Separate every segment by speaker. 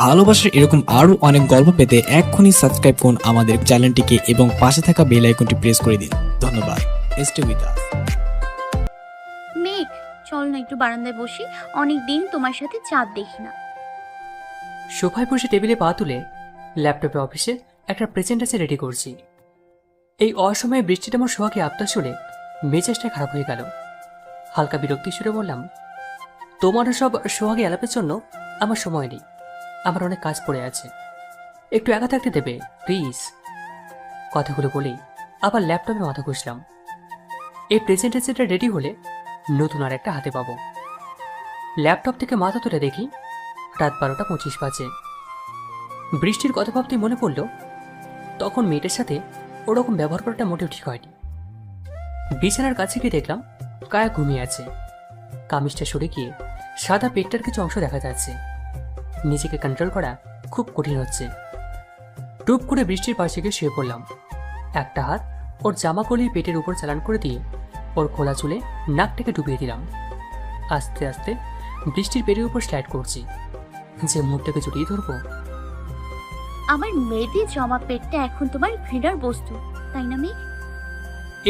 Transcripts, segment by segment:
Speaker 1: ভালোবাসার এরকম আরো অনেক গল্প পেতে এক্ষুনি সাবস্ক্রাইব করুন আমাদের চ্যানেলটিকে এবং পাশে থাকা বেল আইকনটি প্রেস করে দিন। ধন্যবাদ। Stay with us.
Speaker 2: মেঘ, চল না একটু বারান্দায় বসি। অনেক দিন তোমার সাথে চাঁদ দেখি না।
Speaker 3: সোফায় বসে টেবিলে পা তুলে ল্যাপটপে অফিসে একটা প্রেজেন্টেশন রেডি করছি। এই অসময়ে বৃষ্টিটা আমার সোহাকে আবদার শুনে মেজাজটা খারাপ হয়ে গেল। হালকা বিরক্তি সুরে বললাম, তোমারও সব সোহাগে আলাপের জন্য আমার সময় নেই। আমার অনেক কাজ পড়ে আছে, একটু একা থাকতে দেবে প্লিজ। কথাগুলো বলেই আবার ল্যাপটপে মাথা ঘুষলাম। এই প্রেজেন্টেশনটা রেডি হলে নতুন আর একটা হাতে পাবো। ল্যাপটপ থেকে মাথা তুলে দেখি রাত 12:25 বাজে। বৃষ্টির কথা ভাবতেই মনে পড়ল তখন মেয়েটার সাথে ওরকম ব্যবহার করাটা মোটেও ঠিক হয়নি। বিছানার কাছে গিয়ে দেখলাম কায়া ঘুমিয়ে আছে। কামিজটা সরে গিয়ে সাদা পেটটার কিছু অংশ দেখা যাচ্ছে। নিজেকে কন্ট্রোল করা খুব কঠিন হচ্ছে। টুপ করে বৃষ্টির পাশে গিয়ে শুয়ে পড়লাম। একটা হাত ওর জামা কলির পেটের উপর চালান করে দিয়ে ওর খোলা চুলে নাকটাকে ডুবিয়ে দিলাম। আস্তে আস্তে বৃষ্টির পেটের উপর স্লাইড করছি, যে মুখটাকে জড়িয়ে ধরবো।
Speaker 2: আমার মেয়েতে জমা পেটটা এখন তোমার ঘৃণার বস্তু, তাই না মেঘ?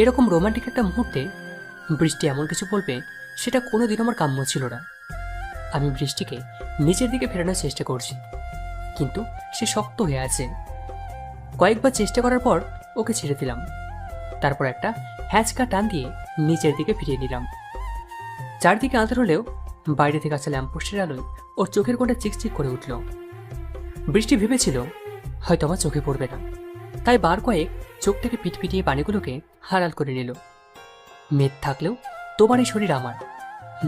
Speaker 3: এরকম রোমান্টিক একটা মুহূর্তে বৃষ্টি এমন কিছু বলবে সেটা কোনোদিন আমার কাম্য ছিল না। আমি বৃষ্টিকে নিচের দিকে ফেরানোর চেষ্টা করছি, কিন্তু সে শক্ত হয়ে আছে। কয়েকবার চেষ্টা করার পর ওকে ছেড়ে দিলাম। তারপর একটা হ্যাঁচকা টান দিয়ে নিচের দিকে ফিরিয়ে নিলাম। চারদিকে আঁধার হলেও বাইরে থেকে আসা ল্যাম্পপোস্টের আলোয় ওর চোখের কোণটা চিকচিক করে উঠল। বৃষ্টি ভেবেছিল হয়তো আমার চোখে পড়বে না, তাই বার কয়েক চোখটাকে পিটপিটিয়ে পানিগুলোকে হালাল করে নিল। মেদ থাকলেও তোমার এই শরীর আমার,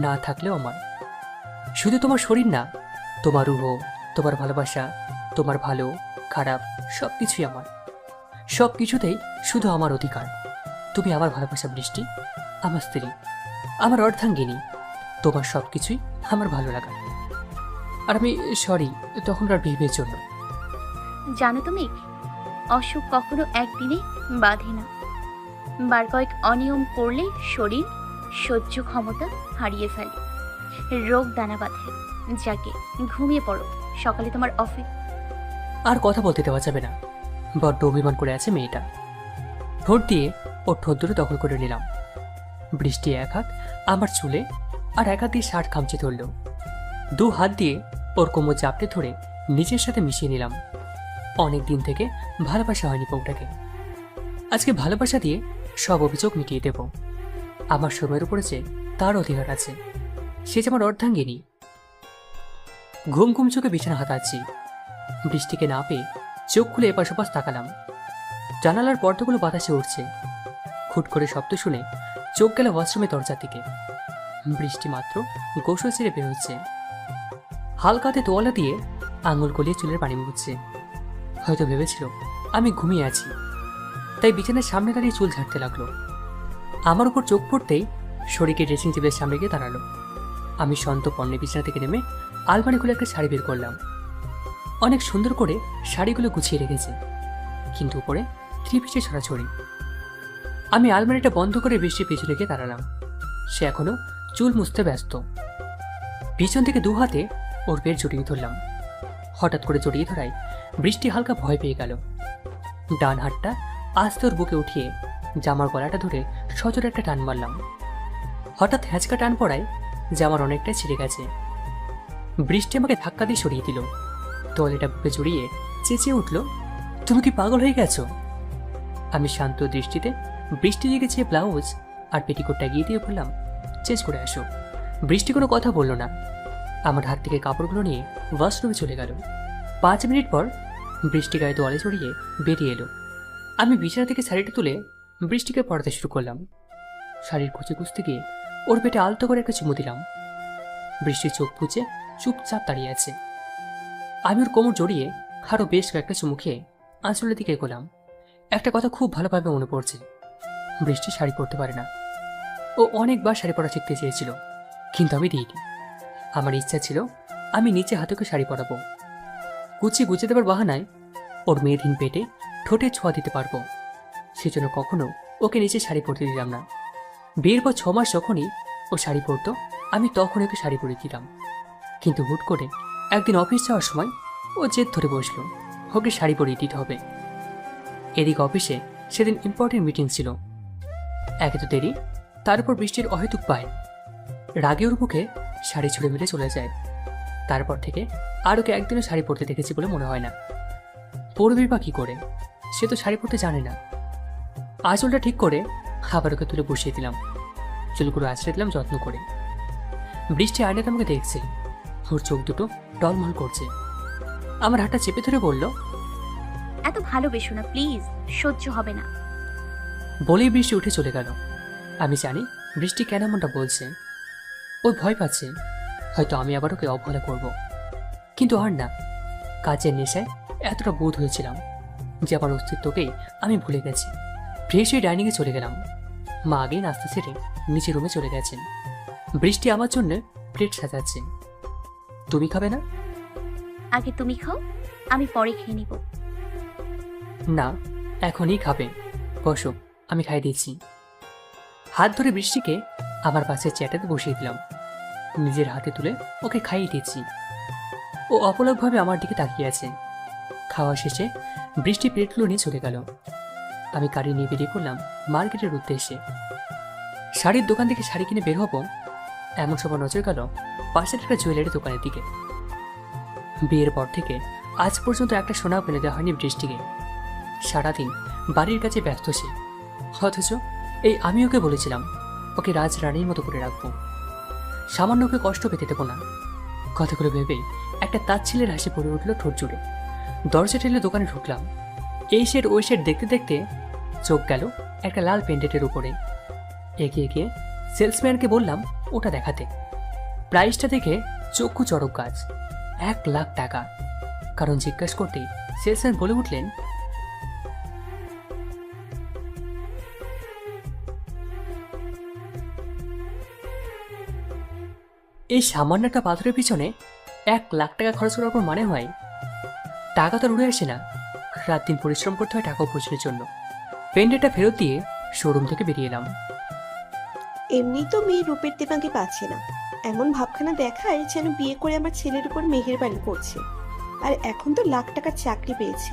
Speaker 3: না থাকলেও আমার। শুধু তোমার শরীর না, তোমার রুহ, তোমার ভালোবাসা, তোমার ভালো খারাপ সব কিছুই আমার। সব কিছুতেই শুধু আমার অধিকার। তুমি আমার ভালোবাসা বৃষ্টি, আমার স্ত্রী, আমার অর্ধাঙ্গিনী। তোমার সব কিছুই আমার ভালো লাগা। আর আমি সরি তখনকার বিহেভিয়ার জন্য।
Speaker 2: জানো তুমি, অসুখ কখনো একদিনে বাঁধে না। বার কয়েক অনিয়ম করলে শরীর সহ্য ক্ষমতা হারিয়ে ফেলে, রোগ দানা বাঁধে। যাকে ঘুমিয়ে পড়ো, সকালে তোমার অফিস।
Speaker 3: আর কথা বলতে দেওয়া যাবে না, বড্ড অভিমান করে আছে মেয়েটা। ঠোঁট দিয়ে ওর ঠোঁট দুটো দখল করে নিলাম। বৃষ্টি এক হাত আমার চুলে আর এক হাত দিয়ে শার্ট খামচে ধরল। দু হাত দিয়ে ওর কোমর চাপটে ধরে নিজের সাথে মিশিয়ে নিলাম। অনেক দিন থেকে ভালোবাসা হয়নি বউটাকে। আজকে ভালোবাসা দিয়ে সব অভিযোগ মিটিয়ে দেব। আমার সময়ের উপরে যে তার অধিকার আছে, সে যে আমার অর্ধাঙ্গিনী। ঘুম ঘুম চোখে বিছানা হাতাচ্ছি। বৃষ্টিকে না পেয়ে চোখ খুলে এপাশ ওপাশ তাকালাম। জানালার পর্দাগুলো বাতাসে উঠছে। খুট করে শব্দ শুনে চোখ গেল ওয়াশরুমের দরজার দিকে। বৃষ্টি মাত্র গোসল ছেড়ে বেরোচ্ছে। হালকাতে তোয়ালা দিয়ে আঙুল গলিয়ে চুলের পানি মুছছে। হয়তো ভেবেছিল আমি ঘুমিয়ে আছি, তাই বিছানার সামনে দাঁড়িয়ে চুল ঝাড়তে লাগলো। আমার উপর চোখ পড়তেই শরীরকে ড্রেসিং টেবিলের সামনে গিয়ে দাঁড়ালো। আমি সন্তপর্ণে বিছানা থেকে নেমে আলমারি খুলে একটা শাড়ি বের করলাম। অনেক সুন্দর করে শাড়িগুলো গুছিয়ে রেখেছে, কিন্তু উপরে থ্রি পিসে ছড়াছড়ি। আমি আলমারিটা বন্ধ করে বৃষ্টির পিছনে গিয়ে দাঁড়ালাম। সে এখনো চুল মুছতে ব্যস্ত। পিছন থেকে দু হাতে ওর পেট জড়িয়ে ধরলাম। হঠাৎ করে জড়িয়ে ধরায় বৃষ্টি হালকা ভয় পেয়ে গেল। ডান হাতটা আস্তে ওর বুকে উঠিয়ে জামার গলাটা ধরে সজোরে একটা টান মারলাম। হঠাৎ হ্যাঁচকা টান পড়ায় জামার অনেকটাই ছিঁড়ে গেছে। বৃষ্টি আমাকে ধাক্কা দিয়ে সরিয়ে দিল। তোয়ালেটা বুকে জড়িয়ে চেঁচিয়ে উঠল, তুমি কি পাগল হয়ে গেছো? আমি শান্ত দৃষ্টিতে বৃষ্টি দিকে চেয়ে ব্লাউজ আর পেটিকোটটা গিয়ে দিয়ে বললাম, চেঞ্জ করে আসো। বৃষ্টি কোনো কথা বলল না। আমার হাত থেকে কাপড়গুলো নিয়ে ওয়াশরুমে চলে গেল। 5 মিনিট পর বৃষ্টি গায়ে তোয়ালে জড়িয়ে বেরিয়ে এলো। আমি বিছানা থেকে শাড়িটা তুলে বৃষ্টিকে পড়াতে শুরু করলাম। শাড়ির কুচে কুচতে গিয়ে ওর পেটে আলতো করে একটা চুমু দিলাম। বৃষ্টির চোখ বুজে চুপচাপ দাঁড়িয়ে আছে। আমি ওর কোমর জড়িয়ে আরও বেশ কয়েকটা চুমু খেয়ে আঁচলের দিকে এগোলাম। একটা কথা খুব ভালোভাবে মনে পড়ছে, বৃষ্টি শাড়ি পরতে পারে না। ও অনেকবার শাড়ি পরা শিখতে চেয়েছিল, কিন্তু আমি দিইনি। আমার ইচ্ছা ছিল আমি নিচে হাতেকে শাড়ি পরাবো। কুচি গুছিয়ে দেবার বাহানায় ওর মেয়েধীন পেটে ঠোঁটে ছোঁয়া দিতে পারবো। সেজন্য কখনো ওকে নিচে শাড়ি পরতে দিলাম না। বিয়ের পর 6 মাস যখনই ও শাড়ি পরতো, আমি তখন ওকে শাড়ি পরিয়ে দিতাম। কিন্তু হুট করে একদিন অফিস যাওয়ার সময় ও জেদ ধরে বসলো ওকে শাড়ি পরিয়ে দিতে হবে। এদিকে অফিসে সেদিন ইম্পর্টেন্ট মিটিং ছিল। একে তো দেরি, তার উপর বৃষ্টির অহেতুক পায়। রাগে ওর মুখে শাড়ি ছুঁড়ে মেরে চলে যায়। তারপর থেকে আর ওকে একদিনও শাড়ি পরতে দেখেছি বলে মনে হয় না। পরবে বা কি করে, সে তো শাড়ি পরতে জানে না। আঁচলটা ঠিক করে আবার ওকে তুলে বসিয়ে দিলাম, চুলগুলো আছড়ে দিলাম যত্ন করে। বৃষ্টি আয়নাতে আমাকে দেখছে, ওর চোখ দুটো টলমল করছে। আমার হাতটা চেপে ধরে বলল,
Speaker 2: এত ভালোবেসো না প্লিজ, সহ্য হবে না।
Speaker 3: বলেই বৃষ্টি উঠে চলে গেল। আমি জানি বৃষ্টি কেন এমনটা বলছে। ও ভয় পাচ্ছে হয়তো আমি আবার ওকে অবহেলা করব। কিন্তু আর না, কাজের নেশায় এতটা বোধ হয়েছিলাম যে আমার অস্তিত্বকেই আমি ভুলে গেছি। ফ্রেশ হয়ে ডাইনিংয়ে চলে গেলাম। মা আগেই নাস্তা ছেড়ে নিচের রুমে চলে গেছেন। বৃষ্টি আমার জন্য প্লেট সাজাচ্ছে। তুমি খাবে না?
Speaker 2: আগে তুমি খাও, আমি পরে খেয়ে নিব।
Speaker 3: না, এখনই খাবে। বসো, আমি খাই দিচ্ছি। হাত ধরে বৃষ্টিকে আমার পাশে চেয়ারটাতে বসিয়ে দিলাম। নিজের হাতে তুলে ওকে খাইয়ে দিচ্ছি। ও অপলকভাবে আমার দিকে তাকিয়ে আছে। খাওয়া শেষে বৃষ্টি প্লেটগুলো নিয়ে চলে গেল। আমি গাড়ি নিয়ে বেরিয়ে পড়লাম মার্কেটের উদ্দেশ্যে। শাড়ির দোকান থেকে শাড়ি কিনে বের হবো, এমন সময় নজর গেল পাশের একটা জুয়েলারি দোকানের দিকে। বিয়ের পর থেকে আজ পর্যন্ত একটা সোনাও কিনে দেওয়া হয়নি বৃষ্টিকে। সারাদিন বাড়ির কাছে ব্যস্ত সে। অথচ এই আমি ওকে বলেছিলাম ওকে রাজরানীর মতো করে রাখবো, সামান্য ওকে কষ্ট পেতে দেবো না। কথাগুলো ভেবেই একটা তাচ্ছিলের হাসি পড়ে উঠল ঠোঁট জুড়ে। দরজা ঠেলে দোকানে ঢুকলাম। এই শেড ওই শেড দেখতে দেখতে চোখ গেল একটা লাল পেন্ডেন্টের উপরে। এগিয়ে গিয়ে সেলসম্যানকে বললাম ওটা দেখাতে। প্রাইসটা দেখে চক্ষু চড়ক গাছ, 1,00,000 টাকা। কারণ জিজ্ঞাসা করতেই সেলসম্যান বলে উঠলেন, এই সামান্য একটা পাথরের পিছনে 1,00,000 টাকা খরচ করার পর মানে হয়? টাকা তো উড়ে আসে না, রাত দিন পরিশ্রম করতে হয় টাকা উপার্জনের জন্য। পেন্ডেন্টটা ফেরত দিয়ে শোরুম থেকে বেরিয়ে এলাম।
Speaker 4: এমনি তো মেয়ে রূপের দেবাঙ্গে পাচ্ছে না, এমন ভাবখানা দেখায় যেন বিয়ে করে আমার ছেলের উপর মেহেরবানি করছে। আর এখন তো লাখ টাকার চাকরি পেয়েছে,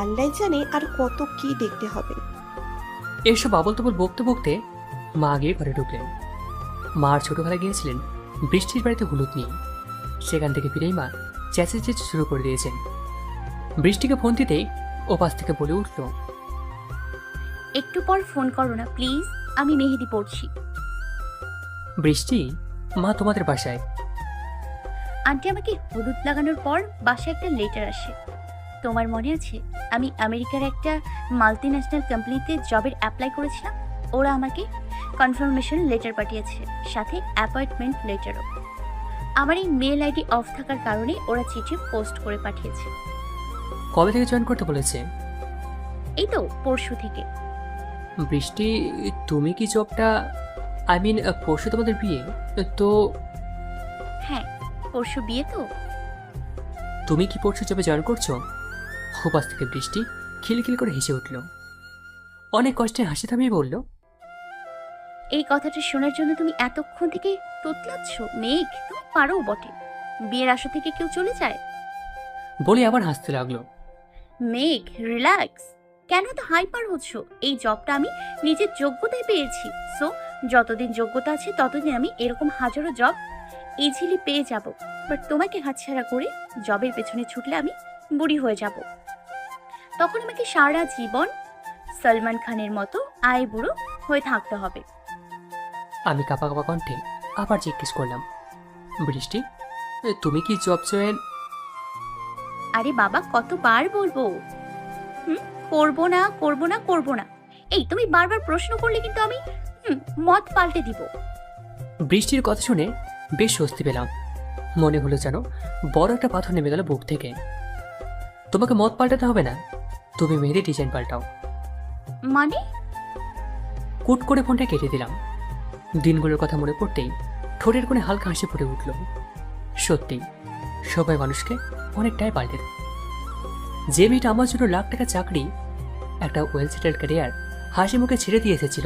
Speaker 4: আল্লাহ জানে আর কত কি দেখতে হবে।
Speaker 3: এসব আবল তবল বকতে বকতে মা গিয়ে ঘরে ঢুকলেন। মা আর ছোটবেলায় গিয়েছিলেন বৃষ্টির বাড়িতে হলুদ নিয়ে। সেখান থেকে ফিরেই মা চেঁচাচেঁচি শুরু করে দিয়েছেন। বৃষ্টিকে ফোন দিতেই ও পাশ থেকে বলে উঠল,
Speaker 2: একটু পর ফোন করো না প্লিজ, আমি মেহেদি পড়ছি।
Speaker 3: বৃষ্টি, মা তোমাদের বাসায়।
Speaker 2: আন্টি আমাকে হলুদ লাগানোর পর বাসায় একটা লেটার আসে। তোমার মনে আছে আমি আমেরিকার একটা মাল্টি ন্যাশনাল কোম্পানিতে জবের অ্যাপ্লাই করেছিলাম? ওরা আমাকে কনফার্মেশন লেটার পাঠিয়েছে, সাথে অ্যাপয়েন্টমেন্ট লেটারও। আমার এই মেল আইডি অফ থাকার কারণে ওরা চিঠি পোস্ট করে পাঠিয়েছে।
Speaker 3: কবে থেকে জয়েন করতে বলেছে?
Speaker 2: এই তো পরশু থেকে।
Speaker 3: বৃষ্টি, তুমি কি জবটা, আই মিন পরশু তোমাদের বিয়ে তো?
Speaker 2: হ্যাঁ, পরশু বিয়ে তো।
Speaker 3: তুমি কি পরশু জবে জয়েন করছো? ওপাশ থেকে বৃষ্টি খিলখিল করে হেসে উঠল। অনেক কষ্টে হাসি থামিয়ে বলল,
Speaker 2: এই কথাটা শোনার জন্য তুমি এতক্ষণ থেকে তোতলাচ্ছ? মেঘ, তুমি পারো বটে। বিয়ের আসর থেকে কেউ চলে যায়?
Speaker 3: বলে আবার হাসতে লাগলো।
Speaker 2: মেঘ, রিল্যাক্স। কেন তো হাইপার হচ্ছ? এই জবটা আমি নিজের যোগ্যতায় পেয়েছি, সো যতদিন যোগ্যতা আছে ততদিন আমি এরকম হাজারো জব ইজিলি পেয়ে যাব। বাট তোমাকে হাতছাড়া করে জবের পেছনে ছুটলে আমি বুড়ি হয়ে যাব। তখন আমাকে সারা জীবন সলমান খানের মতো আয় বুড়ো হয়ে থাকতে হবে।
Speaker 3: আমি কাপা কাপা কণ্ঠে আবার জিজ্ঞেস করলাম, বৃষ্টি, তুমি কি জব জয়েন?
Speaker 2: আরে বাবা, কতবার বলবো করবো না করবো না করবো না? এই তুমি বারবার প্রশ্ন করলে কিন্তু আমি মত পাল্টে দিব।
Speaker 3: বৃষ্টির কথা শুনে বেশ স্বস্তি পেলাম। মনে হলো যেন বড় একটা পাথর নেমে গেল বুক থেকে। তোমাকে মত পাল্টাতে হবে না, তুমি মেহেদি ডিজাইন পাল্টাও।
Speaker 2: মানে?
Speaker 3: কুট করে ফোনটা কেটে দিলাম। দিনগুলোর কথা মনে পড়তেই ঠোঁটের কোণে হালকা হাসি ফুটে উঠল। সত্যি, সবাই মানুষকে অনেকটাই পাল্টে দেয়। যে মেয়েটা আমার জন্য লাখ টাকা চাকরি, একটা ওয়েল সেটেলড ক্যারিয়ার হাসি মুখে ছেড়ে দিয়ে এসেছিল,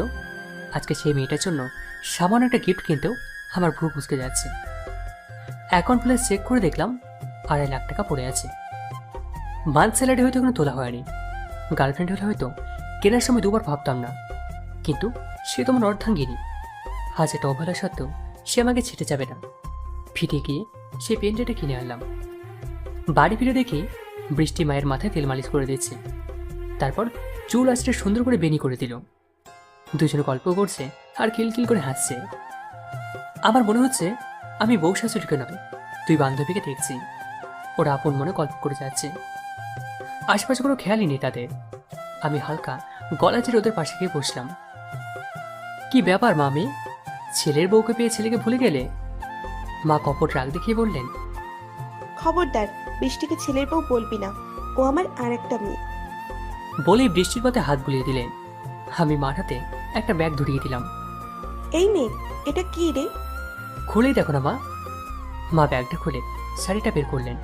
Speaker 3: আজকে সেই মেয়েটার জন্য সামান্য একটা গিফট কিনতেও আমার ভ্রু কুঁচকে যাচ্ছে। অ্যাকাউন্ট ব্যালেন্স চেক করে দেখলাম 2.5 লাখ টাকা পড়ে আছে। মান্থ স্যালারি হয়তো এখনো তোলা হয়নি। গার্লফ্রেন্ড হলে হয়তো কেনার সময় দুবার ভাবতাম না, কিন্তু সে তো আমার অর্ধাঙ্গিনী। হাজারটা অবহেলা সত্ত্বেও সে আমাকে ছেটে যাবে না। ফিরে গিয়ে সে পেনটা কিনে আনলাম। বাড়ি ফিরে দেখি বৃষ্টি মায়ের মাথায় তেল মালিশ করে দিচ্ছে, তারপর চুল আঁচড়ে সুন্দর করে বেনি করে দিল। দুজনে গল্প করছে আর কিলকিল করে হাসছে। আমার মনে হচ্ছে আমি বউ শাশুড়িকে নয়, তুই বান্ধবীকে দেখছি। ওরা আপন মনে গল্প করে যাচ্ছে, আশেপাশে কোনো খেয়ালই নেই তাদের। আমি হালকা গলা চেড়ে ওদের পাশে গিয়ে বসলাম। কি ব্যাপার মামি, ছেলের বউকে পেয়ে ছেলেকে ভুলে গেলে? মা কপট রাগ দেখিয়ে বললেন।
Speaker 4: খবরদার, বৃষ্টিকে ছেলের বউ বলবি না, ও আমার আর একটা মেয়ে।
Speaker 3: বলেই বৃষ্টির পথে হাত বুলিয়ে দিলেন। আমি মার হাতে একটা ব্যাগ ধরিয়ে দিলাম।
Speaker 4: এই নে, এটা কি রে?
Speaker 3: খুলেই দেখো না মা। মা ব্যাগটা খুলে শাড়িটা বের করলেন।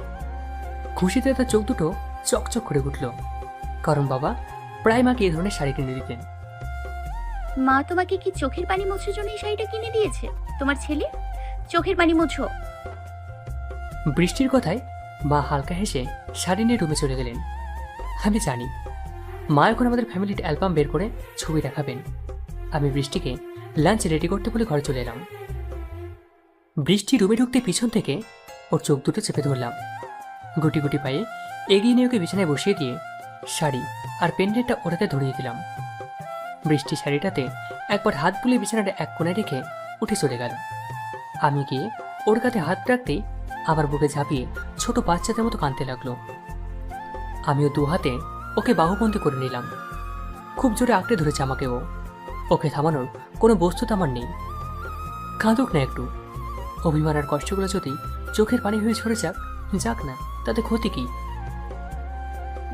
Speaker 3: খুশিতে তার চোখ দুটো চকচক করে উঠল, কারণ বাবা প্রায় মাকে এই ধরনের শাড়ি কিনে দিতেন।
Speaker 2: মা তোমাকে কি চোখের পানি মোছার জন্য এই শাড়িটা কিনে দিয়েছে? তোমার ছেলে চোখের পানি মোছো।
Speaker 3: বৃষ্টির কথায় মা হালকা হেসে শাড়ি নিয়ে রুমে চলে গেলেন। আমি জানি মা এখন আমাদের ফ্যামিলির অ্যালবাম বের করে ছবি দেখাবেন। আমি বৃষ্টিকে লাঞ্চ রেডি করতে বলে ঘরে চলে এলাম। বৃষ্টি রুমে ঢুকতে পিছন থেকে ওর চোখ দুটো চেপে ধরলাম। গুটি গুটি পায়ে এগিয়ে নিয়ে ওকে বিছানায় বসিয়ে দিয়ে শাড়ি আর পেন্ডেন্টটা ওটাতে ধরিয়ে দিলাম। বৃষ্টি শাড়িটাতে একবার হাত বুলিয়ে বিছানাটা এক কোণায় রেখে উঠে চলে গেল। আমি গিয়ে ওর কাছে হাত রাখতেই আমার বুকে ঝাঁপিয়ে ছোট বাচ্চাদের মতো কাঁদতে লাগলো। আমিও দু হাতে ওকে বাহুবন্দী করে নিলাম। খুব জোরে আঁকড়ে ধরেছে আমাকে ও। ওকে থামানোর কোনো বস্তু তো আমার নেই। কাঁদুক না একটু, অভিমান আর কষ্টগুলো যদি চোখের পানি হয়ে ঝরে যাক, যাক না, তাতে ক্ষতি কি?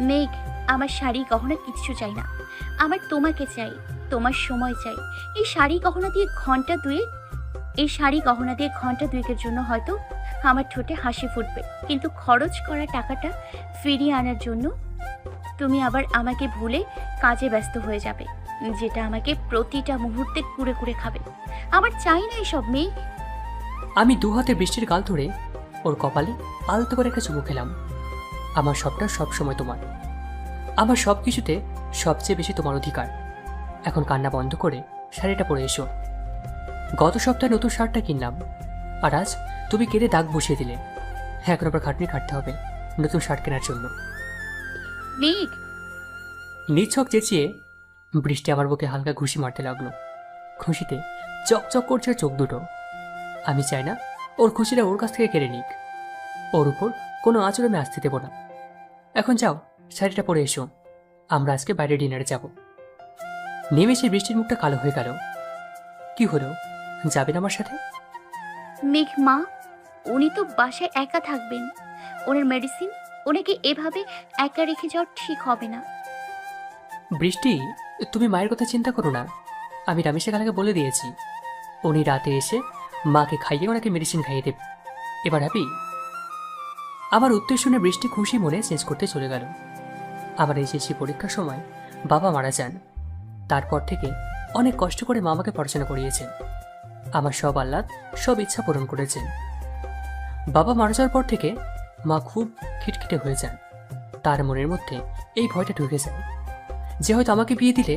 Speaker 2: মেঘ, আমার শাড়ি গহনা কিচ্ছু চাই না, আমার তোমাকে চাই, তোমার সময় চাই। এই শাড়ি গহনা দিয়ে ঘন্টা দুয়েকের জন্য হয়তো আমার ঠোঁটে হাসি ফুটবে, কিন্তু খরচ করা টাকাটা ফিরিয়ে আনার জন্য তুমি আবার আমাকে ভুলে কাজে ব্যস্ত হয়ে যাবে, যেটা আমাকে প্রতিটা মুহূর্তে কুড়ে কুড়ে খাবে। আমার চাই না এসব মেঘ।
Speaker 3: আমি দু হাতে বৃষ্টির গাল ধরে ওর কপালে আলতো করে একটা চুমু খেলাম। আমার সবটা সব সময় তোমার, আমার সব কিছুতে সবচেয়ে বেশি তোমার অধিকার। এখন কান্না বন্ধ করে শাড়িটা পরে এসো। গত সপ্তাহে নতুন শার্টটা কিনলাম, আর আজ তুমি কেটে দাগ বসিয়ে দিলে। এখন আবার খাটনি কাটতে হবে নতুন শার্ট কেনার জন্য।
Speaker 2: মেঘ,
Speaker 3: নিছক চেঁচিয়ে বৃষ্টি আমার বুকে হালকা ঘুষি মারতে লাগলো। খুশিতে চকচক করছে ওর চোখ দুটো। আমি চাই না ওর খুশিটা ওর কাছ থেকে কেড়ে নিক। ওর উপর কোনো আচরণ আমি আসতে দেবো না। এখন যাও, শাড়িটা পরে এসো, আমরা আজকে বাইরে ডিনারে যাব। নেমেষে বৃষ্টির মুখটা কালো হয়ে গেল। কি হলো, যাবেন আমার সাথে?
Speaker 2: মেঘ মা, উনি তো বাসায় একা থাকবেন, ওনার মেডিসিন, ওনাকে এভাবে একা রেখে যাওয়া ঠিক হবে না।
Speaker 3: বৃষ্টি, তুমি মায়ের কথা চিন্তা করো না। আমি রামেশের খালাকে বলে দিয়েছি, উনি রাতে এসে মাকে খাইয়ে ওনাকে মেডিসিন খাইয়ে দেবে। এবার হ্যাপি? আমার উত্তর শুনে বৃষ্টি খুশি মনে চেঞ্জ করতে চলে গেল। আমার এইচএসসি পরীক্ষার সময় বাবা মারা যান। তারপর থেকে অনেক কষ্ট করে মা আমাকে পড়াশোনা করিয়েছেন। আমার সব আহ্লাদ, সব ইচ্ছা পূরণ করেছেন। বাবা মারা যাওয়ার পর থেকে মা খুব খিটখিটে হয়ে যান। তার মনের মধ্যে এই ভয়টা ঢুকে যায় যে হয়তো আমাকে বিয়ে দিলে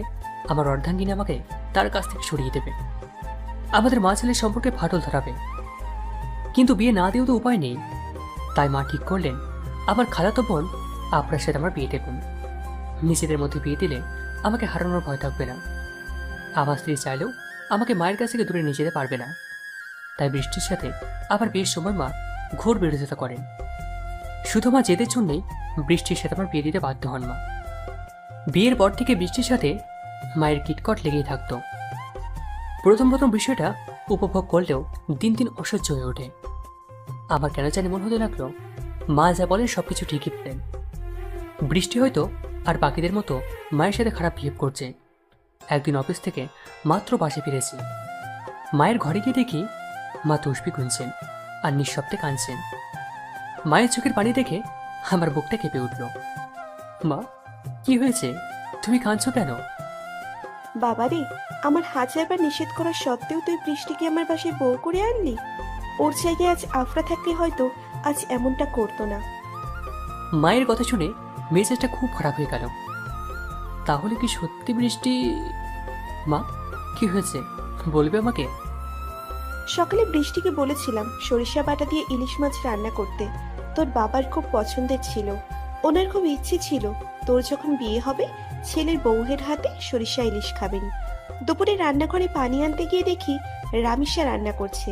Speaker 3: আমার অর্ধাঙ্গিনী আমাকে তার কাছ থেকে সরিয়ে দেবে, আমাদের মা ছেলের সম্পর্কে ফাটল ধরাবে। কিন্তু বিয়ে না দিয়েও তো উপায় নেই। তাই মা ঠিক করলেন আমার খালাতো বোন আপনার সাথে আমার বিয়ে দেবেন। নিজেদের মধ্যে বিয়ে দিলে আমাকে হারানোর ভয় থাকবে না। আমার স্ত্রী চাইলেও আমাকে মায়ের কাছ থেকে দূরে নিয়ে যেতে পারবে না। তাই বৃষ্টির সাথে আবার বিয়ের সময় মা ঘোর বিরোধিতা করেন। শুধু মা জেদের জন্যই বৃষ্টির সাথে আমার বিয়ে দিতে বাধ্য হন মা। বিয়ের পর থেকে বৃষ্টির সাথে মায়ের কিটকট লেগেই থাকতো। প্রথম প্রথম বিষয়টা উপভোগ করলেও দিন দিন অসহ্য হয়ে ওঠে। আমার কেন জানি মনে হতে লাগলো মা যা বলেন সবকিছু ঠিকই বলেন। বৃষ্টি হয়তো আর বাকিদের মতো মায়ের সাথে খারাপ বিহেভ করছে। একদিন অফিস থেকে মাত্র বাসে ফিরেছি। মায়ের ঘরে গিয়ে দেখি মা তসবি গুনছেন আর নিঃশব্দে কাঁদছেন। মায়ের চোখের পানি দেখে আমার বুকটা কেঁপে উঠল। মা, কি হয়েছে? তুমি কাঁদছো কেন?
Speaker 4: বাবারে, আমার হাজারবার নিষেধ করা সত্ত্বেও তুই বৃষ্টিকে আমার বাসায় বউ করে আনলি। ওর জায়গায় আজ আফরা থাকলে হয়তো আজ এমনটা করতো না।
Speaker 3: মায়ের কথা শুনে মেজাজটা খুব খারাপ হয়ে গেল। তাহলে কি সত্যি বৃষ্টি? মা, কি হয়েছে বলবে আমাকে?
Speaker 4: সকালে বৃষ্টিকে বলেছিলাম সরিষা বাটা দিয়ে ইলিশ মাছ রান্না করতে। তোর বাবার খুব পছন্দের ছিল। ওনার খুব ইচ্ছে ছিল তোর যখন বিয়ে হবে ছেলের বউয়ের হাতে সরিষা ইলিশ খাবেন। দুপুরে রান্নাঘরে পানি আনতে গিয়ে দেখি রামিসা রান্না করছে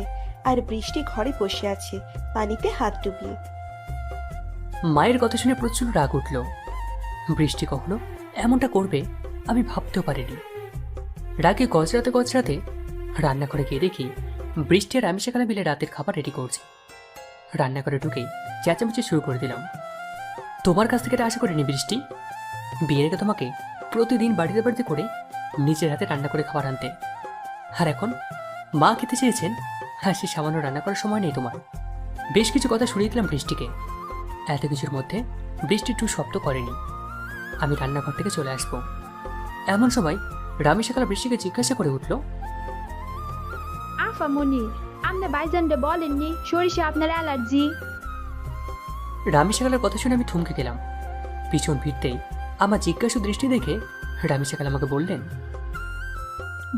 Speaker 4: আর বৃষ্টি ঘরে বসে আছে পানিতে হাত ডুবিয়ে।
Speaker 3: মায়ের কথা শুনে প্রচুর রাগ উঠল। বৃষ্টি কখনো এমনটা করবে আমি ভাবতেও পারিনি। রাগে গজরাতে গজরাতে রান্নাঘরে গিয়ে দেখি বৃষ্টি আর আমি সেখানে মিলে রাতের খাবার রেডি করছি। রান্নাঘরে ঢুকেই চেঁচামেচি শুরু করে দিলাম। তোমার কাছ থেকে এটা আশা করিনি বৃষ্টি। বিয়ের আগে তোমাকে প্রতিদিন বাড়িতে বাড়িতে করে নিজের হাতে রান্না করে খাবার আনতে, আর এখন মা খেতে চেয়েছেন, হ্যাঁ সে সামান্য রান্না করার সময় নেই তোমার। বেশ কিছু কথা শুনিয়ে দিলাম বৃষ্টিকে। এত কিছুর মধ্যে বৃষ্টি টু শব্দ করেনি। আমি রান্নাঘর থেকে চলে আসবো এমন সময় রামি সকালে বৃষ্টিকে জিজ্ঞাসা করে উঠল,
Speaker 5: আফা মনি, আপনি বাইজানরে বলেননি সরিষা আপনার অ্যালার্জি?
Speaker 3: রামি সকালের কথা শুনে আমি থমকে গেলাম। পিছন ফিরতেই আমার জিজ্ঞাসা দৃষ্টি দেখে রামি সকাল আমাকে বললেন,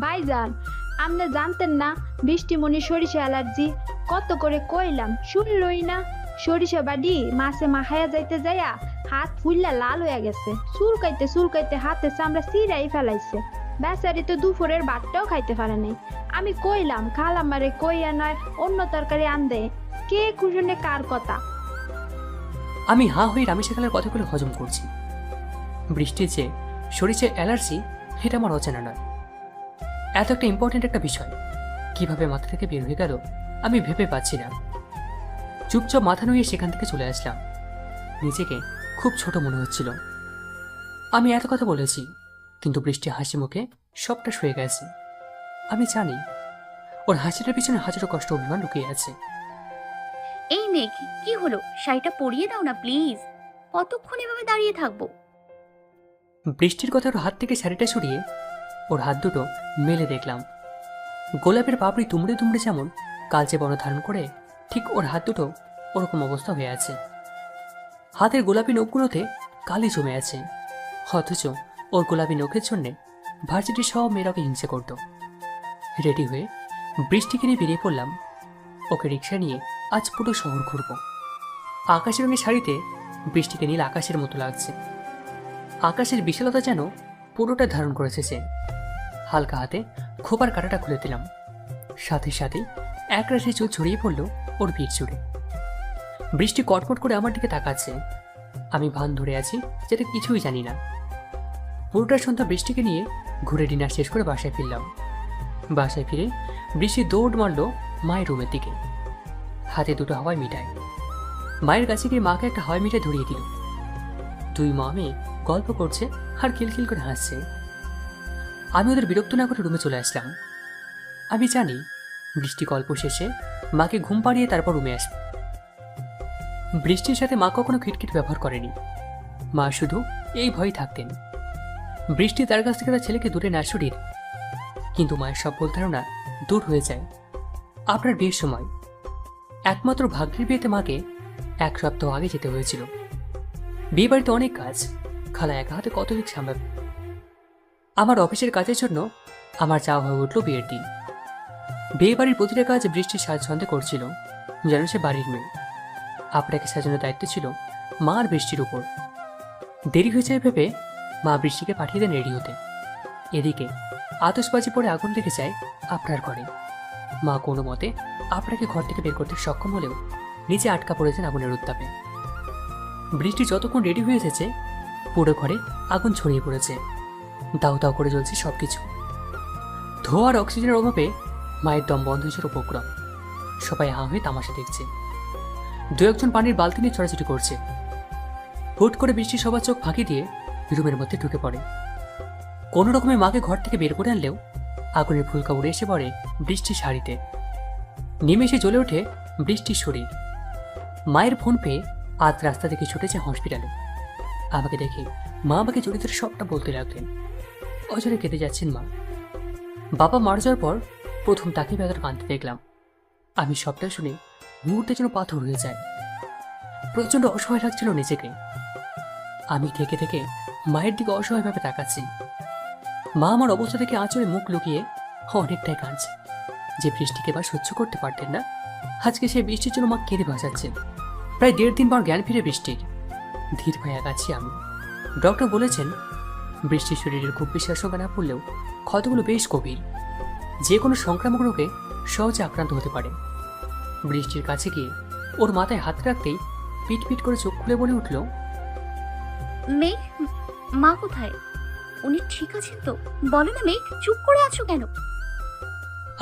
Speaker 5: ভাইজান, আপনি জানতেন না বৃষ্টিমণি সরিষা অ্যালার্জি? কত করে কইলাম শুনলই না। সরিষা বাড়ি মাছে মাখায়া যাইতে যাইয়া হাত ফুললা লাল হয়ে গেছে, চুলকাইতে হাতে চামড়া চিরাই ফেলাইছে। বেচারি তো দুপুরের ভাতটাও খাইতে পারে নাই। আমি কইলাম খালাম্মারে কইয়া নয় অন্য তরকারি আনদে, কে কুশনে কার কথা।
Speaker 3: আমি হাঁ হয়ে রামি সকালের কথাগুলো হজম করছি। বৃষ্টির যে সরিষার অ্যালার্জি এটা আমার অচেনা নয়। এত একটা ইম্পর্টেন্ট একটা বিষয় কিভাবে মাথা থেকে বের হয়ে গেল আমি ভেবে পাচ্ছি না। চুপচাপ মাথা নুয়ে সেখান থেকে চলে আসলাম। নিজেকে খুব ছোট মনে হচ্ছিল। আমি এত কথা বলেছি, কিন্তু বৃষ্টি হাসি মুখে সবটা শুয়ে গেছে। আমি জানি ওর হাসিটার পিছনে হাজারো কষ্ট অভিমান লুকিয়ে আছে।
Speaker 2: এই মেঘ, কি হলো? শাড়িটা পরিয়ে দাও না প্লিজ। কতক্ষণ এভাবে দাঁড়িয়ে থাকবো?
Speaker 3: বৃষ্টির কথা ওর হাত থেকে শাড়িটা সরিয়ে ওর হাত দুটো মেলে দেখলাম। গোলাপের পাপড়ি তুমড়ে তুমড়ে যেমন কালচে বর্ণ ধারণ করে, ঠিক ওর হাত দুটো ওরকম অবস্থা হয়ে আছে। হাতের গোলাপি নখগুলোতে কালি জমে আছে, অথচ ওর গোলাপি নখের জন্যে ভার্সিটির সব মেয়েরা ওকে হিংসে করত। রেডি হয়ে বৃষ্টিকে নিয়ে বেরিয়ে পড়লাম। ওকে রিক্সা নিয়ে আজ পুরো শহর ঘুরব। আকাশি রঙের শাড়িতে বৃষ্টিকে নীল আকাশের মতো লাগছে। আকাশের বিশালতা যেন পুরোটা ধারণ করেছে সে। হালকা হাতে খোপার কাঁটাটা খুলে দিলাম। সাথে সাথে এক রাশি চুল ছড়িয়ে পড়ল ওর পিঠ জুড়ে। বৃষ্টি কটমট করে আমার দিকে তাকাচ্ছে। আমি ভান ধরে আছি যাতে কিছুই জানি না। পুরোটা সন্ধ্যা বৃষ্টিকে নিয়ে ঘুরে ডিনার শেষ করে বাসায় ফিরলাম। বাসায় ফিরে বৃষ্টি দৌড় মারল মায়ের রুমের দিকে, হাতে দুটো হাওয়াই মিঠাই। মায়ের কাছে গিয়ে মাকে একটা হাওয়াই মিঠাই ধরিয়ে দিল। দুই মা মেয়ে গল্প করছে আর খিলখিল করে হাসছে। আমি ওদের বিরক্ত না করে রুমে চলে আসলাম। আমি জানি বৃষ্টি গল্প শেষে মাকে ঘুম পাড়িয়ে তারপর রুমে আসবে। বৃষ্টির সাথে মা কখনো খিটখিট ব্যবহার করেনি। মা শুধু এই ভয় থাকতেন বৃষ্টি তার কাছ থেকে তার ছেলেকে দূরে না সরিয়ে। কিন্তু মায়ের সব ভুল ধারণা দূর হয়ে যায় আপনার বিয়ের সময়। একমাত্র ভাগ্যের বিয়েতে মাকে 1 সপ্তাহ আগে যেতে হয়েছিল। বিয়ে বাড়িতে অনেক কাজ, খালা একা হাতে কত দিক সামলাবে। আমার অফিসের কাজের জন্য আমার যাওয়া হয়ে উঠল বিয়ের দিন। বিয়ে বাড়ির প্রতিটা কাজ বৃষ্টির সাজসন্ধে করছিল, যেন সে বাড়ির মেয়ে। আপনাকে সাজানোর দায়িত্ব ছিল মা আর বৃষ্টির উপর। দেরি হয়ে যায় ভেবে মা বৃষ্টিকে পাঠিয়ে দেন রেডি হতে। এদিকে আতশবাজি পড়ে আগুন লেগে যায় আপনার ঘরে। মা কোনো মতে আপনাকে ঘর থেকে বের করতে সক্ষম হলেও নিচে আটকা পড়েছেন আগুনের উত্তাপে। বৃষ্টি যতক্ষণ রেডি হয়ে এসেছে পুরো ঘরে আগুন ছড়িয়ে পড়েছে। দাউ দাউ করে জ্বলছে সবকিছু। ধোঁয়ার অক্সিজেনের অভাবে মায়ের দম বন্ধ হয়েছে উপক্রম। সবাই হাঁ হয়ে তামাশা দেখছে। দু একজন পানির বালতি নিয়ে ছড়াছড়ি করছে। হুট করে বৃষ্টি সবার চোখ ফাঁকি দিয়ে রুমের মধ্যে ঢুকে পড়ে। কোনো রকমে মাকে ঘর থেকে বের করে আনলেও আগুনের ফুলকা উড়ে এসে পড়ে বৃষ্টির শাড়িতে। নিমেষে জ্বলে ওঠে বৃষ্টির শরীর। মায়ের ফোন পেয়ে আজ রাস্তা থেকে ছুটেছে হসপিটালে। আমাকে দেখে মা আমাকে জড়িয়ে ধরে সবটা বলতে লাগলেন। অজরে কেঁদে যাচ্ছেন মা। বাবা মারা যাওয়ার পর প্রথম তাকে বেদর কাঁদতে দেখলাম। আমি সবটা শুনে মুহূর্তে যেন পাথর হয়ে যায়। প্রচন্ড অসহায় লাগছিল নিজেকে। আমি থেকে থেকে মায়ের দিকে অসহায়ভাবে তাকাচ্ছি। মা আমার অবস্থা থেকে আঁচড়ে মুখ লুকিয়ে অনেকটাই কাঁদছে। যে বৃষ্টিকে এবার সহ্য করতে পারতেন না, আজকে সেই বৃষ্টির জন্য মা কেঁদে ভাসাচ্ছেন। প্রায় 1.5 দিন পর জ্ঞান ফিরে বৃষ্টির। ধীর পায়ে আগাচ্ছি আমি। ডক্টর বলেছেন বৃষ্টির শরীরের খুব বেশি আশঙ্কা না পড়লেও ক্ষতগুলো বেশ গভীর, যে কোনো সংক্রামক রোগে সহজে আক্রান্ত হতে পারে। বৃষ্টির কাছে গিয়ে ওর মাথায় হাত রাখতেই পিট পিট করে চোখ খুলে বলে উঠল,
Speaker 2: মেঘ, মা কোথায়? উনি ঠিক আছেন তো? বলো না মেঘ, চুপ করে আছো কেন?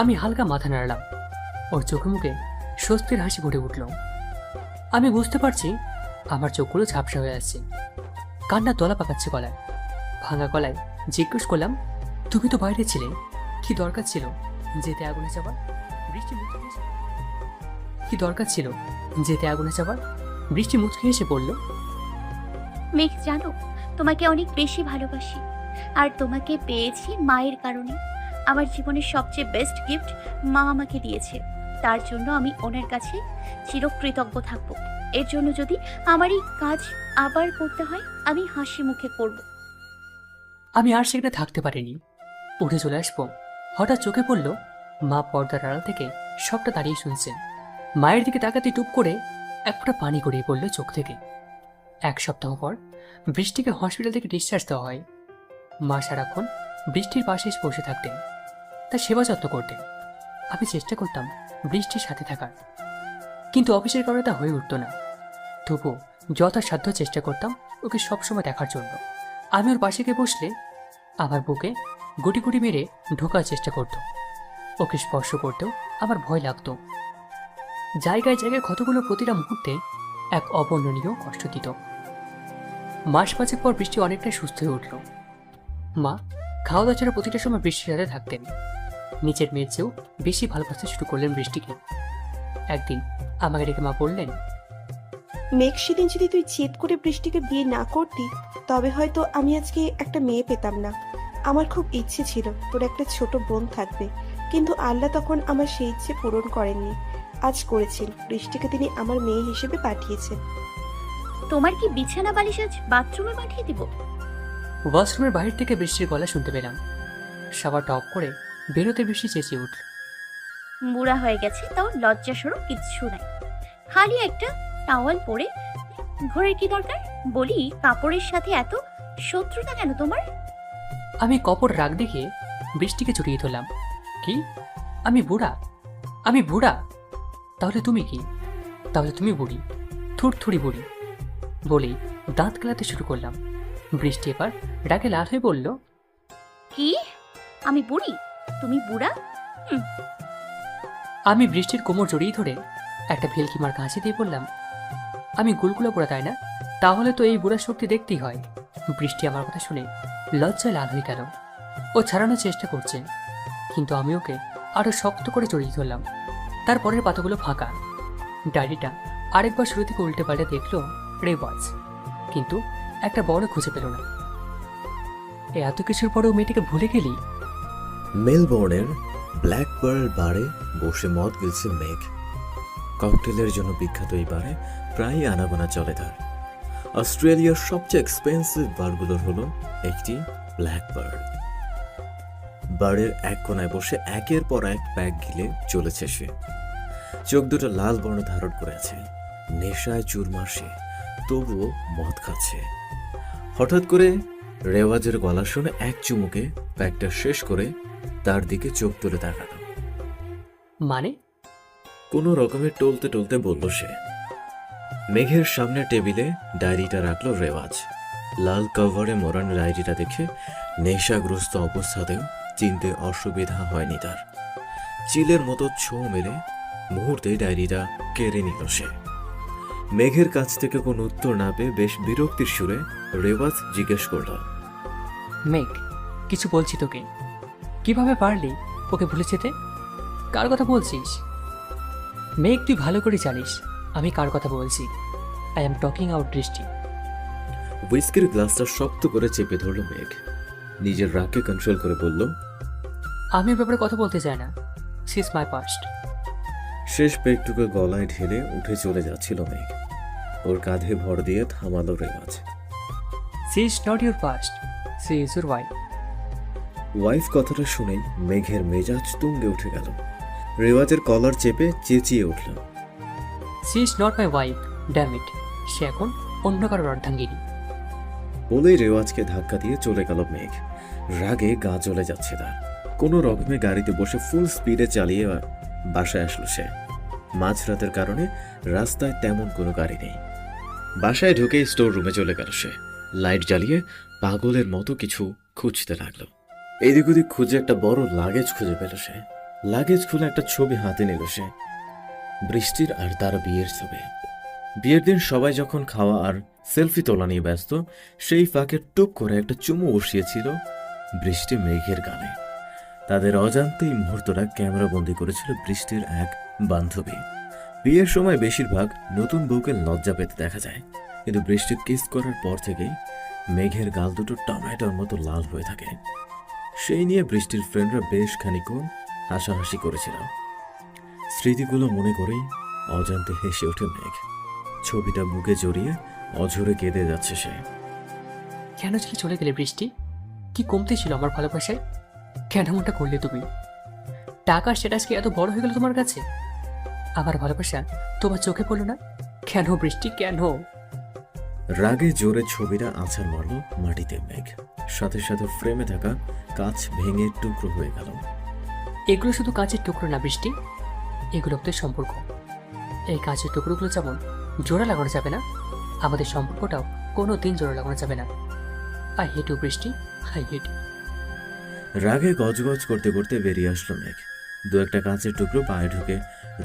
Speaker 3: আমি হালকা মাথা নাড়লাম। ওর চোখে মুখে স্বস্তির হাসি ফুটে উঠল। আমি বুঝতে পারছি আমার চোখগুলো ঝাপসা হয়ে আসছে, কান্না তলা পাকাচ্ছে গলায়। ভাঙা গলায় জিজ্ঞেস করলাম, তুমি তো বাইরে ছিলে, কি দরকার ছিল যেতে আগুনে যাবার? বৃষ্টি মুচকি হেসে কি দরকার ছিল যেতে আগুনে যাবার? বৃষ্টি মুচকি হেসে বলল,
Speaker 2: মেঘ জানো, তোমাকে অনেক বেশি ভালোবাসি। আর তোমাকে পেয়েছি মায়ের কারণে। আমার জীবনের সবচেয়ে বেস্ট গিফট মা আমাকে দিয়েছে। তার জন্য আমি ওনার কাছে চিরকৃতজ্ঞ থাকব। এর জন্য যদি আমার এই কাজ আবার করতে হয়, আমি হাসি মুখে করব।
Speaker 3: আমি আর সেখানে থাকতে পারিনি, উঠে চলে আসবো। হঠাৎ চোখে পড়ল মা পর্দার আড়াল থেকে সবটা দাঁড়িয়ে শুনছেন। মায়ের দিকে তাকাতে টুপ করে এক ফোঁটা পানি গড়িয়ে পড়ল চোখ থেকে। 1 সপ্তাহ পর বৃষ্টিকে হসপিটাল থেকে ডিসচার্জ দেওয়া হয়। মা সারাক্ষণ বৃষ্টির পাশে এসে বসে থাকতেন, তার সেবা যত্ন করতেন। আমি চেষ্টা করতাম বৃষ্টির সাথে থাকার, কিন্তু অফিসের কারণে তা হয়ে উঠত না। তবুও যথাসাধ্য চেষ্টা করতাম ওকে সবসময় দেখার জন্য। আমি ওর পাশে গিয়ে বসলে আমার বুকে গুটি গুটি মেরে ঢোকার চেষ্টা করত। ওকে স্পর্শ করতেও আমার ভয় লাগতো। জায়গায় জায়গায় ক্ষতগুলো প্রতিটা মুহূর্তে এক অবর্ণনীয় কষ্ট দিত। মাস 5 পর বৃষ্টি অনেকটাই সুস্থ হয়ে উঠল। মা খাওয়া দাওয়া ছাড়া প্রতিটা সময় বৃষ্টির সাথে থাকতেন। নিচের মেয়ের চেয়েও বেশি ভালোবাসতে শুরু করলেন বৃষ্টিকে। একদিন আমাকে ডেকে মা বললেন,
Speaker 4: মেঘ, সেদিন যদি তুই জেদ করে বৃষ্টিকে বিয়ে না করতি, তবে হয়তো আমি আজকে একটা মেয়ে পেতাম না। আমার খুব ইচ্ছে ছিল তোর একটা ছোট বোন থাকবে, কিন্তু আল্লাহ তখন আমার সেই ইচ্ছে পূরণ করেননি। আজ করেছেন, বৃষ্টিকে তিনি আমার মেয়ে হিসেবে পাঠিয়েছেন।
Speaker 2: তোমার কি বিছানা বালিশ আজ বাথরুমে পাঠিয়ে দিব?
Speaker 3: ওয়াশরুমের বাইরে থেকে বৃষ্টির গলা শুনতে পেলাম। সবার টপ করে বেরোতে বৃষ্টি চেঁচিয়ে উঠল,
Speaker 2: বুড়া হয়ে গেছে, তাও লজ্জা সরম কিচ্ছু নাই। খালি একটা টাওয়াল পরে ঘরের কি দরকার? বলি, কাপড়ের সাথে এত শত্রুতা কেন তোমার?
Speaker 3: আমি কপর রাগ দেখিয়ে বৃষ্টিকে জড়িয়ে ধরলাম। কি? আমি বুড়া? আমি বুড়া? তাহলে তুমি কি? তাহলে তুমি বুড়ি, থুড়থুড়ি বুড়ি বলেই দাঁত কেলাতে শুরু করলাম। বৃষ্টি এবার রাগে লাল হয়ে বলল,
Speaker 2: কি? আমি বুড়ি? তুমি বুড়া?
Speaker 3: আমি বৃষ্টির কোমর জড়িয়ে ধরে একটা ভেলকি মার কাছে দিয়ে বললাম, আমি গুলগুলো বুড়া, তাই না? তাহলে তো এই বুড়ার শক্তি দেখতেই হয়। বৃষ্টি আমার কথা শুনে লজ্জায় লাল হয়ে গেল। ও ছাড়ানোর চেষ্টা করছে, কিন্তু আমি ওকে আরো শক্ত করে জড়িয়ে ধরলাম। তারপরের পাতাগুলো ফাঁকা। ডায়েরিটা আরেকবার শুরু থেকে উল্টে পাল্টে দেখলো রেওয়াজ, কিন্তু একটা বড় খুঁজে পেল না। এত কিছুর পরেও মেয়েটিকে ভুলে গেলি?
Speaker 6: মেলবোর্নের ব্ল্যাক পার্ল বারে বসে মদ গিলছে মেঘ। ককটেলের জন্য বিখ্যাত এই বারে প্রায় আনাগোনা চলে তার। অস্ট্রেলিয়ার সবচেয়ে এক্সপেন্সিভ বারগুলোর হলো একটি ব্ল্যাক পার্ল। বারের এক কোনায় বসে একের পর এক প্যাক গিলে চলেছে সে। চোখ দুটো লাল বর্ণ ধারণ করে আছে, নেশায় চুরমার সে, তবুও মদ খাচ্ছে। হঠাৎ করে রেওয়াজের গলা শুনে এক চুমুকে প্যাকটা শেষ করে তার দিকে চোখ তুলে তাকালো।
Speaker 3: মানে?
Speaker 6: কোনো রকমের টলতে টলতে বলল সে। মেঘের সামনে টেবিলে ডায়েরিটা রাখলো রেওয়াজ। লাল কভারে মোড়ানো ডায়েরিটা দেখে নেশাগ্রস্ত অবস্থাতেও চিনতে অসুবিধা হয়নি তার। চিলের মতো ছো মেলে মুহূর্তে ডায়েরিটা কেড়ে নিল সে। মেঘের কাছ থেকে কোনো উত্তর না পেয়ে বেশ বিরক্তির সুরে রেওয়াজ জিজ্ঞেস করল,
Speaker 3: মেঘ, কিছু বলছি তোকে। কিভাবে পারলি ওকে ভুলে যেতে? কার কথা বলছিস? মেঘ, তুই ভালো করে জানিস আমি কার কথা বলছি। আই এম টকিং আউট বৃষ্টি।
Speaker 6: হুইস্কির গ্লাসটা শক্ত করে চেপে ধরল মেঘ। নিজের রাগকে কন্ট্রোল করে বলল,
Speaker 3: আমি ওর ব্যাপারে কথা বলতে চাই না। She is my past.
Speaker 6: শেষ পেগটুকু গলায় ঢেলে উঠে চলে যাচ্ছিল মেঘ। ওর কাঁধে ভর দিয়ে থামালো Rewaz.
Speaker 3: She is not your past, she is your wife.
Speaker 6: Wife কথাটা শুনেই মেঘের মেজাজ তুঙ্গে উঠে গেল। রেওয়াজের কলার চেপে চেঁচিয়ে উঠল।
Speaker 3: She is not my wife, damn it. সে এখন অন্য কারোর অর্ধাঙ্গিনী।
Speaker 6: বলেই রেওয়াজকে ধাক্কা দিয়ে চলে গেল মেঘ। রাগে গা জ্বলে যাচ্ছে তার। কোনো রকমে গাড়িতে বসে ফুল স্পিডে চালিয়ে বাসায় আসলো সে। মাঝরাতের কারণে রাস্তায় তেমন কোনো গাড়ি নেই। বাসায় ঢুকে স্টোর রুমে চলে গেল সে। লাইট জ্বালিয়ে পাগলের মতো কিছু খুঁজতে লাগলো। এদিক ওদিক খুঁজে একটা বড় লাগেজ খুঁজে পেল সে। লাগেজ খুলে একটা ছবি হাতে নিল সে। বৃষ্টির আর তার বিয়ের ছবি। বিয়ের দিন সবাই যখন খাওয়া আর সেলফি তোলা নিয়ে ব্যস্ত, সেই ফাঁকে টুপ করে একটা চুমু বসিয়েছিল বৃষ্টি মেঘের গালে। তাদের অজান্তেই মুহূর্তটা ক্যামেরা বন্দি করেছিল বৃষ্টির এক বান্ধবী। বিয়ের সময় বেশিরভাগ নতুন বউকে লজ্জা পেতে দেখা যায়, কিন্তু বৃষ্টি কিস করার পর থেকেই মেঘের গাল দুটো টমেটোর মতো লাল হয়ে থাকে। সেই নিয়ে বৃষ্টির ফ্রেন্ডরা বেশ খানিকক্ষণ হাসাহাসি করেছিল। স্মৃতিগুলো মনে করেই অজান্তে হেসে ওঠে মেঘ। ছবিটা বুকে জড়িয়ে অঝরে কেঁদে যাচ্ছে সে।
Speaker 3: কেন ছেলে চলে গেলে বৃষ্টি? কি কমতে ছিল আমার ভালোবাসায়? কেন এমনটা করলে তুমি? টাকার স্ট্যাটাস কি এত বড় হয়ে গেল তোমার কাছে? আমার ভালোবাসা তোমার চোখে পড়লো না কেন বৃষ্টি, কেন?
Speaker 6: রাগে জোরে ছবিটা আছাড় মারল মাটিতে মেঘ। সাথে সাথে ফ্রেমে থাকা কাঁচ ভেঙে টুকরো হয়ে গেল।
Speaker 3: এগুলো শুধু কাঁচের টুকরো না বৃষ্টি, এগুলো আমাদের সম্পর্ক। এই কাঁচের টুকরোগুলো যেমন জোড়া লাগানো যাবে না, আমাদের সম্পর্কটাও কোনো দিন জোড়া লাগানো যাবে না। I hate you Brishti, I হেট।
Speaker 6: রাগে গজগজ করতে করতে বেরিয়ে আসলো মেঘ। দু একটা কাঁচের টুকরো পায়ে ঢুকে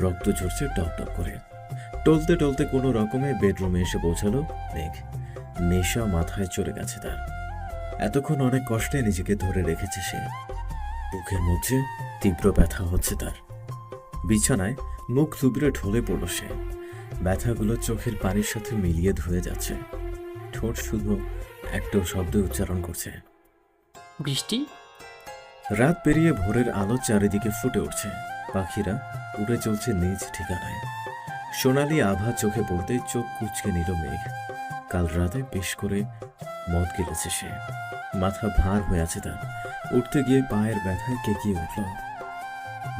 Speaker 6: রক্ত ঝরছে টপ টপ করে। টলতে টলতে কোনো রকমে বেডরুমে এসে পৌঁছালো মেঘ। নেশা মাথায় চড়ে গেছে তার। এতক্ষণ অনেক কষ্টে নিজেকে ধরে রেখেছে সে। বুকের মধ্যে তীব্র ব্যথা হচ্ছে তার। বিছানায় মুখ থুবড়ে ঢলে পড়ল সে। ব্যথাগুলো চোখের পানির সাথে মিলিয়ে ধুয়ে যাচ্ছে। ঠোঁট শুধু একটা শব্দ উচ্চারণ করছে,
Speaker 3: বৃষ্টি।
Speaker 6: রাত পেরিয়ে ভোরের আলো চারিদিকে ফুটে উঠছে। পাখিরা উড়ে চলছে নিজ ঠিকানায়। সোনালি আভা চোখে পড়তেই চোখ কুঁচকে নিল মেঘ। কাল রাতে বেশ করে মদ গিলেছে সে। মাথা ভার হয়ে আছে তার। উঠতে গিয়ে পায়ের ব্যথায় কেকিয়ে উঠল।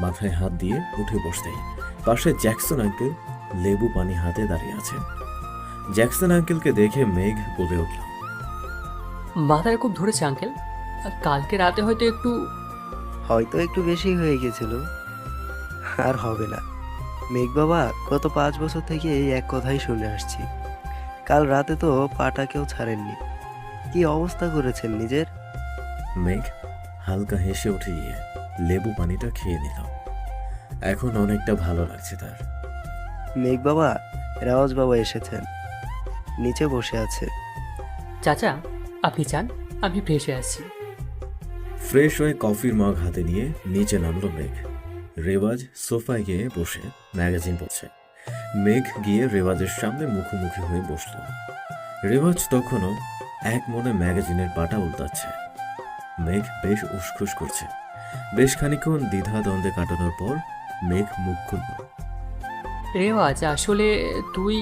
Speaker 6: মাথায় হাত দিয়ে উঠে বসতেই পাশে জ্যাকসন আঙ্কেল লেবু পানি হাতে দাঁড়িয়ে আছে। জ্যাকসন আঙ্কেলকে দেখে মেঘ বলে উঠল,
Speaker 3: মাথায় খুব ধরেছে আঙ্কেল, কালকে রাতে
Speaker 7: হয়তো একটু বেশি হয়ে গেছিল, আর হবে না। মেঘ বাবা, গত 5 বছর থেকে এই এক কথাই শুনে আসছি। কাল রাতে তো পাটা কেউ ছাড়েননি। কি অবস্থা করেছেন নিজের?
Speaker 6: মেঘ হালকা হেসে উঠে গিয়ে লেবু পানিটা খেয়ে নিল। এখন অনেকটা ভালো লাগছে তার।
Speaker 7: মেঘ বাবা, রাওয়াজ বাবা এসেছেন, নিচে বসে আছে।
Speaker 3: চাচা আপনি চান? আমি ফ্রেশ হয়ে আসছি।
Speaker 6: ফ্রেশ হয়ে কফির মগ হাতে নিয়ে নিচে নামলো মেঘ। রেওয়াজ সোফায় গিয়ে বসে ম্যাগাজিন পড়ছে। মেঘ গিয়ে রেওয়াজের সামনে মুখোমুখি হয়ে বসল। রেওয়াজ তখনও এক মনে ম্যাগাজিনের পাটা উল্টাচ্ছে। মেঘ বেশ উসখুস করছে। বেশ খানিকক্ষণ দ্বিধা দ্বন্দ্বে কাটানোর পর মেঘ মুখ খুলল।
Speaker 3: রেওয়াজ, আসলে তুই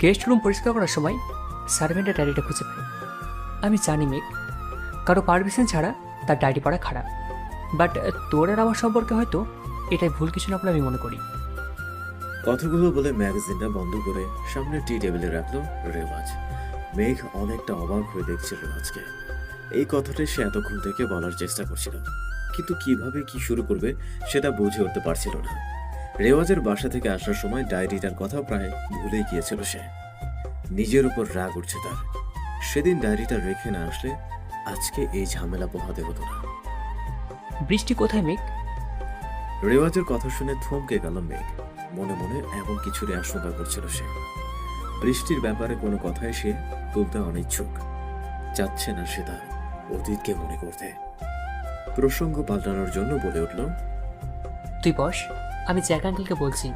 Speaker 3: গেস্ট রুম পরিষ্কার করার সময় সার্ভেন্টের ডায়েরিটা খুঁজে পাই। আমি জানি মেঘ, কারো পারমিশন ছাড়া তার ডায়েরি পড়া খারাপ, বাট তোর আর আমার সম্পর্কে হয়তো এটাই ভুল কিছু না বলে আমি মনে করি।
Speaker 6: কথাগুলো বলে ম্যাগাজিনটা বন্ধ করে সামনে টি টেবিলে রাখলো রেওয়াজ। মেঘ অনেকটা অবাক হয়ে দেখছে রেওয়াজকে। এই কথাটাই সে এতক্ষণ থেকে বলার চেষ্টা করছিল, কিন্তু কিভাবে কি শুরু করবে সেটা বুঝে উঠতে পারছিল না। রেওয়াজের বাসা থেকে আসার সময় ডায়েরিটার কথা প্রায় ভুলেই গিয়েছিল সে। নিজের উপর রাগ উঠছে তার। সেদিন ডায়েরিটা রেখে না আসলে আজকে এই ঝামেলা পোহাতে হতো না।
Speaker 3: বৃষ্টি কোথায় মেঘ?
Speaker 6: রেওয়াজের কথা শুনে থমকে গেল মেঘ। মনে মনে এমন কিছুরই আশঙ্কা করছিল সে। বৃষ্টির ব্যাপারে কোনো কথাই সে তুলতে অনিচ্ছুক। চাচ্ছে না সে তার অতীতকে মনে করতে। প্রসঙ্গ পাল্টানোর জন্য বলে উঠল,
Speaker 3: তুই বস, আমি জ্যাক আঙ্কেলকে বলছি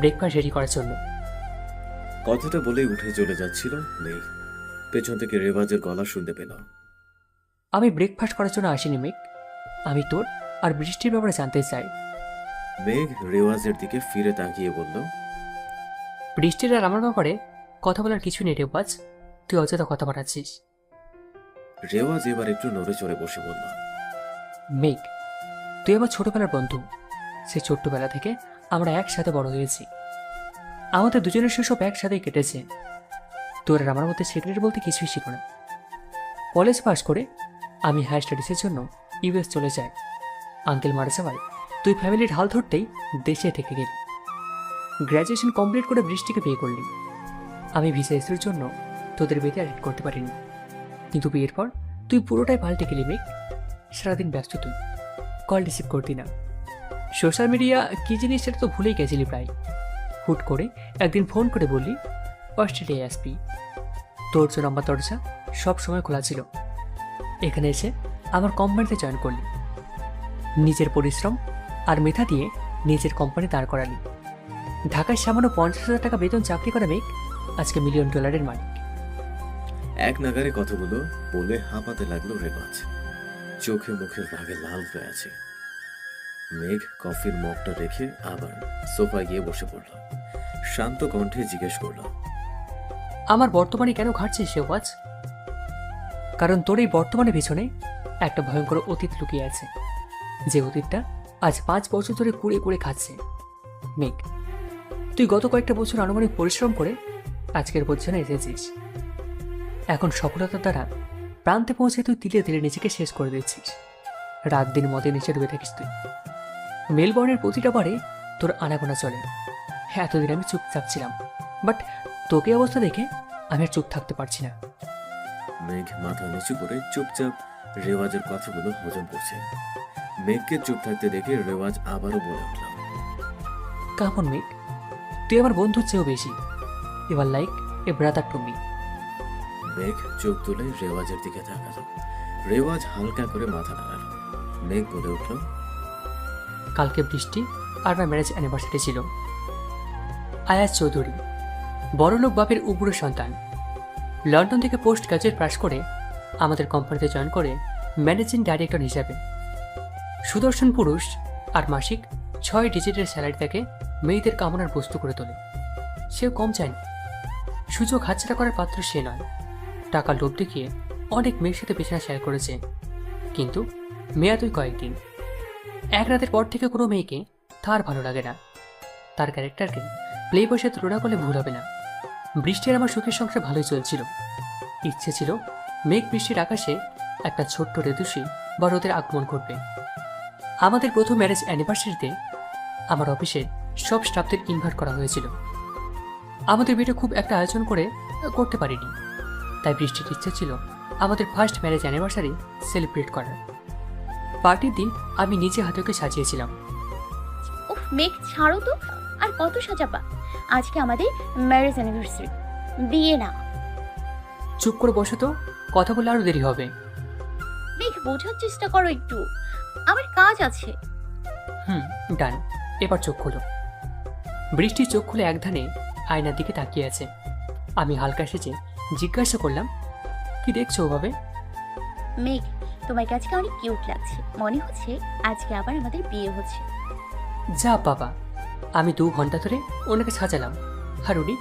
Speaker 3: ব্রেকফাস্ট রেডি করার জন্য।
Speaker 6: কথাটা বলেই উঠে চলে যাচ্ছিল মেঘ। পেছন থেকে রেওয়াজের গলা শুনতে পেল,
Speaker 3: আমি ব্রেকফাস্ট করার জন্য আসিনি মেঘ, আমি তোর আর বৃষ্টির ব্যাপারে জানতে চাই।
Speaker 6: মেঘ রেওয়াজের দিকে ফিরে তাকিয়ে বলল,
Speaker 3: বৃষ্টির আর আমার ব্যাপারে কথা বলার কিছু নেই রেওয়াজ, তুই অযথা কথা বাড়াচ্ছিস।
Speaker 6: রেওয়াজ এবার একটু নড়ে চড়ে বসে বলল,
Speaker 3: মেঘ, তুই আমার ছোটবেলার বন্ধু। সে ছোট্টবেলা থেকে আমরা একসাথে বড় হয়েছি। আমাদের দুজনের শৈশব একসাথেই কেটেছে। তোর আর আমার মধ্যে সিক্রেট বলতে কিছুই ছিল না। কলেজ পাশ করে আমি হায়ার স্টাডিজের জন্য ইউএস চলে যাই। আঙ্কেল মারা যাওয়ায় তুই ফ্যামিলির হাল ধরতেই দেশে থেকে গেলি। গ্র্যাজুয়েশন কমপ্লিট করে বৃষ্টিকে বিয়ে করলি। আমি ভিসা ইস্যুর জন্য তোদের বিয়েতে অ্যাটেন্ড করতে পারিনি, কিন্তু বিয়ের পর তুই পুরোটাই পাল্টে গেলি মেঘ। সারাদিন ব্যস্ত তুই, কল রিসিভ করতি না। সোশ্যাল মিডিয়া কী জিনিস সেটা তো ভুলেই গেছিলি প্রায়। হুট করে একদিন ফোন করে বললি অস্ট্রেলিয়ায় আসবি। তোর জন্য আমার দরজা সব সময় খোলা ছিল। এখানে এসে আমার কোম্পানিতে জয়েন করলি। নিজের পরিশ্রম আর মেধা দিয়ে নিজের কোম্পানি দাঁড় করালি। ঢাকায় সামান্য 50,000 টাকা বেতন চাকরি করা মেঘ আজকে $1 মিলিয়ন মালিক।
Speaker 6: এক নাগারে কথাগুলো বলে হাঁপাতে লাগলো রেওয়াজ। চোখে মুখে রাগে লাল হয়ে আছে। মেঘ কফির মগটা রেখে আবার সোফায় গিয়ে বসে পড়ল। শান্ত কণ্ঠে জিজ্ঞেস করলো,
Speaker 3: আমার বর্তমানে কেন ঘাটছে সে ওয়াজ? কারণ তোর এই বর্তমানের পিছনে একটা ভয়ঙ্কর অতীত লুকিয়ে আছে, যে অতীতটা আজ 5 বছর ধরে কুড়ে কুড়ে খাচ্ছে। মেঘ, তুই গত কয়েকটা বছর আনুমানিক পরিশ্রম করে আজকের পজিশনে এসেছিস। এখন সফলতার দ্বারা প্রান্তে পৌঁছে তুই ধীরে ধীরে নিজেকে শেষ করে দিচ্ছিস। রাত দিন মতে নিচে ডুবে থাকিস তুই। মেলবোর্নের প্রতিটা বারে তোর আনাগোনা চলে। এতদিন আমি চুপচাপ ছিলাম, বাট তোকে অবস্থা দেখে আমি আর চুপ থাকতে পারছি না।
Speaker 6: মেঘ মাথা নিচু করে চুপচাপ রেওয়াজের কথাগুলো হজম করছে। মেঘকে চুপ থাকতে দেখে রেওয়াজ আবারও বলে উঠল,
Speaker 3: কামন মেঘ, তুই আমার বন্ধুর চেয়েও বেশি। এবার like a brother to me.
Speaker 6: মেঘ চোখ তুলে রেওয়াজের দিকে তাকালো। রেওয়াজ হালকা করে মাথা নাড়ালো। মেঘ বলে উঠল,
Speaker 3: কালকে বৃষ্টি আর আমার ম্যারেজ অ্যানিভার্সারি ছিল। আয়াজ চৌধুরী বড়লোক বাপের উগ্র সন্তান। লন্ডন থেকে পোস্ট গ্রাজুয়েট পাস করে আমাদের কোম্পানিতে জয়েন করে ম্যানেজিং ডাইরেক্টর হিসাবে। সুদর্শন পুরুষ আর মাসিক 6 ডিজিটের স্যালারি তাকে মেয়েদের কামনার বস্তু করে তোলে। সেও কম চায়নি। সুযোগ হাতছাড়া করার পাত্র সে নয়। টাকা লোভ দেখিয়ে অনেক মেয়ের সাথে বিছানা শেয়ার করেছে, কিন্তু মেয়াদ ওই কয়েকদিন। এক রাতের পর থেকে কোনো মেয়েকে তার ভালো লাগে না। তার ক্যারেক্টারকে প্লে বসে তুলনা করলে ভুল হবে না। বৃষ্টির আমার সুখের সংসার ভালোই চলছিল। ইচ্ছে ছিল মেঘ বৃষ্টির আকাশে একটা ছোট্ট রেদুষী বা রোদের আগমন করবে। আমাদের প্রথম ম্যারেজ অ্যানিভার্সারিতে আমার অফিসে সব স্টাফদের ইনভাইট করা হয়েছিল। আমাদের বিয়েটা খুব একটা আয়োজন করতে পারিনি, তাই বৃষ্টির ইচ্ছে ছিল আমাদের ফার্স্ট ম্যারেজ অ্যানিভার্সারি সেলিব্রেট করার। পার্টির দিন আমি নিজে হাতে ওকে সাজিয়েছিলাম।
Speaker 2: উফ মেঘ, ছাড়ো তো। আর কত সাজাবা? আজকে আমাদের ম্যারেজ অ্যানিভার্সারি, বিয়ে না।
Speaker 3: চুপ করে বসো তো, কথা বলে আরো দেরি হবে।
Speaker 2: মেঘ, বোঝার চেষ্টা করো একটু, আমার কাজ আছে।
Speaker 3: ডান। এবার চোখ খোলো। বৃষ্টি চোখ খুলে একধানে আয়নার দিকে তাকিয়ে আছে। আমি হালকা সেজে জিজ্ঞাসা করলাম, কি দেখছো ওভাবে?
Speaker 2: মেঘ, তোমাকে আজকে অনেক কিউট লাগছে। মনে হচ্ছে আজকে আবার আমাদের বিয়ে হচ্ছে।
Speaker 3: যা বাবা, আমি 2 ঘন্টা ধরে ওনাকে সাজালাম, আর উনি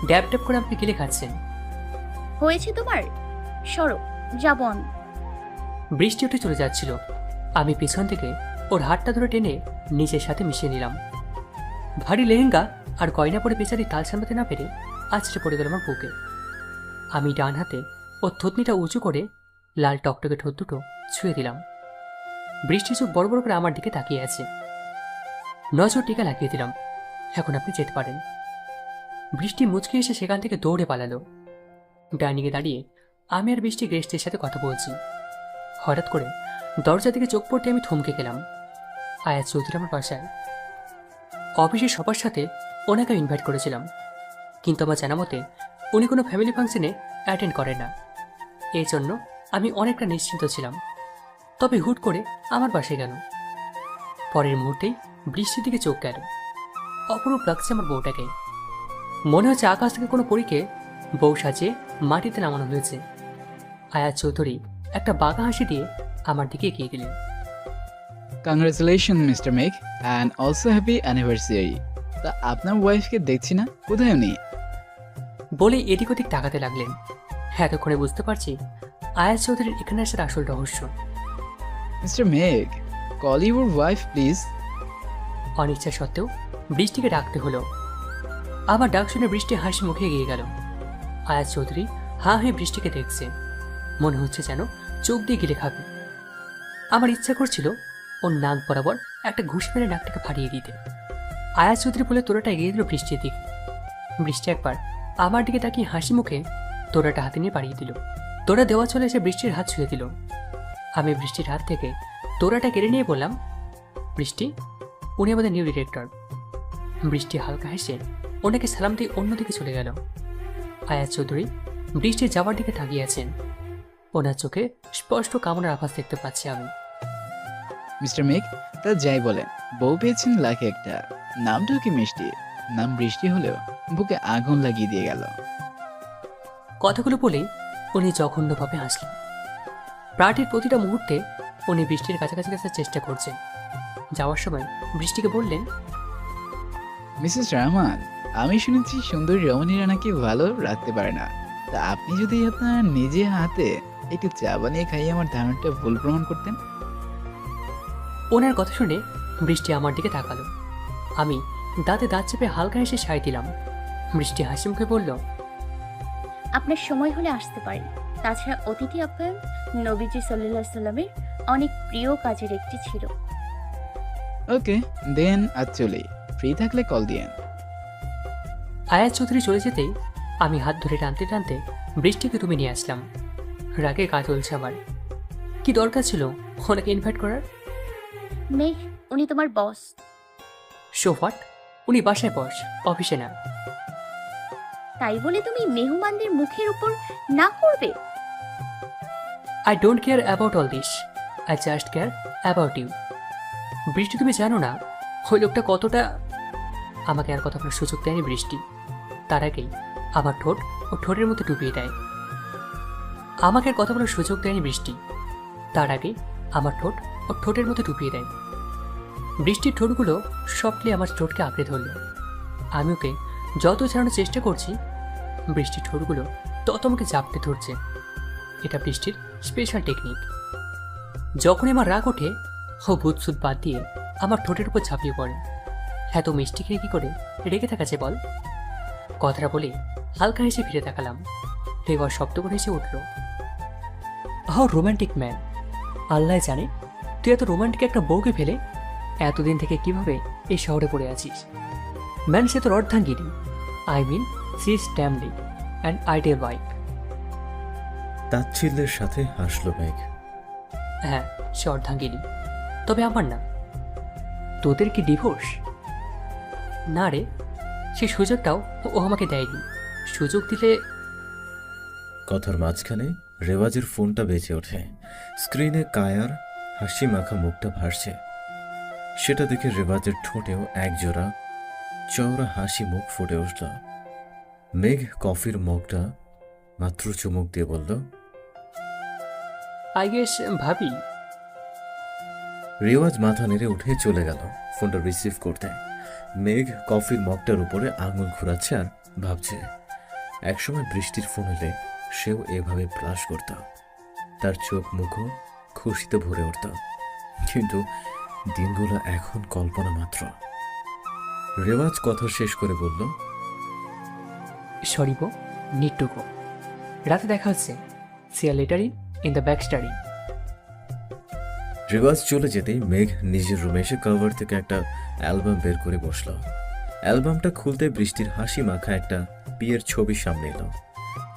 Speaker 3: ড্যাব ড্যাব করে আপনি গিলে খাচ্ছেন।
Speaker 2: হয়েছে তোমার? সরো, যাবো আমি।
Speaker 3: বৃষ্টি উঠে চলে যাচ্ছিল। আমি পিছন থেকে ওর হাতটা ধরে টেনে নিজের সাথে মিশিয়ে নিলাম। ভারী লেহেঙ্গা আর গয়না পরে বেচারি তাল সামলাতে না পেরে আছড়ে পড়ে গেল আমার বুকে। আমি ডান হাতে ওর থুতনিটা উঁচু করে লাল টকটকে ঠোঁট দুটো ছুঁয়ে দিলাম। বৃষ্টি চোখ বড় বড় করে আমার দিকে তাকিয়ে আছে। নজর টিকা লাগিয়ে দিলাম, এখন আপনি যেতে পারেন। বৃষ্টি মুচকে এসে সেখান থেকে দৌড়ে পালালো। ডাইনিংয়ে দাঁড়িয়ে আমি আর বৃষ্টি গেস্টের সাথে কথা বলছি। হঠাৎ করে দরজা থেকে চোখ পড়তে আমি থমকে গেলাম। আয়াজ চৌধুরী আমার বাসায়। অফিসের সবার সাথে ওনাকে ইনভাইট করেছিলাম, কিন্তু আমার জানা মতে উনি কোনো ফ্যামিলি ফাংশনে অ্যাটেন্ড করেন না। এই জন্য আমি অনেকটা নিশ্চিন্ত ছিলাম। তবে হুট করে আমার বাসায় গেল। পরের মুহূর্তেই বৃষ্টির দিকে চোখ গেল। অপরূপ লাগছে আমার বউটাকে। মনে হচ্ছে আকাশ থেকে কোনো পরীকে বউ সাজিয়ে মাটিতে নামানো হয়েছে। আয়াজ চৌধুরী একটা বাঁকা হাসি দিয়ে আমার দিকে এগিয়ে গেলেন।
Speaker 8: কংগ্রেচুলেশন মিস্টার মেঘ অ্যান্ড অলসো হ্যাপি অ্যানিভার্সারি। তা আপনার ওয়াইফকে দেখছি না, কোথায় উনি?
Speaker 3: বলে এদিক ওদিক তাকাতে লাগলেন। এতক্ষণে বুঝতে পারছি আয়াজ চৌধুরীর এখানে আসার আসল রহস্য।
Speaker 8: মিস্টার মেঘ, কল ইউর ওয়াইফ প্লিজ।
Speaker 3: অনিচ্ছা সত্ত্বেও বৃষ্টিকে ডাকতে হলো। আমার ডাক শুনে বৃষ্টি হাসি মুখে এগিয়ে গেল। আয়াজ চৌধুরী হা হয়ে বৃষ্টিকে দেখছে, মনে হচ্ছে যেন চোখ দিয়ে গিলে খাবে। আমার ইচ্ছা করছিল ওর নাক বরাবর একটা ঘুষ মেরে নাকটাকে ফাটিয়ে দিতে। আয়াজ চৌধুরী বলে তোরাটা এগিয়ে দিল বৃষ্টির দিকে। বৃষ্টি একবার আমার দিকে তাকিয়ে হাসি মুখে তোরাটা হাতে নিয়ে বাড়িয়ে দিল। তোরা দেওয়া চলে এসে বৃষ্টির হাত ছুঁয়ে দিল। আমি বৃষ্টির হাত থেকে তোরাটা কেড়ে নিয়ে বললাম, বৃষ্টি, উনি আমাদের নিউ ডিরেক্টর। বৃষ্টি হালকা হেসে ওনাকে সালাম দিয়ে অন্যদিকে চলে গেল। আয়াজ চৌধুরী বৃষ্টির যাওয়ার দিকে তাকিয়ে আছেন। ওনার চোখে স্পষ্ট কামনার আভাস দেখতে পাচ্ছি আমি।
Speaker 8: মিস্টার মেঘ, তা যাই বলেন, বউ পেয়েছেন লাখে একটা। নামটাও কি মিষ্টি, নাম বৃষ্টি হলেও বুকে আগুন লাগিয়ে দিয়ে গেল।
Speaker 3: কথাগুলো বলেই উনি জঘন্যভাবে হাসলেন। প্রার্থীর প্রতিটা মুহূর্তে উনি বৃষ্টির কাছাকাছি আসার চেষ্টা করছেন। যাওয়ার সময় বৃষ্টিকে বললেন,
Speaker 8: মিসেস রহমান, আমি শুনেছি সুন্দরী রমণীরা নাকি ভালো রাখতে পারে না। তা আপনি যদি আপনার নিজে হাতে একটু চা বানিয়ে খাইয়ে আমার ধারণাটা ভুল প্রমাণ করতেন।
Speaker 3: ওনার কথা শুনে বৃষ্টি আমার দিকে তাকালো। আমি দাঁতে দাঁত চেপে হালকা হেসে সায় দিলাম। বৃষ্টি হাসি মুখে বলল,
Speaker 2: আপনার সময় হলে আসতে পারেন। তাছাড়া অতিথি আপ্যায়ন নবীজি সাল্লাল্লাহু আলাইহি সাল্লামের অনেক প্রিয় কাজের একটি ছিল।
Speaker 8: ওকে দেন, আজ চলি, ফ্রি থাকলে কল দিয়েন।
Speaker 3: আয়াজ চৌধুরী চলে যেতেই আমি হাত ধরে টানতে টানতে বৃষ্টিকে তুমি নিয়ে আসলাম। রাগে গা চলছে আমার। কি দরকার ছিল ওনাকে ইনভাইট করার?
Speaker 2: মেঘ, উনি তোমার বস।
Speaker 3: So what? উনি বাসায় বস, অফিসে না।
Speaker 2: তাই বলে তুমি মেহমানদের মুখের উপর না করবে?
Speaker 3: I don't care about all this, I just care about you. Brishti, তুমি জানো না ওই লোকটা কতটা। আমাকে আর কথা বলার সুযোগ দেয়নি বৃষ্টি। তার আগেই আমার ঠোঁট ও ঠোঁটের মধ্যে ডুবিয়ে দেয়। আমাকে আর কথা বলার সুযোগ দেয়নি বৃষ্টি। তার আগে আমার ঠোঁট ও ঠোঁটের মধ্যে ডুবিয়ে দেয়। বৃষ্টির ঠোঁটগুলো সফটলি আমার ঠোঁটকে আঁকড়ে ধরল। আমি ওকে যত ছাড়ানোর চেষ্টা করছি, বৃষ্টির ঠোঁটগুলো তত আমাকে চাপতে ধরছে। এটা বৃষ্টির স্পেশাল টেকনিক। যখনই আমার রাগ ওঠে, ও ভূতসুত বাদ দিয়ে আমার ঠোঁটের উপর ঝাঁপিয়ে পড়ে। এত মিষ্টি খেয়ে কি করে রেগে থাকা যায় বল? কথাটা বলে হালকা হেসে ফিরে তাকালাম। এবার শব্দ করে হেসে উঠল। How romantic man! আল্লাহ জানে তুই এত রোম্যান্টিক একটা বউকে ফেলে এতদিন থেকে কিভাবে এই শহরে পড়ে আছিস। ম্যান, সে তোর অর্ধাঙ্গিনী। I mean she is tamely and ideal wife.
Speaker 6: তাচ্ছিল্যের সাথে হাসলো মেঘ।
Speaker 3: হ্যাঁ, সে অর্ধাঙ্গিনী, তবে আমার না। তোদের কি ডিভোর্স? না রে, সেই সুযোগটাও ও আমাকে দেয়নি। সুযোগ দিলে।
Speaker 6: কথার মাঝখানে রেওয়াজের ফোনটা বেজে ওঠে। স্ক্রিনে কায়ার হাসি মাখা মুখটা ভাসছে। সেটা দেখে রেওয়াজের ঠোঁটেও একজোড়া চওড়া হাসি মুখ ফুটে উঠল। মেঘ কফির মগটা মাত্র চুমুক দিয়ে বলল,
Speaker 3: আই গেস ভাবি।
Speaker 6: রেওয়াজ মাথা নেড়ে উঠে চলে গেল ফোনটা রিসিভ করতে। মেঘ কফির মগটার উপরে আঙুল ঘোরাচ্ছে আর ভাবছে, একসময় বৃষ্টির ফোন এলে সেও এভাবে ব্রাশ করত। তার চোখ মুখও খুশিতে ভরে উঠত। কিন্তু দিনগুলো এখন কল্পনা মাত্র। রেওয়াজ কথা শেষ করে বলল,
Speaker 3: সরি গো, নিড টু গো। রাতে দেখা হচ্ছে। See ya later in the back study.
Speaker 6: রেওয়াজ চলে যেতেই মেঘ নিজের রুমে এসে কভার থেকে একটা অ্যালবাম বের করে বসল। অ্যালবামটা খুলতে বৃষ্টির হাসি মাখা একটা বিয়ের ছবি সামনে এলো।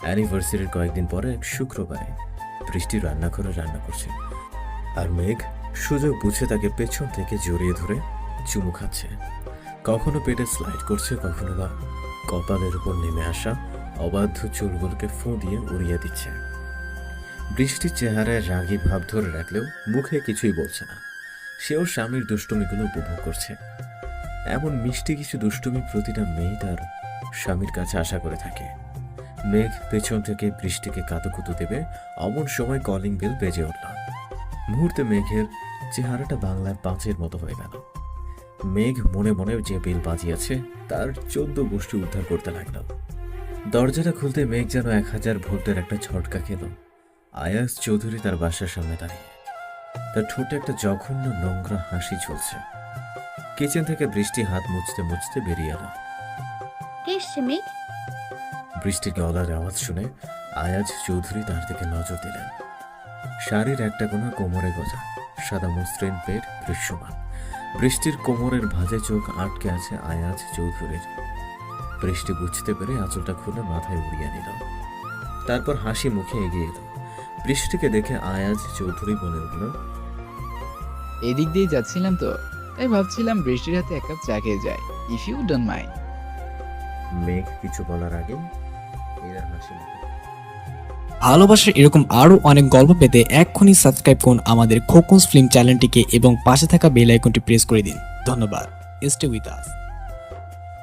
Speaker 6: অ্যানিভার্সারির কয়েকদিন পরে এক শুক্রবারে বৃষ্টি রান্নাঘরে রান্না করছে, আর মেঘ সুযোগ বুঝে তাকে পেছন থেকে জড়িয়ে ধরে চুমু খাচ্ছে। কখনো পেটে স্লাইড করছে, কখনো বা কপালের উপর নেমে আসা অবাধ্য চুলগুলোকে ফোঁ দিয়ে উড়িয়ে দিচ্ছে। বৃষ্টির চেহারায় রাগী ভাব ধরে রাখলেও মুখে কিছুই বলছে না। সেও স্বামীর দুষ্টুমিগুলো উপভোগ করছে। এমন মিষ্টি কিছু দুষ্টুমি প্রতিটা মেয়ে তার স্বামীর কাছে আশা করে থাকে। মেঘ পেছন থেকে বৃষ্টিকে কাতুকুতু দেবে, অমন সময় কলিং বেল বেজে উঠল। মুহূর্তে মেঘের চেহারাটা বাংলার 5-এর মতো হয়ে গেল। মেঘ মনে মনে যে বেল বাজিয়েছে তার 14 গোষ্ঠী উদ্ধার করতে লাগলো। দরজাটা খুলতে মেঘ যেন 1000 ভোল্টের একটা ঝটকা খেল। আয়াজ চৌধুরী তার বাসার সামনে দাঁড়িয়ে, তার ঠোঁটে একটা জঘন্য নোংরা হাসি ঝুলছে। কিচেন থেকে বৃষ্টি হাত মুছতে মুছতে বেরিয়ে এলো।
Speaker 2: কে এসছে মেঘ?
Speaker 6: বৃষ্টির গলার আওয়াজ শুনে আয়াজ চৌধুরী তার দিকে নজর দিলেন। শাড়ির একটা কোণা কোমরে গোজা, সাদা মসৃণ পেট দৃশ্যমান। বৃষ্টির কোমরের ভাঁজে চোখ আটকে আছে আয়াজ চৌধুরীর। বৃষ্টি বুঝতে পেরে আঁচলটা খুলে মাথায় উড়িয়ে নিল, তারপর হাসি মুখে এগিয়ে এলো। বৃষ্টিকে দেখে আয়াজ চৌধুরী বলে উঠল,
Speaker 8: এদিক দিয়ে যাচ্ছিলাম তো, তাই ভাবছিলাম বৃষ্টির হাতে এক কাপ চা খেয়ে যাই, ইফ ইউ ডোন্ট মাইন্ড।
Speaker 6: মেঘ কিছু বলার আগে এরা হাসি মুখে
Speaker 1: ভালোবাসার এরকম আরও অনেক গল্প পেতে এক্ষুনি সাবস্ক্রাইব করুন আমাদের খোকনস ফিল্ম চ্যানেলটিকে এবং পাশে থাকা বেল আইকনটি প্রেস করে দিন। ধন্যবাদ। Stay with us.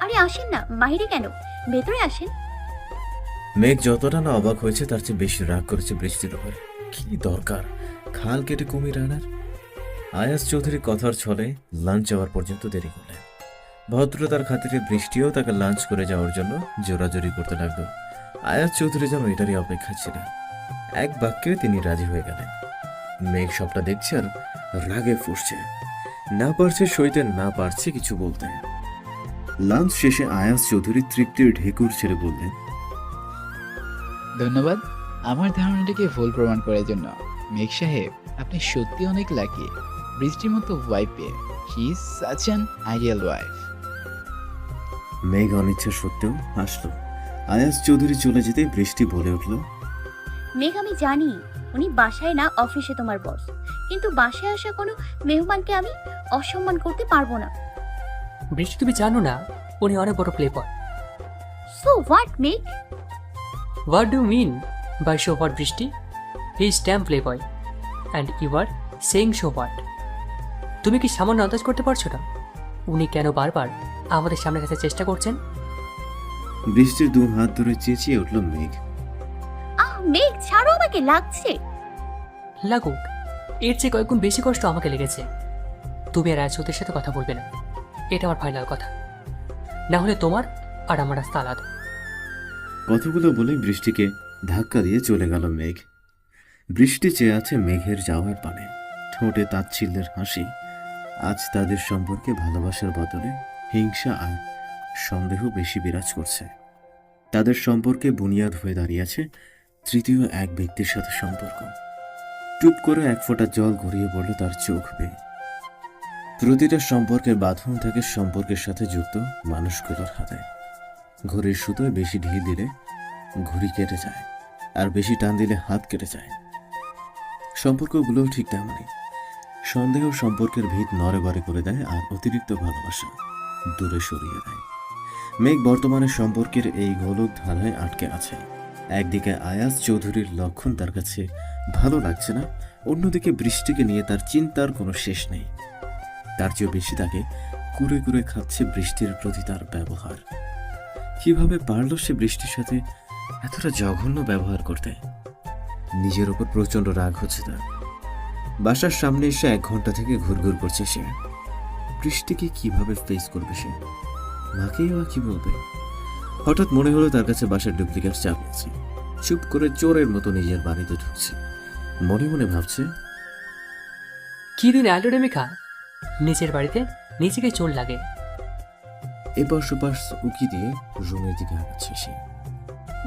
Speaker 2: আরে আসেন না, বাইরে কেন? ভেতরে আসেন।
Speaker 6: মেঘ যতটা না অবাক হয়েছে তার চেয়ে বেশি রাগ করেছে বৃষ্টির উপর। কি দরকার খাল কেটে কুমির আনার? আয়াজ চৌধুরী কথার ছলে লাঞ্চ যাওয়ার পর্যন্ত দেরি করলেন। ভদ্রতার খাতিরে বৃষ্টিও তাকে লাঞ্চ করে যাওয়ার জন্য জোরাজোরি করতে লাগলো। আয়াজ চৌধুরী যেন এটারই অপেক্ষা ছিলেন। এক বাক্যে তিনি রাজি হয়ে গেলেন। মেঘ সবটা দেখছে আর রাগে ফুঁসছে, না পারছে সইতে, না পারছে কিছু বলতে। লাঞ্চ শেষে আয়াজ চৌধুরী তৃপ্তির ঢেকুর ছেড়ে বললেন,
Speaker 8: ধন্যবাদ আমার ধারণাটিকে ভুল প্রমাণ করার জন্য। মেঘ সাহেব, আপনি সত্যি অনেক লাকি বৃষ্টির মতো ওয়াইফ পেয়ে। She is such an ideal wife.
Speaker 6: মেঘ অনিচ্ছা সত্ত্বেও হাসলো। আয়াজ চৌধুরী চলে যেতে বৃষ্টি বলে উঠল,
Speaker 2: মেঘ আমি জানি উনি বাসায় না অফিসে তোমার বস, কিন্তু বাসায় আসা কোনো মেহমানকে আমি অসম্মান করতে পারবো না।
Speaker 3: বৃষ্টি, তুমি জানো না উনি অনেক বড় playboy?
Speaker 2: So what Megh?
Speaker 3: What do mean by so what Brishti? He is damn playboy and you are saying so what? তুমি কি সামান্য আন্দাজ করতে পারছো না উনি কেন বারবার আমাদের সামনে আসার চেষ্টা করছেন?
Speaker 6: বৃষ্টির দু হাত ধরে চেঁচিয়ে উঠল মেঘ।
Speaker 2: মেঘ ছাড়ো, আমাকে লাগছে।
Speaker 3: লাগুক, এর চেয়ে কয়েকগুণ বেশি কষ্ট আমাকে লেগেছে। তুমি আর রায়চৌধুরীর সাথে কথা বলবে না, এটা আমার ফাইনাল কথা। না হলে তোমার আর আমার রাস্তা আলাদা।
Speaker 6: কথাগুলো বলে বৃষ্টিকে ধাক্কা দিয়ে চলে গেল মেঘ। বৃষ্টি চেয়ে আছে মেঘের যাওয়ার পানে, ঠোঁটে তাচ্ছিল্যের হাসি। আজ তাদের সম্পর্কে ভালোবাসার বদলে হিংসা আর সন্দেহ বেশি বিরাজ করছে। তাদের সম্পর্কে বুনিয়াদ হয়ে দাঁড়িয়েছে তৃতীয় এক ব্যক্তির সাথে সম্পর্ক। টুপ করে এক ফোঁটা জল গড়িয়ে পড়ল তার চোখ বেয়ে। প্রতিটা সম্পর্কের বাঁধন থাকে সম্পর্কের সাথে যুক্ত মানুষগুলোর হাতে। ঘড়ির সুতোয় বেশি ঢিল দিলে ঘড়ি কেটে যায়, আর বেশি টান দিলে হাত কেটে যায়। সম্পর্কগুলোও ঠিক তেমনই। সন্দেহ সম্পর্কের ভিত নড়েবড়ে করে দেয়, আর অতিরিক্ত ভালোবাসা দূরে সরিয়ে দেয়। মেঘ বর্তমানে সম্পর্কের এই গোলক ধারায় আটকে আছে। একদিকে আয়াজ চৌধুরীর লক্ষণ তার কাছে ভালো লাগছে না, অন্যদিকে বৃষ্টিকে নিয়ে তার চিন্তার কোনো শেষ নেই। তার চেয়েও বেশি তাকে কুরে কুরে খাচ্ছে বৃষ্টির প্রতি তার ব্যবহার। কিভাবে পারল সে বৃষ্টির সাথে এতটা জঘন্য ব্যবহার করতে? নিজের ওপর প্রচন্ড রাগ হচ্ছে তার। বাসার সামনে এসে 1 ঘন্টা থেকে ঘুরঘুর করছে সে। বৃষ্টিকে কিভাবে ফেস করবে সে? মাকেই বা কি বলবে? হঠাৎ মনে হলো তার কাছে বাসার ডুপ্লিকেট চাবি আছে। চুপ করে চোরের মতো নিজের বাড়িতে ঢুকছে। মনে মনে ভাবছে,
Speaker 3: কি দিন এলো রে মেঘা, নিজের বাড়িতে নিজেকে চোর লাগে।
Speaker 6: এপাশ ওপাশ উকি দিয়ে রুমের দিকে আগাচ্ছে সে।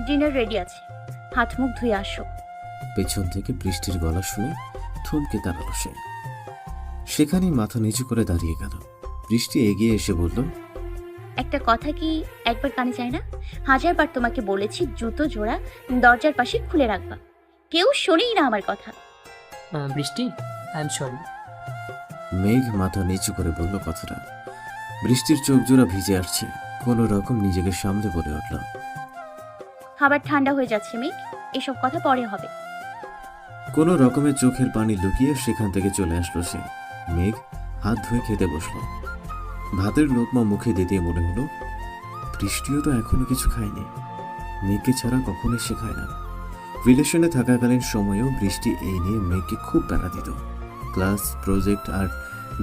Speaker 2: ডিনার রেডি আছে, হাত মুখ ধুয়ে আসো।
Speaker 6: পেছন থেকে বৃষ্টির গলা শুনে থমকে দাঁড়ালো সে। সেখানেই মাথা নিচু করে দাঁড়িয়ে গেল। বৃষ্টি এগিয়ে এসে বলল,
Speaker 2: একটা কথা কি একবার কানে যায় না? 1000বার তোমাকে বলেছি জুতো জোড়া দরজার পাশে খুলে রাখবা, কেউ শোনেই না আমার কথা।
Speaker 3: বৃষ্টি, আই এম সরি।
Speaker 6: মেঘ মাথা নিচু করে বলল কথাটা। বৃষ্টির চোখ জোড়া ভিজে আসছে। কোনো রকম নিজেকে সামলে বলে উঠল,
Speaker 2: খাবার ঠান্ডা হয়ে যাচ্ছে মেঘ, এসব কথা পরে হবে।
Speaker 6: কোনো রকমের চোখের পানি লুকিয়ে সেখান থেকে চলে আসলো সে। মেঘ হাত ধুয়ে খেতে বসলো। ভাতের লোকমা মুখে দিতে মনে হলো বৃষ্টিও তো এখনো কিছু খায়নি। মেঘকে ছাড়া কখনোই সে খায় না। রিলেশনে থাকাকালীন সময়েও বৃষ্টি এই নিয়ে মেঘকে খুব প্যারা দিত। ক্লাস, প্রজেক্ট আর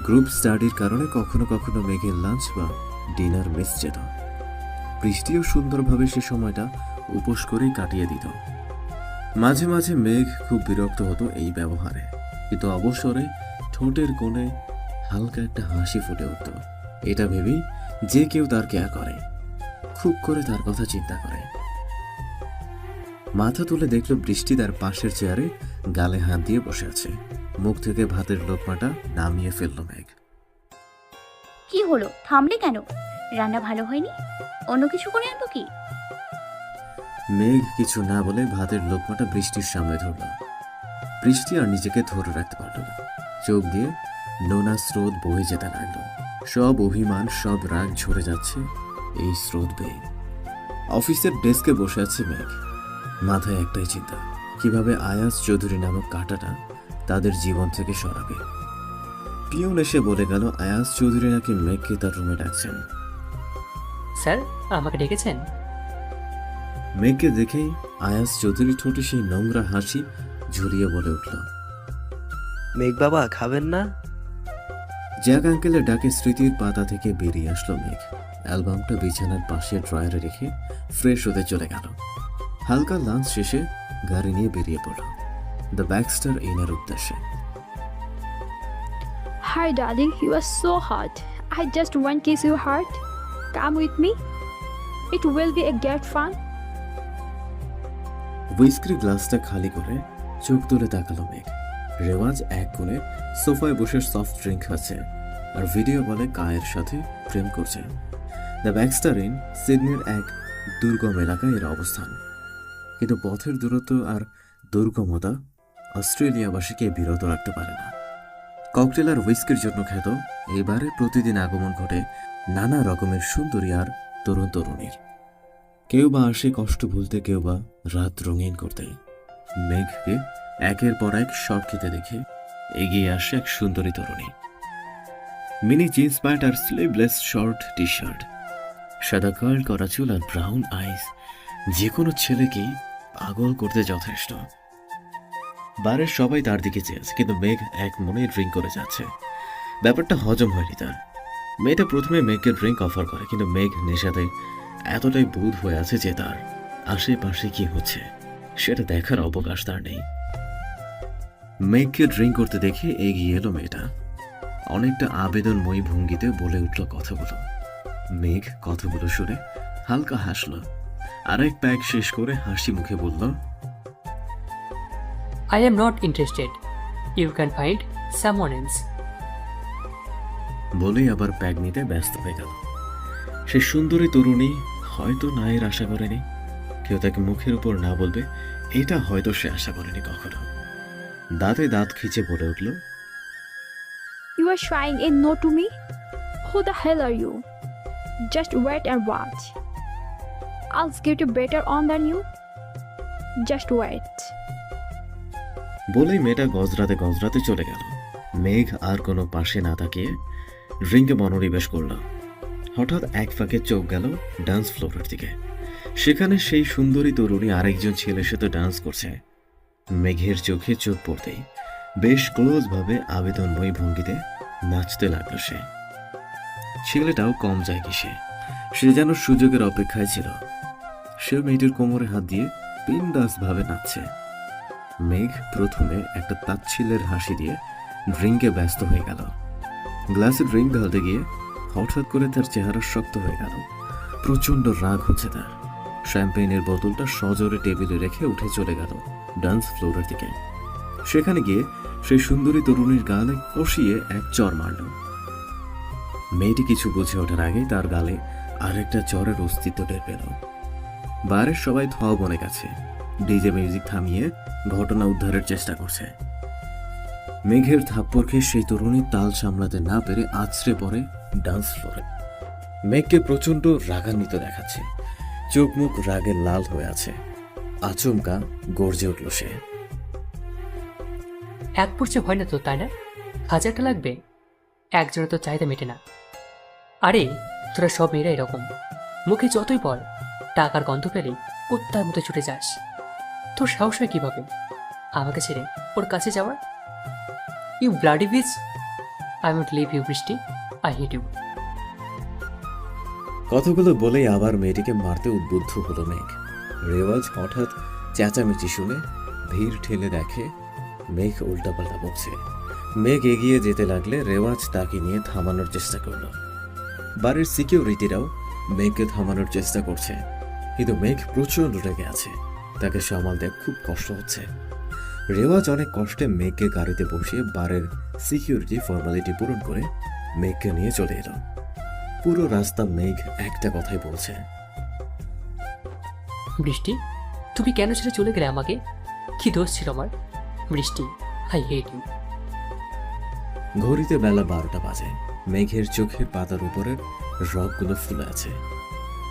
Speaker 6: গ্রুপ স্টাডির কারণে কখনো কখনো মেঘের লাঞ্চ বা ডিনার মিস যেত। বৃষ্টিও সুন্দরভাবে সে সময়টা উপোস করেই কাটিয়ে দিত। মাঝে মাঝে মেঘ খুব বিরক্ত হতো এই ব্যবহারে, কিন্তু অবসরে ঠোঁটের কোণে হালকা একটা হাসি ফুটে উঠত। এটা ভেবেই যে কেউ তার কেয়ার করে, খুব করে তার কথা চিন্তা করে। মাথা তুলে দেখল বৃষ্টি তার পাশের চেয়ারে গালে হাত দিয়ে বসে আছে। মুখ থেকে ভাতের লোকমাটা নামিয়ে ফেলল মেঘ।
Speaker 2: কি হলো, থামলে কেন? রান্না ভালো হয়নি? অন্য কিছু করে আনবো কি?
Speaker 6: মেঘ কিছু না বলে ভাতের লোকমাটা বৃষ্টির সামনে ধরল। বৃষ্টি আর নিজেকে ধরে রাখতে পারল না। চোখ দিয়ে নোনা স্রোত বয়ে যেতে লাগলো। সব অভিমান, সব রাগ ঝরে যাচ্ছে এই স্রোত বেয়ে। অফিসের ডেস্কে বসে আছে মেঘ। মাথায় একটাই চিন্তা, কিভাবে আয়াজ চৌধুরী নামক কাঁটাটা তাদের জীবন থেকে সরাবে। পিয়ন এসে বলে গেল আয়াজ চৌধুরী নাকি মেঘকে তার রুমে ডাকছেন।
Speaker 3: স্যার, আমাকে ডেকেছেন?
Speaker 6: মেঘকে দেখেই আয়াজ চৌধুরী ঠোঁটে সেই নোংরা হাসি ঝুলিয়ে বলে উঠল,
Speaker 7: মেঘ বাবা খাবেন না?
Speaker 6: জ্যাক আঙ্কেলের ডাকে স্মৃতির পাতা থেকে বেরিয়ে আসলো মেঘ। অ্যালবামটা বিছানার পাশে ড্রয়ারে রেখে ফ্রেশ হতে চলে গেল। হালকা লাঞ্চ শেষে গাড়ি নিয়ে বেরিয়ে পড়ল দ্য ব্যাক্সটার ইনের উদ্দেশ্যে।
Speaker 5: Hi darling, you are so hot. I just want to kiss your heart. Come with me. It will be a great fun.
Speaker 6: হুইস্কির গ্লাসটা খালি করে চোখ তুলে তাকালো মেঘ। রেওয়াজ এক কোণে সোফায় বসে সফট ড্রিঙ্ক খাচ্ছে আর ভিডিও বলে কায়ের সাথে প্রেম করছে। দ্য ব্যাক্সটার ইন সিডনির এক দুর্গম এলাকায় এর অবস্থান, কিন্তু পথের দূরত্ব আর দুর্গমতা অস্ট্রেলিয়াবাসীকে বিরত রাখতে পারে না। ককটেল আর হুইস্কির জন্য খ্যাত এবারে প্রতিদিন আগমন ঘটে নানা রকমের সুন্দরী আর তরুণ তরুণীর। কেউ বা আসে কষ্ট ভুলতে, কেউ বা রাত রঙিন করতে। মেঘকে একের পর এক শট খেতে দেখে এগিয়ে আসে এক সুন্দরী তরুণী। মিনি জিন্স প্যান্ট আর স্লিভলেস শর্ট টি শার্ট, সাদা কার্ল করা চুল আর ব্রাউন আইস যে কোনো ছেলেকেই পাগল করতে যথেষ্ট। বারের সবাই তার দিকে চেয়েছে, কিন্তু মেঘ এক মনে ড্রিঙ্ক করে যাচ্ছে। ব্যাপারটা হজম হয়নি তার। মেয়েটা প্রথমে মেঘকে ড্রিঙ্ক অফার করে, কিন্তু মেঘ নেশাতে এতটাই বুঁদ হয়ে আছে যে তার আশেপাশে কি হচ্ছে সেটা দেখার অবকাশ তার নেই। মেঘকে ড্রিঙ্ক করতে দেখে এগিয়ে এলো মেয়েটা। অনেকটা আবেদনময়ী ভঙ্গিতে বলে উঠল কথাগুলো। মেঘ কথাগুলো শুনে হালকা হাসল। আরেক প্যাক শেষ করে হাসি মুখে বলল,
Speaker 3: I am not interested. You can find someone else.
Speaker 6: বলেই আবার প্যাক নিতে ব্যস্ত হয়ে গেল। সে সুন্দরী তরুণী হয়তো নায়ের আশা করেনি, কেউ তাকে মুখের উপর না বলবে এটা হয়তো সে আশা করেনি কখনো। দাঁতে দাঁত খিচে বলে উঠল,
Speaker 5: You are trying a no to me? Who the hell are you? Just wait and watch. I'll give you better on than you. Just wait.
Speaker 6: বলেই মেয়েটা গজরাতে গজরাতে চলে গেল। মেঘ আর কোনো পাশে না তাকিয়ে ড্রিঙ্কে মনোনিবেশ করল। হঠাৎ এক ফাঁকে চোখ গেল ডান্স ফ্লোরের দিকে। সেখানে সেই সুন্দরী তরুণী আরেকজন ছেলের সাথে ডান্স করছে। মেঘের চোখে চোখ পড়তেই বেশ ক্লোজভাবে আবেদনময়ী ভঙ্গিতে নাচতে লাগলো সে। ছেলেটাও কম যায় কি, সে যেন সুযোগের অপেক্ষায় ছিল। সে মেয়েটির কোমরে হাত দিয়ে বিন্দাস ভাবে নাচছে। মেঘ প্রথমে একটা তাচ্ছিল্যের হাসি দিয়ে ড্রিঙ্কে ব্যস্ত হয়ে গেল। গ্লাসে ড্রিঙ্ক ঢালতে গিয়ে হঠাৎ করে তার চেহারা শক্ত হয়ে গেল। প্রচন্ড রাগ হচ্ছে তার। শ্যাম্পেইনের বোতলটা সজোরে টেবিলে রেখে উঠে চলে গেল ডান্স ফ্লোরের দিকে। সেখানে গিয়ে সেই সুন্দরী তরুণীর গালে কষিয়ে এক চর মারল। মেয়েটি কিছু বুঝে ওঠার আগেই তার গালে আরেকটা চরের অস্তিত্ব টের পেল। বারের সবাই ধোয়া বনে গেছে। ডিজে মিউজিক থামিয়ে ঘটনা উদ্ধারের চেষ্টা করছে। মেঘের থাপ্পড় খেয়ে সেই তরুণী তাল সামলাতে না পেরে আছড়ে পড়ে ডান্স ফ্লোরে। মেঘকে প্রচন্ড রাগান্বিত দেখাচ্ছে, চোখ মুখ রাগে লাল হয়ে আছে। আচমকা গর্জে উঠল সে,
Speaker 3: এক পড়ছে হয় না তো, তাই না? 1000টা লাগবে? একজনে তো চাহিদা মেটে না। আরে তোরা সব মেয়েরা এরকম, মুখে যতই বল, টাকার গন্ধ পেলেই কুত্তার মতো ছুটে যাস। তোর সাহস হয় কিভাবে আমাকে ছেড়ে ওর কাছে যাওয়ার? You bloody bitch, I won't leave you Brishti, I hate you.
Speaker 6: কথাগুলো বলেই আবার মেয়েটিকে মারতে উদ্বুদ্ধ হলো মেঘ। রেওয়াজ হঠাৎ চেঁচামেচি শুনে ভিড় ঠেলে দেখে মেঘ উল্টাপাল্টা বকছে। মেঘ এগিয়ে যেতে লাগলে রেওয়াজ তাকে নিয়ে থামানোর চেষ্টা করল। বাড়ির সিকিউরিটিরাও মেঘকে থামানোর চেষ্টা করছে, কিন্তু মেঘ প্রচণ্ড রেগে আছে। তাকে সামালতে খুব কষ্ট হচ্ছে। রেওয়াজ অনেক কষ্টে মেঘকে গাড়িতে বসিয়ে বারের সিকিউরিটি ফর্মালিটি পূরণ করে মেঘকে নিয়ে চলে এলো। পুরো রাস্তা মেঘ একটা কথাই বলছে,
Speaker 3: বৃষ্টি, তুমি কেন ছেড়ে চলে গেলে আমাকে? কি দোষ ছিল আমার? বৃষ্টি, আই হেট ইউ।
Speaker 6: ঘড়িতে বেলা 12টা বাজে। মেঘের চোখের পাতার উপরের রগগুলো ফুলে আছে।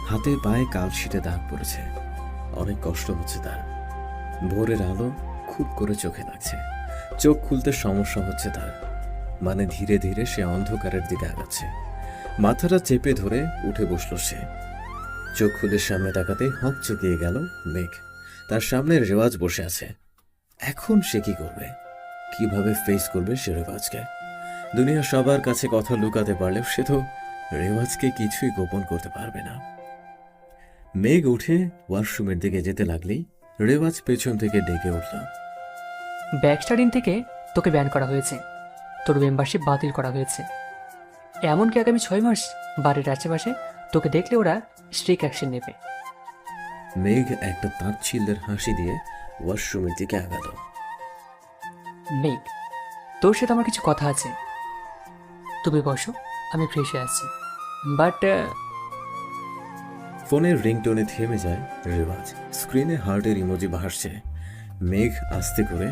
Speaker 6: হাতে পায়ে কালশিটে দাগ পড়েছে। অনেক কষ্ট হচ্ছে তার। ভোরের আলো খুব করে চোখে লাগছে। চোখ খুলতে সমস্যা হচ্ছে তার, মানে ধীরে ধীরে সে অন্ধকারের দিকে আগাচ্ছে। মাথাটা চেপে ধরে উঠে বসল সে। চোখ খুলে সামনে তাকাতে হক চুকিয়ে গেল মেঘ। তার সামনে রেওয়াজ বসে আছে। এখন সে কি করবে? কিভাবে ফেস করবে সে রেওয়াজকে? দুনিয়া সবার কাছে কথা লুকাতে পারলেও সে তো রেওয়াজকে কিছুই গোপন করতে পারবে না। মেঘ উঠে ওয়াশরুমের দিকে যেতে লাগলেই রেওয়াজ পেছন থেকে ডেকে উঠল।
Speaker 3: ব্যাক স্টাডিং থেকে তোকে ব্যান করা হয়েছে, তোর মেম্বারশিপ বাতিল করা হয়েছে। এমনকি আগামী 6 মাস বাড়ির আশেপাশে তোকে দেখলে ওরা স্ট্রিক অ্যাকশন নেবে।
Speaker 6: মেঘ একটা তাচ্ছিল্যের হাসি দিয়ে ওয়াশরুমের দিকে আগাল।
Speaker 3: মেঘ, তোর সাথে আমার কিছু কথা আছে। তুমি বসো, আমি ফ্রেশ হয়ে আসছি। বাট
Speaker 6: ফোনের রিংটোনে থেমে যায় রেওয়াজ। স্ক্রিনে হার্টের ইমোজি ভাসছে। মেঘ আস্তে করে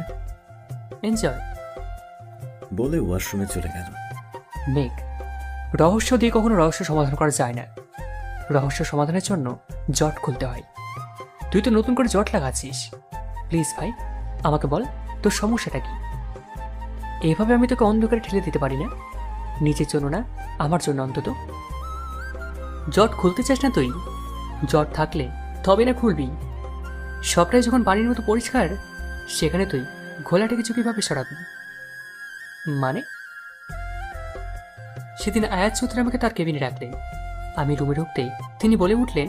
Speaker 3: এনজয়
Speaker 6: বলে ওয়াশরুমে চলে গেল।
Speaker 3: মেঘ, রহস্য দিয়ে কখনো রহস্য সমাধান করা যায় না। রহস্য সমাধানের জন্য জট খুলতে হয়। তুই তো নতুন করে জট লাগাচ্ছিস। প্লিজ ভাই, আমাকে বল তোর সমস্যাটা কি? এভাবে আমি তোকে অন্ধকারে ঠেলে দিতে পারি না। নিজের জন্য না, আমার জন্য অন্তত। জট খুলতে চাস না তুই? জট থাকলে তবে না খুলবি। সবটাই যখন পানির মতো পরিষ্কার, সেখানে তুই ঘোলাটাকে চুপিভাবে সরাবি। মানে সেদিন আয়াত চৌধুরী আমাকে তার কেবিনে রাখলেন। আমি রুমে ঢুকতেই তিনি বলে উঠলেন,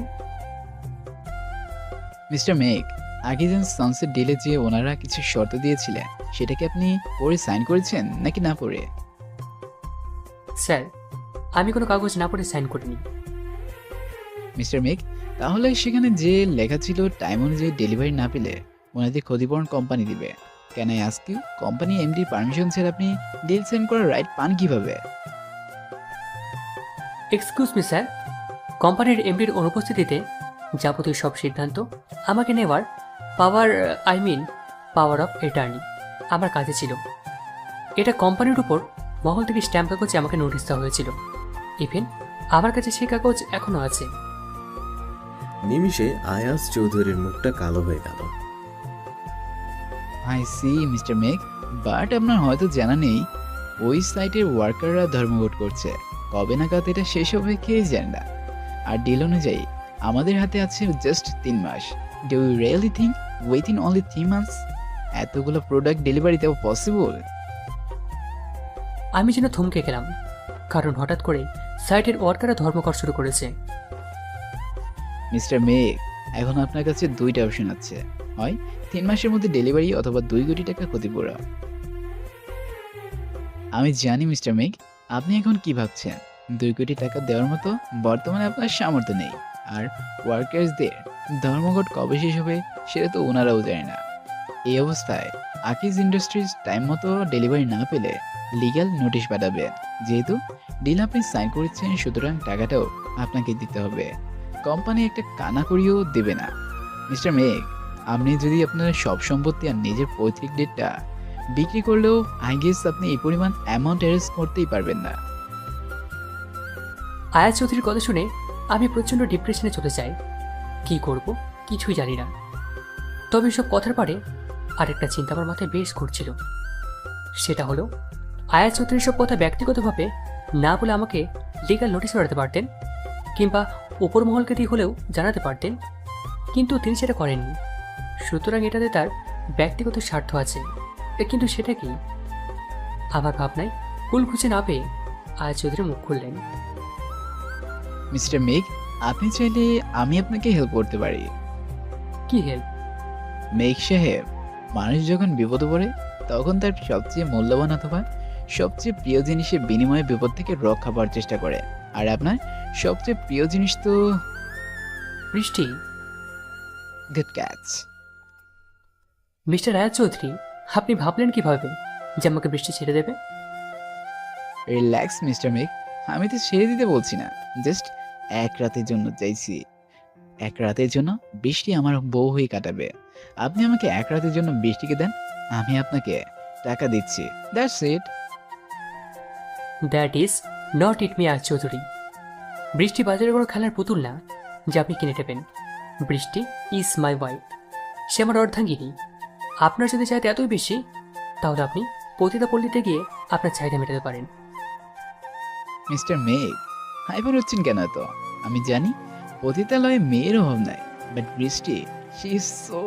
Speaker 8: মিস্টার মেঘ, আগে যেন সানসেট ডিলে যে ওনারা কিছু শর্ত দিয়েছিলেন, সেটাকে আপনি পড়ে সাইন করেছেন নাকি না পড়ে?
Speaker 3: স্যার, আমি কোনো কাগজ না পড়ে সাইন করিনি।
Speaker 8: মিস্টার মেঘ, তাহলে সেখানে যে লেখা ছিল টাইম অনুযায়ী ডেলিভারি না পেলে ওনাদের ক্ষতিপূরণ কোম্পানি দিবে। Can I ask you, company এমডির পারমিশন ছাড়া আপনি ডিল সাইন করার রাইট পান কিভাবে?
Speaker 3: এক্সকিউজ মি স্যার, কোম্পানির এমডির অনুপস্থিতিতে যাবতীয় সব সিদ্ধান্ত আমাকে নেওয়ার পাওয়ার অফ অ্যাটর্নি আমার কাছে ছিল। এটা কোম্পানির উপর মহল থেকে স্ট্যাম্প কাগজে আমাকে নোটিশ দেওয়া হয়েছিল। ইভেন আমার কাছে সেই কাগজ এখনও আছে।
Speaker 6: নিমিষে আয়াস চৌধুরীর মুখটা কালো হয়ে গেল।
Speaker 8: আই সি মিস্টার মেঘ, বাট আপনার হয়তো জানা নেই ওই সাইটের ওয়ার্কাররা ধর্মঘট করছে। কবে নাগাদ এটা শেষ হবে কে জানে না। আর ডিল অনুযায়ী আমাদের হাতে আছে জাস্ট 3 মাস। Do you really think within only 3 months এতগুলো প্রোডাক্ট ডেলিভারি দেওয়া পসিবল?
Speaker 3: আমি যেন থমকে গেলাম, কারণ হঠাৎ করে সাইটের ওয়ার্কাররা ধর্মঘট শুরু করেছে।
Speaker 8: মিস্টার মেঘ, এখন আপনার কাছে 2টা অপশন আছে, হয় 3 মাসের মধ্যে ডেলিভারি অথবা 2 কোটি টাকা ক্ষতিপূরণ। আমি জানি মিস্টার মেঘ, আপনি এখন কি ভাবছেন। 2 কোটি টাকা দেওয়ার মতো বর্তমানে আপনার সামর্থ্য নেই। আর ওয়ার্কার্সদের ধর্মঘট কবে শেষ হবে সেটা তো ওনারাও জানে না। এই অবস্থায় আকিজ ইন্ডাস্ট্রিজ টাইম মতো ডেলিভারি না পেলে লিগ্যাল নোটিশ পাঠাবেন। যেহেতু ডিল আপনি সাইন করেছেন, সুতরাং টাকাটাও আপনাকে দিতে হবে। কোম্পানি একটা কানাকড়িও দেবে না। মিস্টার মেঘ, আপনি যদি আপনার সব সম্পত্তি আর নিজের পৈতৃক ডেটটা বিক্রি করলেও আই গেস আপনি এই পরিমাণ অ্যামাউন্ট অ্যারেস্ট করতেই পারবেন না।
Speaker 3: আয়াত চৌধুরীর কথা শুনে আমি প্রচণ্ড ডিপ্রেশনে চলে যাই। কি করব কিছুই জানি না। তবে এসব কথার পরে আরেকটা চিন্তা আমার মাথায় বেশ ঘুরছিল। সেটা হলো, আয়াত চৌধুরীর সব কথা ব্যক্তিগতভাবে না বলে আমাকে লিগ্যাল নোটিশ পাঠাতে পারতেন, কিংবা উপর মহলকে দিয়ে হলেও জানাতে পারতেন, কিন্তু তিনি সেটা করেননি। সুতরাং এটাতে তার ব্যক্তিগত স্বার্থ আছে। কিন্তু সেটা কি? আমার ভাবনায় কুল খুঁজে না পেয়ে আয়াত চৌধুরী মুখ খুললেন।
Speaker 8: মিস্টার মেঘ, আপনি চাইলে আমি আপনাকে হেল্প করতে পারি।
Speaker 3: কি হেল্প?
Speaker 8: মেঘ সাহেব, মানুষ যখন বিপদে পড়ে তখন তার সবচেয়ে মূল্যবান অথবা সবচেয়ে প্রিয় জিনিসের বিনিময়ে বিপদ থেকে রক্ষা পাওয়ার চেষ্টা করে। আর আপনার সবচেয়ে প্রিয় জিনিস তো
Speaker 3: বৃষ্টি।
Speaker 8: Good catch.
Speaker 3: মিস্টার আয়াত চৌধুরী, আপনি ভাবলেন কিভাবে যে আমাকে বৃষ্টি ছেড়ে দেবে?
Speaker 8: রিল্যাক্স মিস্টার মেঘ, আমি তো ছেড়ে দিতে বলছি না, জাস্ট এক রাতের জন্য চাইছি। এক রাতের জন্য বৃষ্টি আমার বউ হয়ে কাটাবে। আপনি আমাকে এক রাতের জন্য বৃষ্টিকে দেন, আমি আপনাকে টাকা দিচ্ছি। That's it.
Speaker 3: That is not it me আয়াত চৌধুরী। বৃষ্টি বাজারে কোনো খেলার পুতুল না যে আপনি কিনে নেবেন। বৃষ্টি ইজ মাই ওয়াইফ, সে আমার অর্ধাঙ্গিনী। আপনার যদি চাহিদা এতই বেশি, তাহলে আপনি পতিতা পল্লীতে গিয়ে আপনার চাহিদা মেটাতে পারেন।
Speaker 8: মিস্টার মেঘ, হাইপার হচ্ছেন কেন তো? আমি জানি পতিতালয়ে মেয়ের অভাব নাই, বাট বৃষ্টি শি ইজ সো।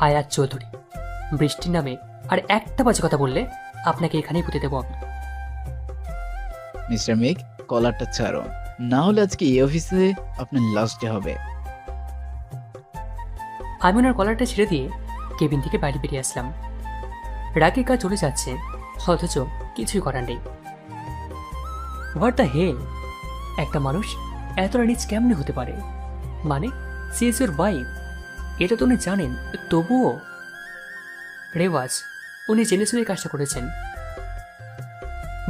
Speaker 3: আয়াত চৌধুরী, বৃষ্টির নামে আর একটা বাজে কথা বললে আপনাকে এখানেই পুঁতে দেবো আমি।
Speaker 8: মিস্টার মেঘ, কলারটা ছাড়ো, না হলে আজকে এই অফিসে আপনার লাস্ট ডে হবে।
Speaker 3: আমি ওনার কলারটা ছেড়ে দিয়ে কেবিন থেকে বাইরে বেরিয়ে আসলাম। রাগে কাজ চলে যাচ্ছে, অথচ কিছুই করার নেই। হোয়াট দ্য হেল, একটা মানুষ এতটা নিচ কেমনে হতে পারে? মানে সি ইজ ইউর ওয়াইফ, এটা তো উনি জানেন, তবুও। রেওয়াজ, উনি জেনে শুনে এই কাজটা করেছেন।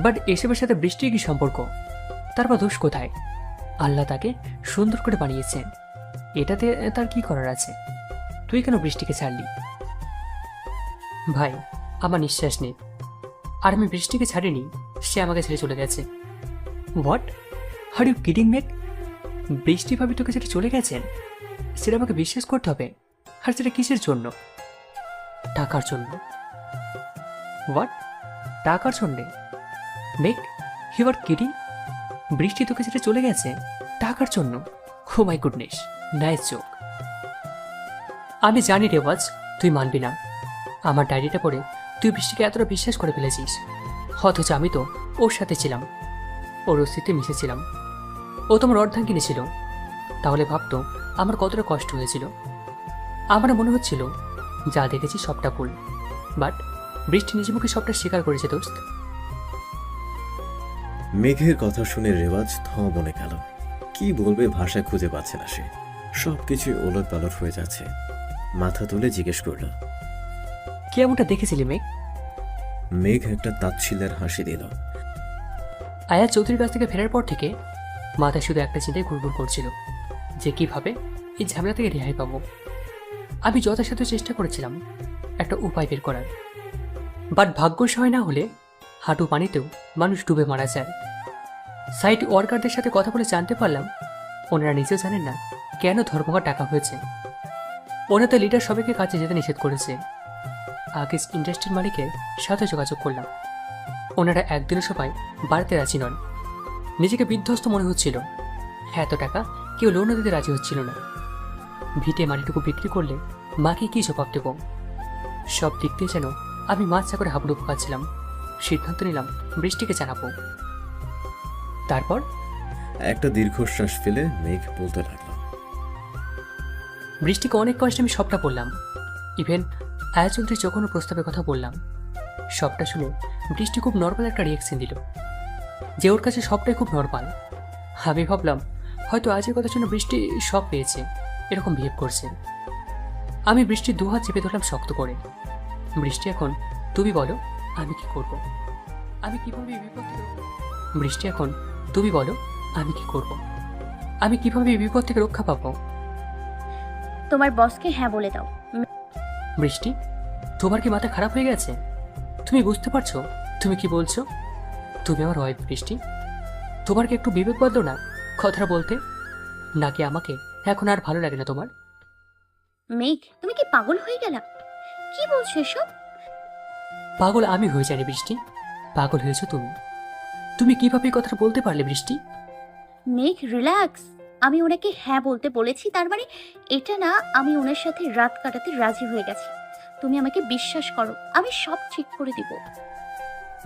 Speaker 3: বাট এসবের সাথে বৃষ্টির কি সম্পর্ক? তারপর দোষ কোথায়? আল্লাহ তাকে সুন্দর করে বানিয়েছেন, এটাতে তার কি করার আছে? তুই কেন বৃষ্টিকে ছাড়লি? ভাই, আমার নিঃশ্বাস নেই। আর আমি বৃষ্টিকে ছাড়িনি, সে আমাকে ছেড়ে চলে গেছে। What are you kidding Megh? Brishti ভাবি তোকে ছেড়ে চলে গেছেন? সেটা আমাকে বিশ্বাস করতে হবে। আর সেটা কিসের জন্য? টাকার জন্য। হোয়াট? টাকার জন্যে? Megh, you are kidding? Brishti তোকে ছেড়ে চলে গেছে টাকার জন্য? Oh my goodness, nice joke. আমি জানি রেওয়াজ, তুই মানবি না। আমার ডায়েরিটা পড়ে তুই বৃষ্টিকে এতটা বিশ্বাস করে ফেলেছিস, অথচ আমি তো ওর সাথে ছিলাম, ওর অস্তিত্বে মিশেছিলাম। ও তোমার অর্ধাঙ্গিনী ছিল, তাহলে ভাবতো আমার কতটা কষ্ট হয়েছিল। আমার মনে হচ্ছিল যা দেখেছি সবটা ভুল, বাট বৃষ্টি নিজে মুখে সবটা স্বীকার করেছে দোস্ত।
Speaker 6: মেঘের কথা শুনে রেওয়াজ থ বনে গেল। কি বলবে ভাষা খুঁজে পাচ্ছে না সে। সবকিছু ওলট পালট হয়ে যাচ্ছে। মাথা তুলে জিজ্ঞেস করল,
Speaker 3: কি এমনটা দেখেছিলি মেঘ?
Speaker 6: মেঘ একটা তাচ্ছিল্যের হাসি দিল।
Speaker 3: আয়াত চৌধুরীর কাছ থেকে ফেরার পর থেকে মাথায় শুধু একটা চিন্তায় ঘুরঘুর করছিল যে কিভাবে এই ঝামেলা থেকে রেহাই পাবো। আমি যথাসাধ্য চেষ্টা করেছিলাম একটা উপায় বের করার, বাট ভাগ্য সহায় না হলে হাঁটু পানিতেও মানুষ ডুবে মারা যায়। সাইট ওয়ার্কারদের সাথে কথা বলে জানতে পারলাম ওনারা নিজেও জানেন না কেন ধর্মঘট ডাকা হয়েছে। ওনাদের লিডার সবাইকে কাজে যেতে নিষেধ করেছে। আগে ইন্ডাস্ট্রির মালিকের সাথে যোগাযোগ করলাম, ওনারা একদিনও সবাই বাড়িতে রাজি নন। নিজেকে বিধ্বস্ত মনে হচ্ছিল। এত টাকা কেউ লোনও দিতে রাজি হচ্ছিল না। ভিটে মাটিটুকু বিক্রি করলে মাকে কি জবাব দেব? সব দিক দিয়ে যেন আমি মাছ চাকরে হাবুডুবু খাচ্ছিলাম। সিদ্ধান্ত নিলাম বৃষ্টিকে জানাবো। তারপর
Speaker 6: একটা দীর্ঘশ্বাস ফেলে মেঘ বলতে লাগলো,
Speaker 3: বৃষ্টিকে অনেক কষ্টে আমি সবটা বললাম। ইভেন আয়া চৌধুরীর যখন প্রস্তাবের কথা বললাম, সবটা শুনে বৃষ্টি খুব নর্মাল একটা রিয়াকশন দিল, যে ওর কাছে সবটাই খুব নর্মাল। আমি ভাবলাম হয়তো আজের কথার জন্য বৃষ্টি শক পেয়েছে, এরকম বিহেভ করছে। আমি বৃষ্টির দুহাত চেপে ধরলাম শক্ত করে। বৃষ্টি, এখন তুমি বলো আমি কি করব? আমি কিভাবে এই বিপদ থেকে বৃষ্টি, এখন তুমি বলো আমি কি করব? আমি কিভাবে এই বিপদ থেকে রক্ষা পাবো?
Speaker 2: তোমার বসকে হ্যাঁ বলে দাও।
Speaker 3: বৃষ্টি, তোমার কি মাথা খারাপ হয়ে গেছে? তুমি বুঝতে পারছো তুমি কি বলছো? তুমি আমার ওয়াইফ বৃষ্টি, তোমার কি একটু বিবেক বাঁধলো না কথাটা বলতে? নাকি আমাকে এখন আর ভালো লাগে না তোমার?
Speaker 2: মেঘ, তুমি কি পাগল হয়ে গেলা? কি বলছো এসব?
Speaker 3: পাগল আমি হয়ে যাইনি বৃষ্টি, পাগল হয়েছো তুমি। তুমি কিভাবে এই কথাটা বলতে পারলে বৃষ্টি?
Speaker 2: মেঘ, রিল্যাক্স। আমি ওনাকে হ্যাঁ বলতে বলেছি, তার মানে এটা না আমি ওনার সাথে রাত কাটাতে রাজি হয়ে গেছি। তুমি আমাকে বিশ্বাস করো, আমি সব ঠিক করে দিব।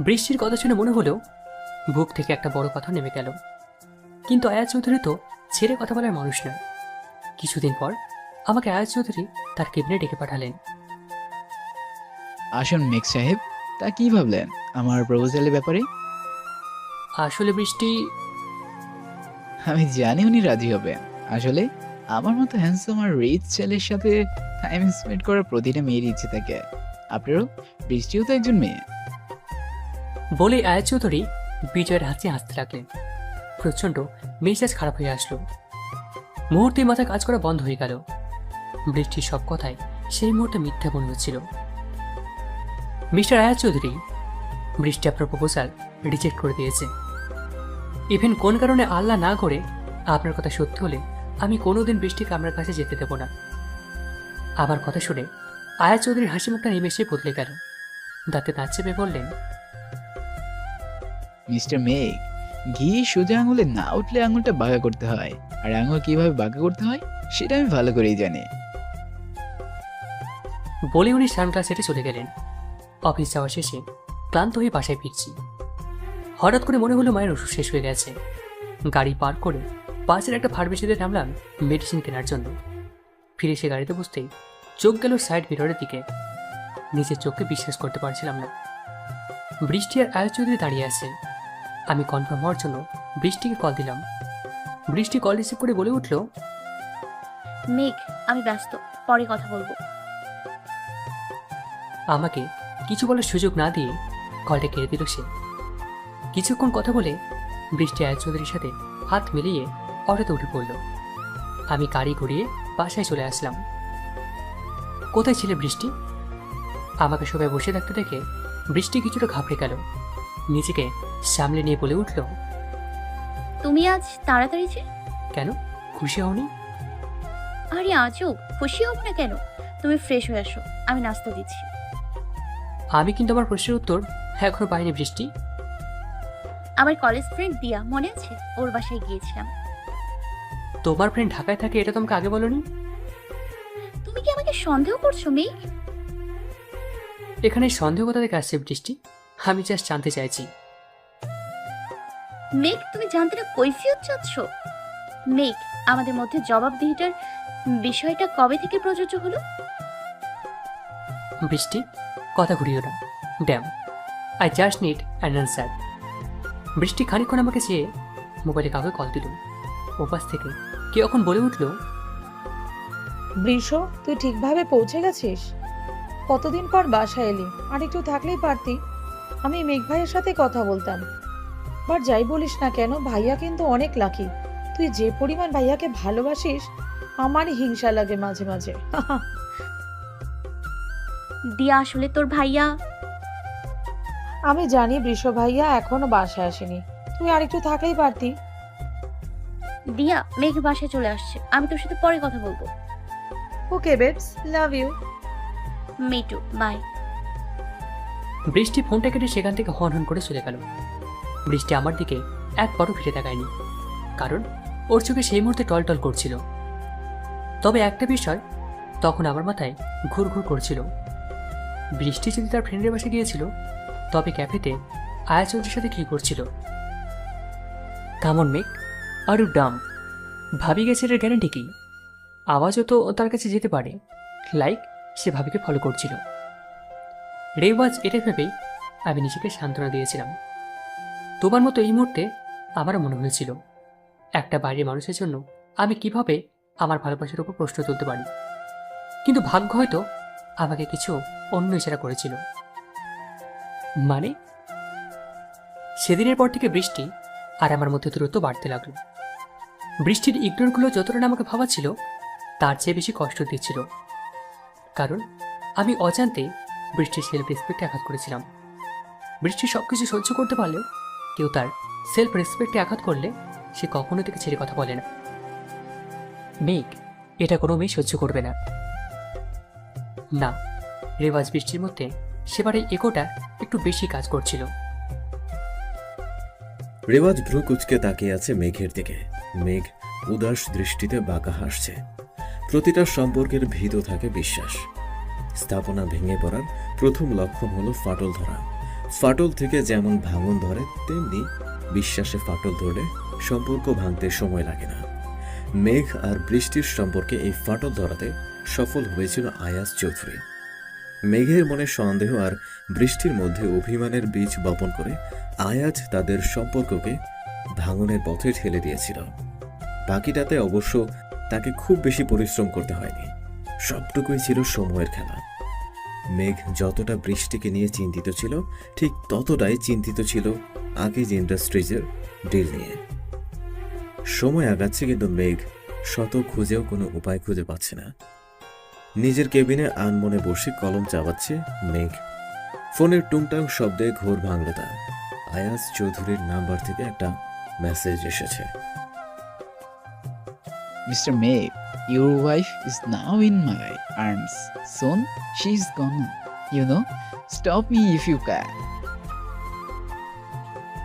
Speaker 3: বৃষ্টির কথা শুনে মনে হলো বুক থেকে একটা বড় কথা নেমে গেল। কিন্তু আয়া চৌধুরী তো ছেড়ে কথা বলার মানুষ না। কিছুদিন পর আমাকে আয়াজ চৌধুরী তার কেবিনে ডেকে পাঠালেন।
Speaker 8: আসুন মেঘ সাহেব, তা কি ভাবলেন আমার প্রপোজালের ব্যাপারে?
Speaker 3: আসলে বৃষ্টি,
Speaker 8: আমি জানি উনি রাজি হবেন। আসলে আমার মতো হ্যান্ডসাম আর রিচ ছেলের সাথে টাইম স্পেন্ড করার প্রতিটা মেয়েরই ইচ্ছে থাকে। আপনারও, বৃষ্টিও তো একজন মেয়ে।
Speaker 3: বলে আয়াজ চৌধুরী বিজয়ের হাতে হাসতে লাগলেন। প্রচণ্ড মেজাজ খারাপ হয়ে আসলো। মুহূর্তে মাথা কাজ করা বন্ধ হয়ে গেল। বৃষ্টির সব কথাই সেই মুহূর্তে মিথ্যা মনে হচ্ছিল। মিস্টার আয়াজ চৌধুরী, বৃষ্টি আপনার প্রপোজাল রিজেক্ট করে দিয়েছে। ইভেন কোন কারণে আল্লাহ না করে আপনার কথা সত্যি হলে আমি কোনোদিন বৃষ্টিকে আপনার কাছে যেতে দেব না। আমার কথা শুনে আয়াজ চৌধুরীর হাসি মুখটা নিমেষে বদলে গেল। দাঁতে দাঁত চেপে বললেন,
Speaker 8: মিস্টার মেঘ, ঘি সোজা আঙুলে না উঠলে আঙুলটা বাঁকা করতে হয়, আর আঙুল কিভাবে বাঁকা করতে হয় সেটা আমি ভালো করেই জানি।
Speaker 3: বলে উনি সানগ্লাস সেটে চলে গেলেন। অফিস যাওয়া শেষে ক্লান্ত হয়ে বাসায় ফিরছি। হঠাৎ করে মনে হলো মায়ের ওষুধ শেষ হয়ে গেছে। গাড়ি পার্ক করে পাশের একটা ফার্মেসিতে নামলাম মেডিসিন কেনার জন্য। ফিরে এসে গাড়িতে বসতেই চোখ গেল সাইড মিররের দিকে। নিজের চোখকে বিশ্বাস করতে পারছিলাম না। বৃষ্টি আর আয়াজ চৌধুরী দাঁড়িয়ে আছে। আমি কনফার্ম হওয়ার জন্য বৃষ্টিকে কল দিলাম। বৃষ্টি কল রিসিভ করে বলে উঠল,
Speaker 2: মেঘ, আমি ব্যস্ত, পরে কথা বলবো।
Speaker 3: আমাকে কিছু বলার সুযোগ না দিয়ে কলটা কেড়ে দিল সে। কিছুক্ষণ কথা বলে বৃষ্টি আয়াজ চৌধুরীর সাথে হাত মিলিয়ে অটোতে উঠে পড়ল। আমি গাড়ি ঘুরিয়ে বাসায় চলে আসলাম। কোথায় ছিলে বৃষ্টি? আমাকে সবাই বসে থাকতে দেখে বৃষ্টি কিছুটা ঘাবড়ে গেল। নিজেকে সামলে নিয়ে বলে উঠল,
Speaker 2: তুমি আজ তাড়াতাড়ি যে?
Speaker 3: কেন, খুশি হওনি?
Speaker 2: আরে আজও খুশি হব না কেন? তুমি ফ্রেশ হয়ে আসো, আমি নাস্তা দিচ্ছি।
Speaker 3: আমি কিন্তু আমার প্রশ্নের উত্তর এখনো পাইনি বৃষ্টি।
Speaker 2: আমার কলেজ ফ্রেন্ড দিয়া, মনে আছে? ওর বাসায় গিয়েছিলাম।
Speaker 3: তোমার ফ্রেন্ড ঢাকায় থাকে এটা তোমাকে আগে বলনি?
Speaker 2: তুমি কি আমাকে সন্দেহ করছো মেঘ?
Speaker 3: এখানে সন্দেহ কথা থেকে আসছে বৃষ্টি? আমি জাস্ট জানতে চাইছি।
Speaker 2: মেঘ, তুমি জানতে না কৈফিয়ত চাচ্ছ? মেঘ, আমাদের মধ্যে জবাবদিহিতার বিষয়টা কবে থেকে প্রযোজ্য হলো?
Speaker 3: বৃষ্টি, কথা ঘুরিও না। Damn, I just need an answer. Brishti খানিকক্ষণ আমাকে চেয়ে মোবাইলে কাউকে কল দিল। ওপাশ থেকে কে এখন বলে উঠল,
Speaker 9: বৃষ, তুই ঠিকভাবে পৌঁছে গেছিস? কতদিন পর বাসায় এলি, আর একটু থাকলেই পারতি। আমি মেঘ ভাইয়ের সাথে কথা বলতাম। বাট যাই বলিস না কেন, ভাইয়া কিন্তু অনেক লাকি। তুই যে পরিমাণ ভাইয়াকে ভালোবাসিস, আমারই হিংসা লাগে মাঝে মাঝে।
Speaker 2: দিয়া, আসলে তোর ভাইয়া।
Speaker 9: আমি জানি বৃষ ভাইয়া এখনো বাসায় আসেনি, তুই আর একটু থাকলেই পারতি।
Speaker 2: দিয়া, মেঘ বাসায় চলে আসছে, আমি তোর সাথে পরে কথা বলবো।
Speaker 9: Okay babes, love you.
Speaker 2: Me too, bye.
Speaker 3: Brishti ফোনটা কেটে সেখান থেকে হন হন করে চলে গেল। বৃষ্টি আমার দিকে একবারও ফিরে তাকায়নি, কারণ ওর চোখে সেই মুহূর্তে টলটল করছিল। তবে একটা বিষয় তখন আমার মাথায় ঘুরঘুর করছিল। বৃষ্টি যদি তার ফ্রেন্ডের বাসে গিয়েছিল, তবে ক্যাফেতে আয়াজ চৌধুরীর সাথে কি করছিল? Come on make, are you Dam? ভাবি গেছে এর গ্যারান্টি কি? আওয়াজও তো তার কাছে যেতে পারে। লাইক সে ভাবিকে ফলো করছিল। রেওয়াজ এটা ভেবেই আমি নিজেকে সান্ত্বনা দিয়েছিলাম। তোমার মতো এই মুহূর্তে আমারও মনে হয়েছিল, একটা বাইরের মানুষের জন্য আমি কিভাবে আমার ভালোবাসার উপর প্রশ্ন তুলতে পারি। কিন্তু ভাগ্য হয়তো আমাকে কিছু অন্য ইশারা করেছিল। মানে সেদিনের পর থেকে বৃষ্টি আর আমার মধ্যে দূরত্ব বাড়তে লাগলো। বৃষ্টির ইগনোরগুলো যতটা না আমাকে ভাবাচ্ছিল, তার চেয়ে বেশি কষ্ট দিচ্ছিল। কারণ আমি অজান্তে বৃষ্টির সেলফ রেসপেক্টে আঘাত করেছিলাম। বৃষ্টি সব কিছু সহ্য করতে পারলেও কেউ তার সেলফ রেসপেক্টে আঘাত করলে সে কখনো থেকে ছেড়ে কথা বলে না। মেঘ, এটা কোনো মেয়ে সহ্য করবে না। না, রেওয়াজ বৃষ্টির মধ্যে সেবারে ইগোটা একটু বেশি কাজ করছিল।
Speaker 6: রেওয়াজ ভ্রু কুচকে তাকিয়ে আছে মেঘের দিকে। মেঘ উদাস দৃষ্টিতে বাঁকা হাসছে। প্রতিটা সম্পর্কের ভিত থাকে বিশ্বাস। স্থাপনা ভেঙে পড়ার প্রথম লক্ষণ হলো ফাটল ধরা। ফাটল থেকে যেমন ভাঙন ধরে, তেমনি বিশ্বাসে ফাটল ধরলে সম্পর্ক ভাঙতে সময় লাগে না। মেঘ আর বৃষ্টির সম্পর্কে এই ফাটল ধরাতে সফল হয়েছিল আয়াজ চৌধুরী। মেঘের মনে সন্দেহ আর বৃষ্টির মধ্যে অভিমানের বীজ বপন করে আয়াজ তাদের সম্পর্ককে ভাঙনের পথে ঠেলে দিয়েছিল। বাকিটাতে অবশ্য তাকে খুব বেশি পরিশ্রম করতে হয়নি, সবটুকুই ছিল সময়ের খেলা। মেঘ যতটা বৃষ্টিকে নিয়ে চিন্তিত ছিল, ঠিক ততটাই চিন্তিত ছিল আগেজ ইন্ডাস্ট্রিজের ডিল নিয়ে। সময় আগাচ্ছে, কিন্তু মেঘ শত খুঁজেও কোনো উপায় খুঁজে পাচ্ছে না। নিজের কেবিনে আনমনে বসে কলম চাবাচ্ছে মেঘ। ফোনের টুংটাং শব্দে ঘোর ভাঙল তার। আয়াজ চৌধুরীর নাম্বার থেকে একটা মেসেজ এসেছে।
Speaker 8: Mr. Meg, your wife is now in my arms. Soon she's gonna, stop me if you can.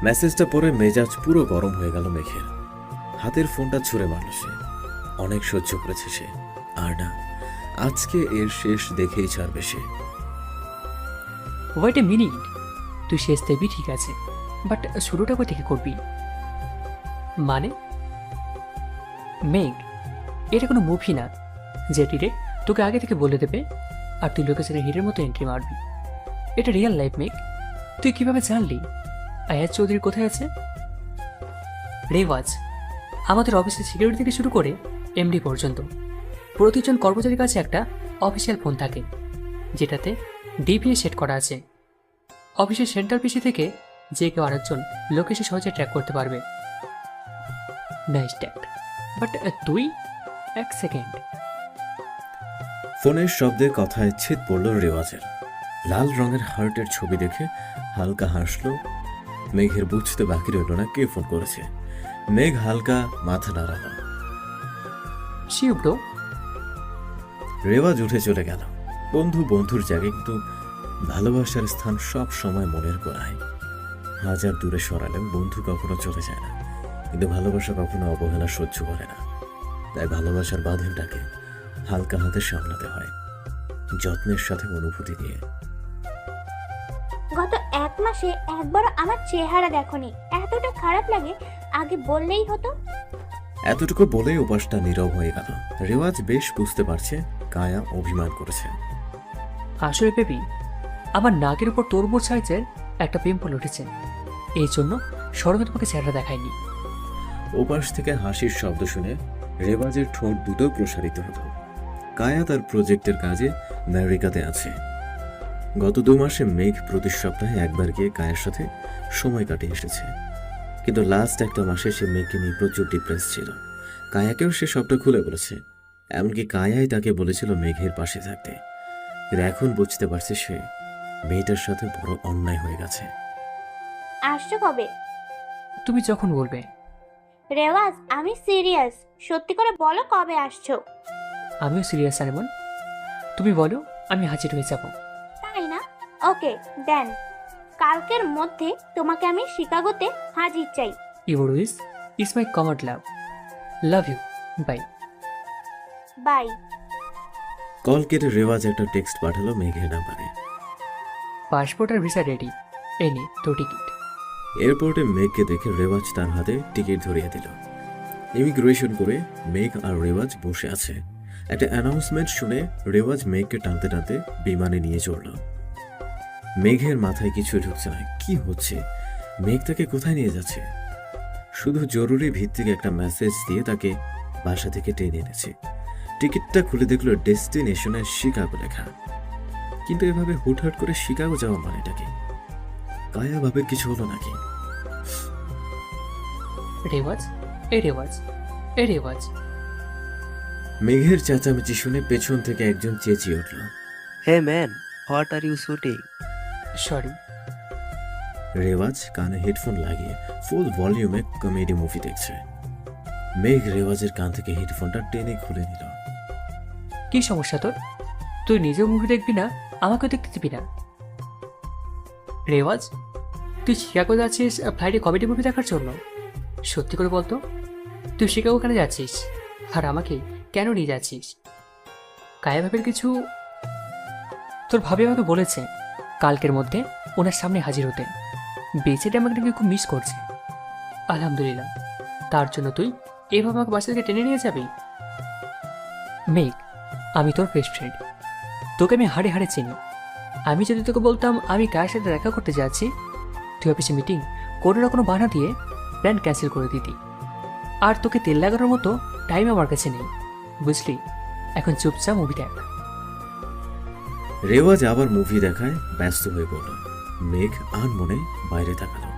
Speaker 6: মেসেজটা পড়ে মেজাজ পুরো গরম হয়ে গেল মেঘের। হাতের ফোনটা ছুঁড়ে মারল সে। অনেক সহ্য করেছে সে, আর না, আজকে এর শেষ দেখেই ছাড়বে সে।
Speaker 3: ওয়েট এ মিনিট, তুই শেষ দেখবি ঠিক আছে, বাট শুরুটা কোথা থেকে করবি? মানে মেঘ, এটা কোনো মুভি না যে ডিরেক্ট তোকে আগে থেকে বলে দেবে আর তুই লোকেশনের হিটের মতো এন্ট্রি মারবি। এটা রিয়েল লাইফ মেঘ। তুই কিভাবে জানলি আয়াজ চৌধুরী কোথায় আছে? রেওয়াজ, আমাদের অফিসের সিকিউরিটি থেকে শুরু করে এমডি পর্যন্ত প্রতিজন কর্মচারীর কাছে একটা অফিসিয়াল ফোন থাকে, যেটাতে ডিপিএ সেট করা আছে। অফিসের সেন্ট্রাল পিসি থেকে যে কেউ আরেকজন লোকেশন সহজে ট্র্যাক করতে পারবে। নাইস ট্যাক্ট, বাট তুই এক সেকেন্ড।
Speaker 6: ফোনের শব্দে কথায় ছেদ পড়ল রেওয়াজের। লাল রঙের হার্টের ছবি দেখে হালকা হাসলো। মেঘের বুঝতে বাকি রইল না কে ফোন করেছে। মেঘ হালকা মাথা নাড়াল।
Speaker 3: শিউ ব্রো।
Speaker 6: রেওয়াজ উঠে চলে গেল। বন্ধু বন্ধুর জায়গায়, কিন্তু ভালোবাসার স্থান সব সময় মনের গোড়ায়। হাজার দূরে সরালেও বন্ধু কখনো চলে যায় না, কিন্তু ভালোবাসা কখনো অবহেলা সহ্য করে না। তাই ভালোবাসার বাঁধনটাকে হালকা হাতে সামলাতে হয়, যত্নের সাথে অনুভূতি দিয়ে।
Speaker 10: গত 1 মাসে একবারও আমার চেহারা দেখোনি, এতটা খারাপ লাগে, আগে বললেই হতো।
Speaker 6: এতটুকু বলেই উপাসটা নীরব হয়ে গেল। রেওয়াজ বেশ বুঝতে পারছে কায়া অভিমান করেছে।
Speaker 3: আসলে বেবি, আমার নাকের উপর তরমুজ সাইজের একটা পিম্পল উঠেছে, এই জন্য সরবে তোমাকে চেহারা দেখায়নি।
Speaker 6: ওপাশ থেকে হাসির শব্দ শুনে রেওয়াজের ঠোঁট দুটো প্রসারিত হলো। কায়া তার প্রজেক্টের কাজে আমেরিকাতে আছে। গত 2 মাসে মেঘ প্রতি সপ্তাহে একবার গিয়ে কায়ার সাথে সময় কাটিয়ে এসেছে, কিন্তু লাস্ট একটা মাসে সে মেঘকে নিয়ে প্রচুর ডিপ্রেস ছিল। কায়াকেও সে সবটা খুলে বলেছে, এমনকি কায়াই তাকে বলেছিল মেঘের পাশে থাকতে। কিন্তু এখন বুঝতে পারছে সে মেয়েটার সাথে বড় অন্যায় হয়ে গেছে।
Speaker 10: আসছো কবে?
Speaker 3: তুমি যখন বলবে।
Speaker 10: রেওয়াজ, আমি সিরিয়াস, সত্যি করে বলো কবে আসছো?
Speaker 3: আমিও সিরিয়াস আরেমন, তুমি বলো, আমি হাজির হয়ে যাব।
Speaker 10: তাই না? ওকে দেন, কালকের মধ্যে তোমাকে আমি শিকাগোতে হাজির চাই।
Speaker 3: Your wish is my command love. Love you, bye.
Speaker 10: Bye.
Speaker 6: Call কেটে রেওয়াজ একটা টেক্সট পাঠালো মেঘের নাম্বারে।
Speaker 3: পাসপোর্ট আর ভিসা রেডি, এই নে তোর টিকিট।
Speaker 6: এয়ারপোর্টে মেঘকে দেখে রেওয়াজ তার হাতে টিকিট ধরিয়ে দিল। ইমিগ্রেশন করে মেঘ আর রেওয়াজ বসে আছে। একটা অ্যানাউন্সমেন্ট শুনে রেওয়াজ মেঘকে টানতে টানতে বিমানে নিয়ে চড়ল। মেঘের মাথায় কিছু ঢুকছে না, কি হচ্ছে, মেঘ তাকে কোথায় নিয়ে যাচ্ছে। শুধু জরুরি ভিত্তিক একটা মেসেজ দিয়ে তাকে বাসা থেকে টেনে এনেছে। টিকিটটা খুলে দেখলো ডেস্টিনেশনে শিকাগো লেখা, কিন্তু এভাবে হুটহাট করে শিকাগো যাওয়া মানেটা কি? কায়া ভাবে কিছু হলো নাকি?
Speaker 3: রেওয়াজ, এ রেওয়াজ, এ রেওয়াজ।
Speaker 6: মেঘের চেঁচামেচি শুনে পেছন থেকে একজন চেঁচিয়ে উঠল,
Speaker 7: hey man, what are you shooting?
Speaker 3: Sorry.
Speaker 6: Rewaz কানে হেডফোন লাগিয়ে ফুল ভলিউমে কমেডি মুভি দেখছে। মেঘ রেওয়াজের কান থেকে হেডফোনটা টেনে খুলে নিল।
Speaker 3: কি সমস্যা তোর? তুই নিজেও মুভি দেখবি না, আমাকেও দেখতে দিবি না? রেওয়াজ, তুই শিকাগো যাচ্ছিস ফ্লাইটে কমেডি মুভি দেখার জন্য? সত্যি করে বলতো, তুই শিকাগো কেন যাচ্ছিস আর আমাকে কেন নিয়ে যাচ্ছিস? কায়া ভাবের কিছু? তোর ভাবি আমাকে বলেছে কালকের মধ্যে ওনার সামনে হাজির হতে। বেঁচেটা আমাকে নাকি খুব মিস করছে। আলহামদুলিল্লাহ, তার জন্য তুই এভাবে আমাকে বাসা থেকে টেনে নিয়ে যাবি? মেঘ, আমি তোর বেস্ট ফ্রেন্ড, তোকে আমি হাড়ে হাড়ে চিনি। আমি যদি তোকে বলতাম আমি কার সাথে দেখা করতে যাচ্ছি, তুই অফিসে মিটিং কোনো না কোনো বাহানা দিয়ে প্ল্যান ক্যান্সেল করে দিতি। আর তোকে তেল লাগানোর মতো টাইম আমার কাছে নেই, বুঝলি? এখন চুপচাপ মুভি দেখ।
Speaker 6: রেওয়াজ আবার মুভি দেখায় ব্যস্ত হয়ে পড়ল। মেঘ আনমনে বাইরে তাকালো।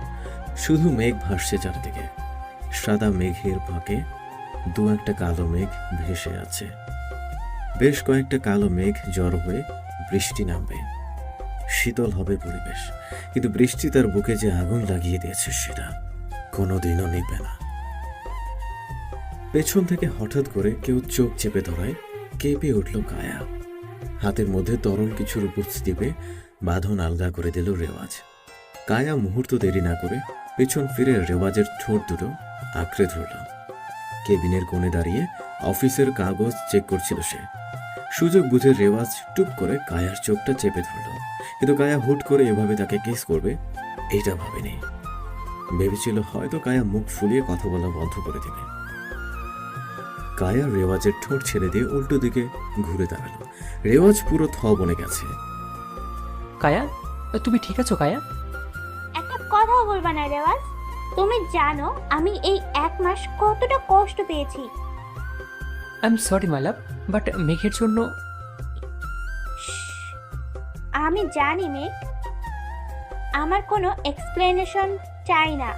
Speaker 6: শুধু মেঘ ভাসছে চারদিকে। সাদা মেঘের ফাঁকে দু একটা কালো মেঘ ভেসে আছে। বেশ কয়েকটা কালো মেঘ জড়ো হয়ে বৃষ্টি নামবে, শীতল হবে পরিবেশ। কিন্তু বৃষ্টি তার বুকে যে আগুন লাগিয়ে দিয়েছে সেটা কোনোদিনও নিবে না। পেছন থেকে হঠাৎ করে কেউ চোখ চেপে ধরায় কেঁপে উঠল কায়া। হাতের মধ্যে তরল কিছুর উপস্থিতি পেয়ে বাঁধন আলগা করে দিল রেওয়াজ। কায়া মুহূর্ত দেরি না করে পেছন ফিরে রেওয়াজের ঠোঁট দুটো আঁকড়ে ধরল। কেবিনের কোণে দাঁড়িয়ে অফিসের কাগজ চেক করছিল সে। সুযোগ বুঝে রেওয়াজ টুপ করে কায়ার চোখটা চেপে ধরল। কিন্তু কায়া হুট করে এভাবে তাকে কিস করবে এটা ভাবেনি। ভেবেছিল হয়তো কায়া মুখ ফুলিয়ে কথা বলা বন্ধ করে দেবে। কায়া রেওয়াজের ঠোঁট ছেড়ে দিয়ে উল্টো দিকে ঘুরে দাঁড়ালো। রেওয়াজ পুরো থ বনে গেছে।
Speaker 3: কায়া, তুমি ঠিক আছো কায়া?
Speaker 10: একটা কথাও বলবা না রেওয়াজ। তুমি জানো আমি এই 1 মাস কতটা কষ্ট পেয়েছি।
Speaker 3: I am sorry my love, but মেঘের জন্য।
Speaker 10: আমি জানি মেঘ, আমার কোনো এক্সপ্লেনেশন চাই না।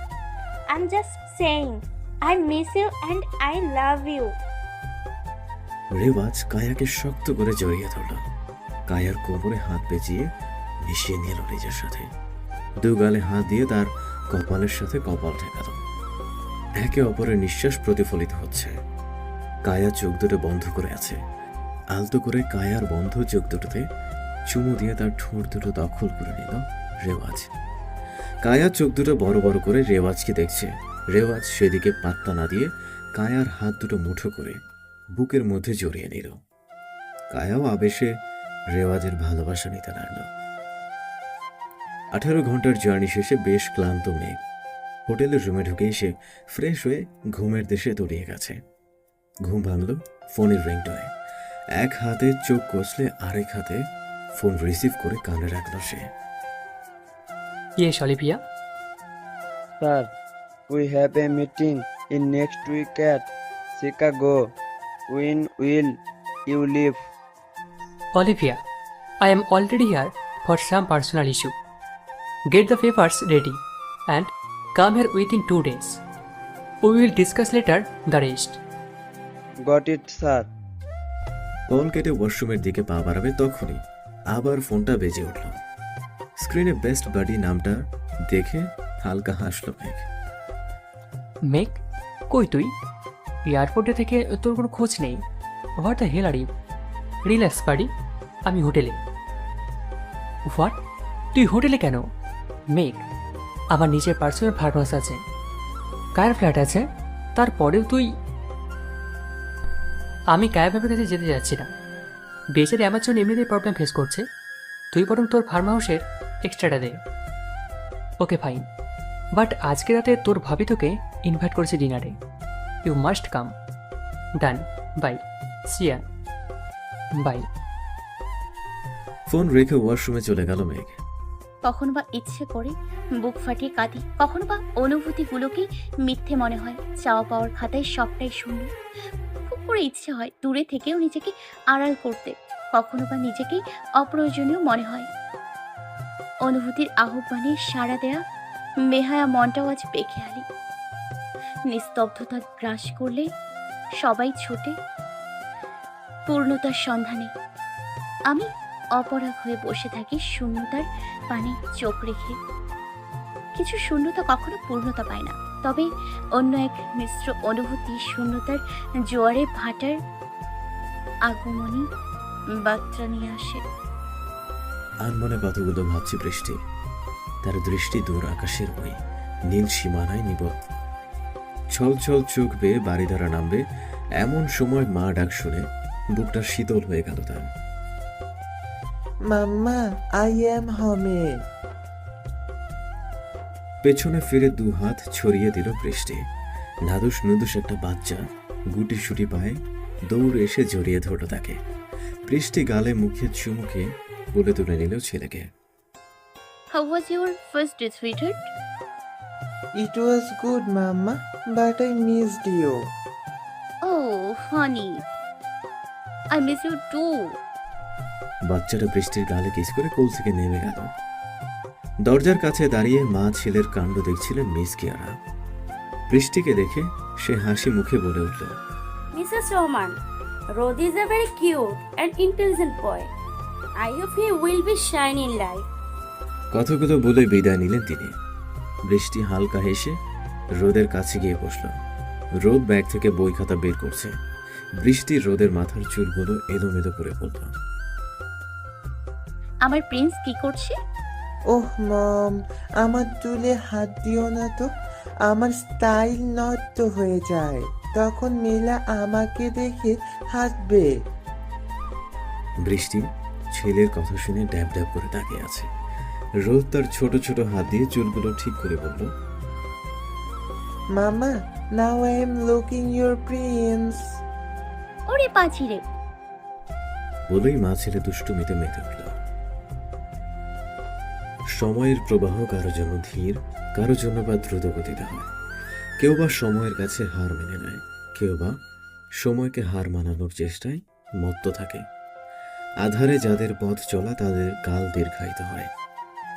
Speaker 10: I am just saying I miss you and I love you.
Speaker 6: Rewaz কায়াকে শক্ত করে জড়িয়ে ধরল। কায়ার কোমরে হাত পেঁচিয়ে মিশিয়ে নিল নিজের সাথে। দু গালে হাত দিয়ে তার কপালের সাথে কপাল ঠেকাল। একে অপরের নিঃশ্বাস প্রতিফলিত হচ্ছে। কায়া চোখ দুটো বন্ধ করে আছে। আলতো করে কায়ার বন্ধ চোখ দুটোতে চুমু দিয়ে তার ঠোঁট দুটো দখল করে নিল রেওয়াজ। কায়া চোখ দুটো বড় বড় করে রেওয়াজকে দেখছে। রেওয়াজ সেদিকে পাত্তা না দিয়ে কায়ার হাত দুটো মুঠো করে বুকের মধ্যে জড়িয়ে নিল। কায়াও আবেশে রেওয়াজের ভালোবাসা নিতে লাগল। 18 ঘন্টার জার্নি শেষে বেশ ক্লান্ত মেঘ হোটেলের রুমে ঢুকে এসে ফ্রেশ হয়ে ঘুমের দেশে তলিয়ে গেছে। ঘুম ভাঙল ফোনের রিংটনে। এক হাতে চোখ কষলে আরেক হাতে ফোন রিসিভ করে কানে রাখল সে।
Speaker 3: Yes Olivia.
Speaker 11: Sir, we have a meeting in next week at Chicago. When will you leave?
Speaker 3: Olivia, I am already here for some personal issue. Get the papers ready and come here within 2 days. We will discuss later the rest.
Speaker 11: Got it, sir.
Speaker 6: Phone কেটে ওয়াশরুমের দিকে পা বাড়াবে তখনই আবার ফোনটা বেজে উঠল। স্ক্রিনে বেস্ট বাডি নামটা দেখে হালকা হাসল মেঘ।
Speaker 3: মেঘ, কই তুই? এয়ারপোর্টে থেকে তোর কোনো খোঁজ নেই। What the hell are you? Relax বাড়ি, আমি হোটেলে। হোয়াট? তুই হোটেলে কেন? মেঘ, আমার নিজের পার্সোনাল ফার্ম হাউস আছে, কার ফ্ল্যাট আছে, তারপরেও তুই? আমি কায়া ভাবের কাছে যেতে যাচ্ছি না। বেচারি আমার জন্য এমনিতেই প্রবলেম ফেস করছে, তুই বরং তোর ফার্ম হাউসের এক্সট্রাটা দে। ওকে ফাইন, বাট আজকে রাতে তোর ভাবি তোকে ইনভাইট করেছে ডিনারে। You must come. Done, bye, see ya, bye.
Speaker 6: Phone রেখে ওয়াশরুমে চলে গেল মেঘ।
Speaker 2: কখনো বা ইচ্ছে করে বুক ফাটিয়ে কাঁদি, কখনো বা অনুভূতিগুলোকে মিথ্যে মনে হয়। চাওয়া পাওয়ার খাতায় সবটাই শূন্য। খুব করে ইচ্ছে হয় দূরে থেকেও নিজেকে আড়াল করতে, কখনো বা নিজেকেই অপ্রয়োজনীয় মনে হয়। অনুভূতির আহ্বানে সাড়া দেয়া বেহায়া মনটাও আজ বেখেয়ালি। নিস্তব্ধতা গ্রাস করলে সবাই ছোটে পূর্ণতার সন্ধানে। আমি অপরাগ হয়ে বসে থাকি শূন্যতার পানে চোখ রেখে। কিছু শূন্যতা কখনো পূর্ণতা পায় না, তবে অন্য এক মিশ্র অনুভূতি শূন্যতার জোয়ারে ভাটার আগমনী বার্তা নিয়ে আসে।
Speaker 6: আনমনে কতগুলো ভাবছি বৃষ্টি। তার দৃষ্টি দূর আকাশের ওই নীল সীমানায় নিবদ্ধ। ছল ছল চোখ বেয়ে বাড়িধারা নামবে এমন সময় মা ডাক শুনে বুকটা শীতল হয়ে গেল তার।
Speaker 11: Mama, I am home.
Speaker 6: পেছনে ফিরে দু হাত ছড়িয়ে দিল বৃষ্টি। নাদুস নুদুস একটা বাচ্চা গুটি সুটি পায়ে দৌড়ে এসে জড়িয়ে ধরল তাকে। বৃষ্টি গালে মুখে চুমুকে বলে তুলে নিল ছেলেকে।
Speaker 2: How was your first day, sweetheart?
Speaker 11: It was good, Mama, but I missed you.
Speaker 2: Oh, honey. I miss you too.
Speaker 6: বাচ্চাটা বৃষ্টির গালে কিস করে কোল থেকে নেমে গেল। দরজার কাছে দাঁড়িয়ে মা ছেলের কাণ্ড দেখছিলেন মিস কিয়ারা। বৃষ্টিকে দেখে সে হাসি মুখে বলে উঠল,
Speaker 10: Mrs. Roman, Rod is a very cute and intelligent boy. I hope he will be shine in life.
Speaker 6: কথাগুলো বলে বিদায় নিলেন তিনি। বৃষ্টি হালকা হেসে রোদের কাছে গিয়ে বসল। রোদ ব্যাগ থেকে বই খাতা বের করছে। বৃষ্টি রোদের মাথার চুলগুলো এলোমেলো করে বলল,
Speaker 2: আমার প্রিন্স কি করছে?
Speaker 11: ওহ মম, আমার চুলে হাত দিও না তো, আমার স্টাইল নষ্ট হয়ে যায়, তখন মেলা আমাকে দেখে হাসবে।
Speaker 6: বৃষ্টি ছেলের কথা শুনে ড্যাব ড্যাব করে তাকিয়ে আছে। রোদ তার ছোট ছোট হাত দিয়ে চুলগুলো ঠিক করে বলল,
Speaker 11: মামা, now I am looking your Prince.
Speaker 2: ওরে পাঁচি রে।
Speaker 6: বলেই মা ছেলে দুষ্টুমিতে মেতে উঠল। সময়ের প্রবাহ কারো জন্য ধীর, কারো জন্য বা দ্রুত গতিতে হয়। কেউ বা সময়ের কাছে হার মেনে নেয়, কেউ বা সময়কে হার মানানোর চেষ্টায় মত্ত থাকে। আধারে যাদের পথ চলা তাদের কাল দীর্ঘায়িত হয়,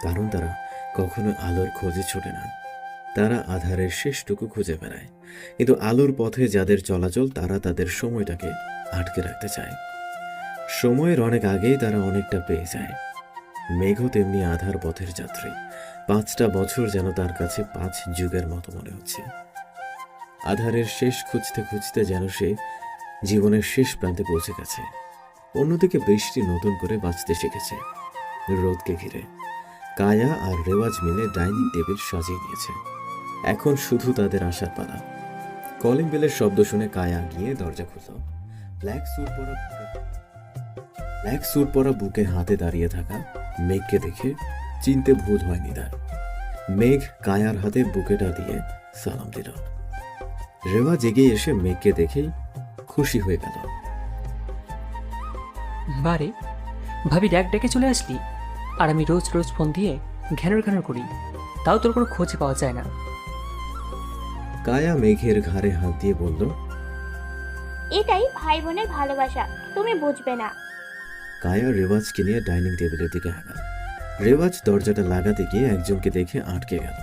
Speaker 6: কারণ তারা কখনো আলোর খোঁজে ছোটে না। তারা আধারের শেষটুকু খুঁজে বেড়ায়, কিন্তু আলোর পথে যাদের চলাচল তারা তাদের সময়টাকে আটকে রাখতে চায়। সময়ের অনেক আগেই তারা অনেকটা পেয়ে যায়। মেঘও তেমনি আধার পথের যাত্রী। 5টা বছর যেন তার কাছে 5 যুগের মতো মনে হচ্ছে। আধারের শেষ খুঁজতে খুঁজতে যেন সে জীবনের শেষ প্রান্তে পৌঁছে গেছে। অন্যদিকে বৃষ্টি নতুন করে বাঁচতে শিখেছে রোদকে ঘিরে। কায়া আর রেওয়াজ মিলে ডাইনিং টেবিল সাজিয়ে নিয়েছে। এখন শুধু তাদের আসার পালা। কলিং বেলের শব্দ শুনে কায়া গিয়ে দরজা খুলল। ব্ল্যাক স্যুট পরা বুকে হাতে দাঁড়িয়ে থাকা মেঘকে দেখে চিনতে ভুল হয়নি তার। মেঘ কায়ার হাতে বুকেটা দিয়ে সালাম দিল। রেওয়াজ এগিয়ে এসে মেঘকে দেখেই খুশি হয়ে গেল।
Speaker 3: বারে ভাবি ড্যাক ডেকে চলে আসলি, আর আমি রোজ রোজ ফোন দিয়ে ঘ্যানর ঘ্যানর করি, তাও তোর কোনো খোঁজ পাওয়া যায় না।
Speaker 6: কায়া মেঘের ঘাড়ে হাত দিয়ে বলল,
Speaker 10: এটাই ভাই বোনের ভালোবাসা, তুমি বুঝবে না।
Speaker 6: কায়া রেওয়াজকে নিয়ে ডাইনিং টেবিলের দিকে আগাল। রেওয়াজ দরজাটা লাগাতে গিয়ে একজনকে দেখে আটকে গেল।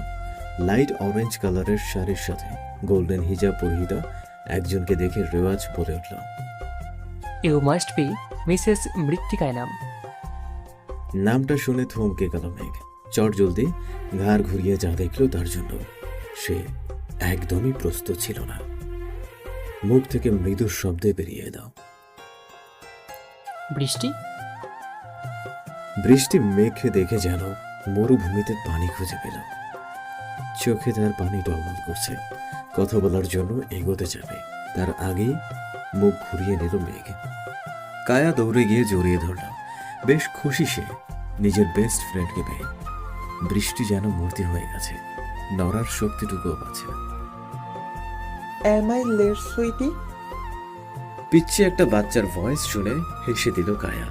Speaker 6: লাইট অরেঞ্জ কালারের শাড়ির সাথে গোল্ডেন হিজাব পরিহিতা একজনকে দেখে রেওয়াজ বলে উঠল,
Speaker 3: ইউ মাস্ট বি মিসেস মৃত্তিকায় নাম।
Speaker 6: নামটা শুনে থমকে গেল মেঘ। চটজলদি ঘাড় ঘুরিয়ে যা দেখল তার জন্য সে একদমই প্রস্তুত ছিল না। মুখ থেকে মৃদু শব্দে বেরিয়ে দাও।
Speaker 3: বৃষ্টি?
Speaker 6: বৃষ্টি মেঘকে দেখে যেন মরুভূমিতে পানি খুঁজে পেল। চোখে তার পানি টলমল করছে। কথা বলার জন্য এগোতে যাবে, তার আগেই মুখ ঘুরিয়ে নিল মেঘ। কায়া দৌড়ে গিয়ে জড়িয়ে ধরল। বেশ খুশি সে নিজের বেস্ট ফ্রেন্ডকে পেয়ে। বৃষ্টি যেন মূর্তি হয়ে গেছে, নড়ার শক্তিটুকুও পাচ্ছে না।
Speaker 11: Am I late, sweetie?
Speaker 6: পিচ্ছে একটা বাচ্চার ভয়েস শুনে হেসে দিল কায়া।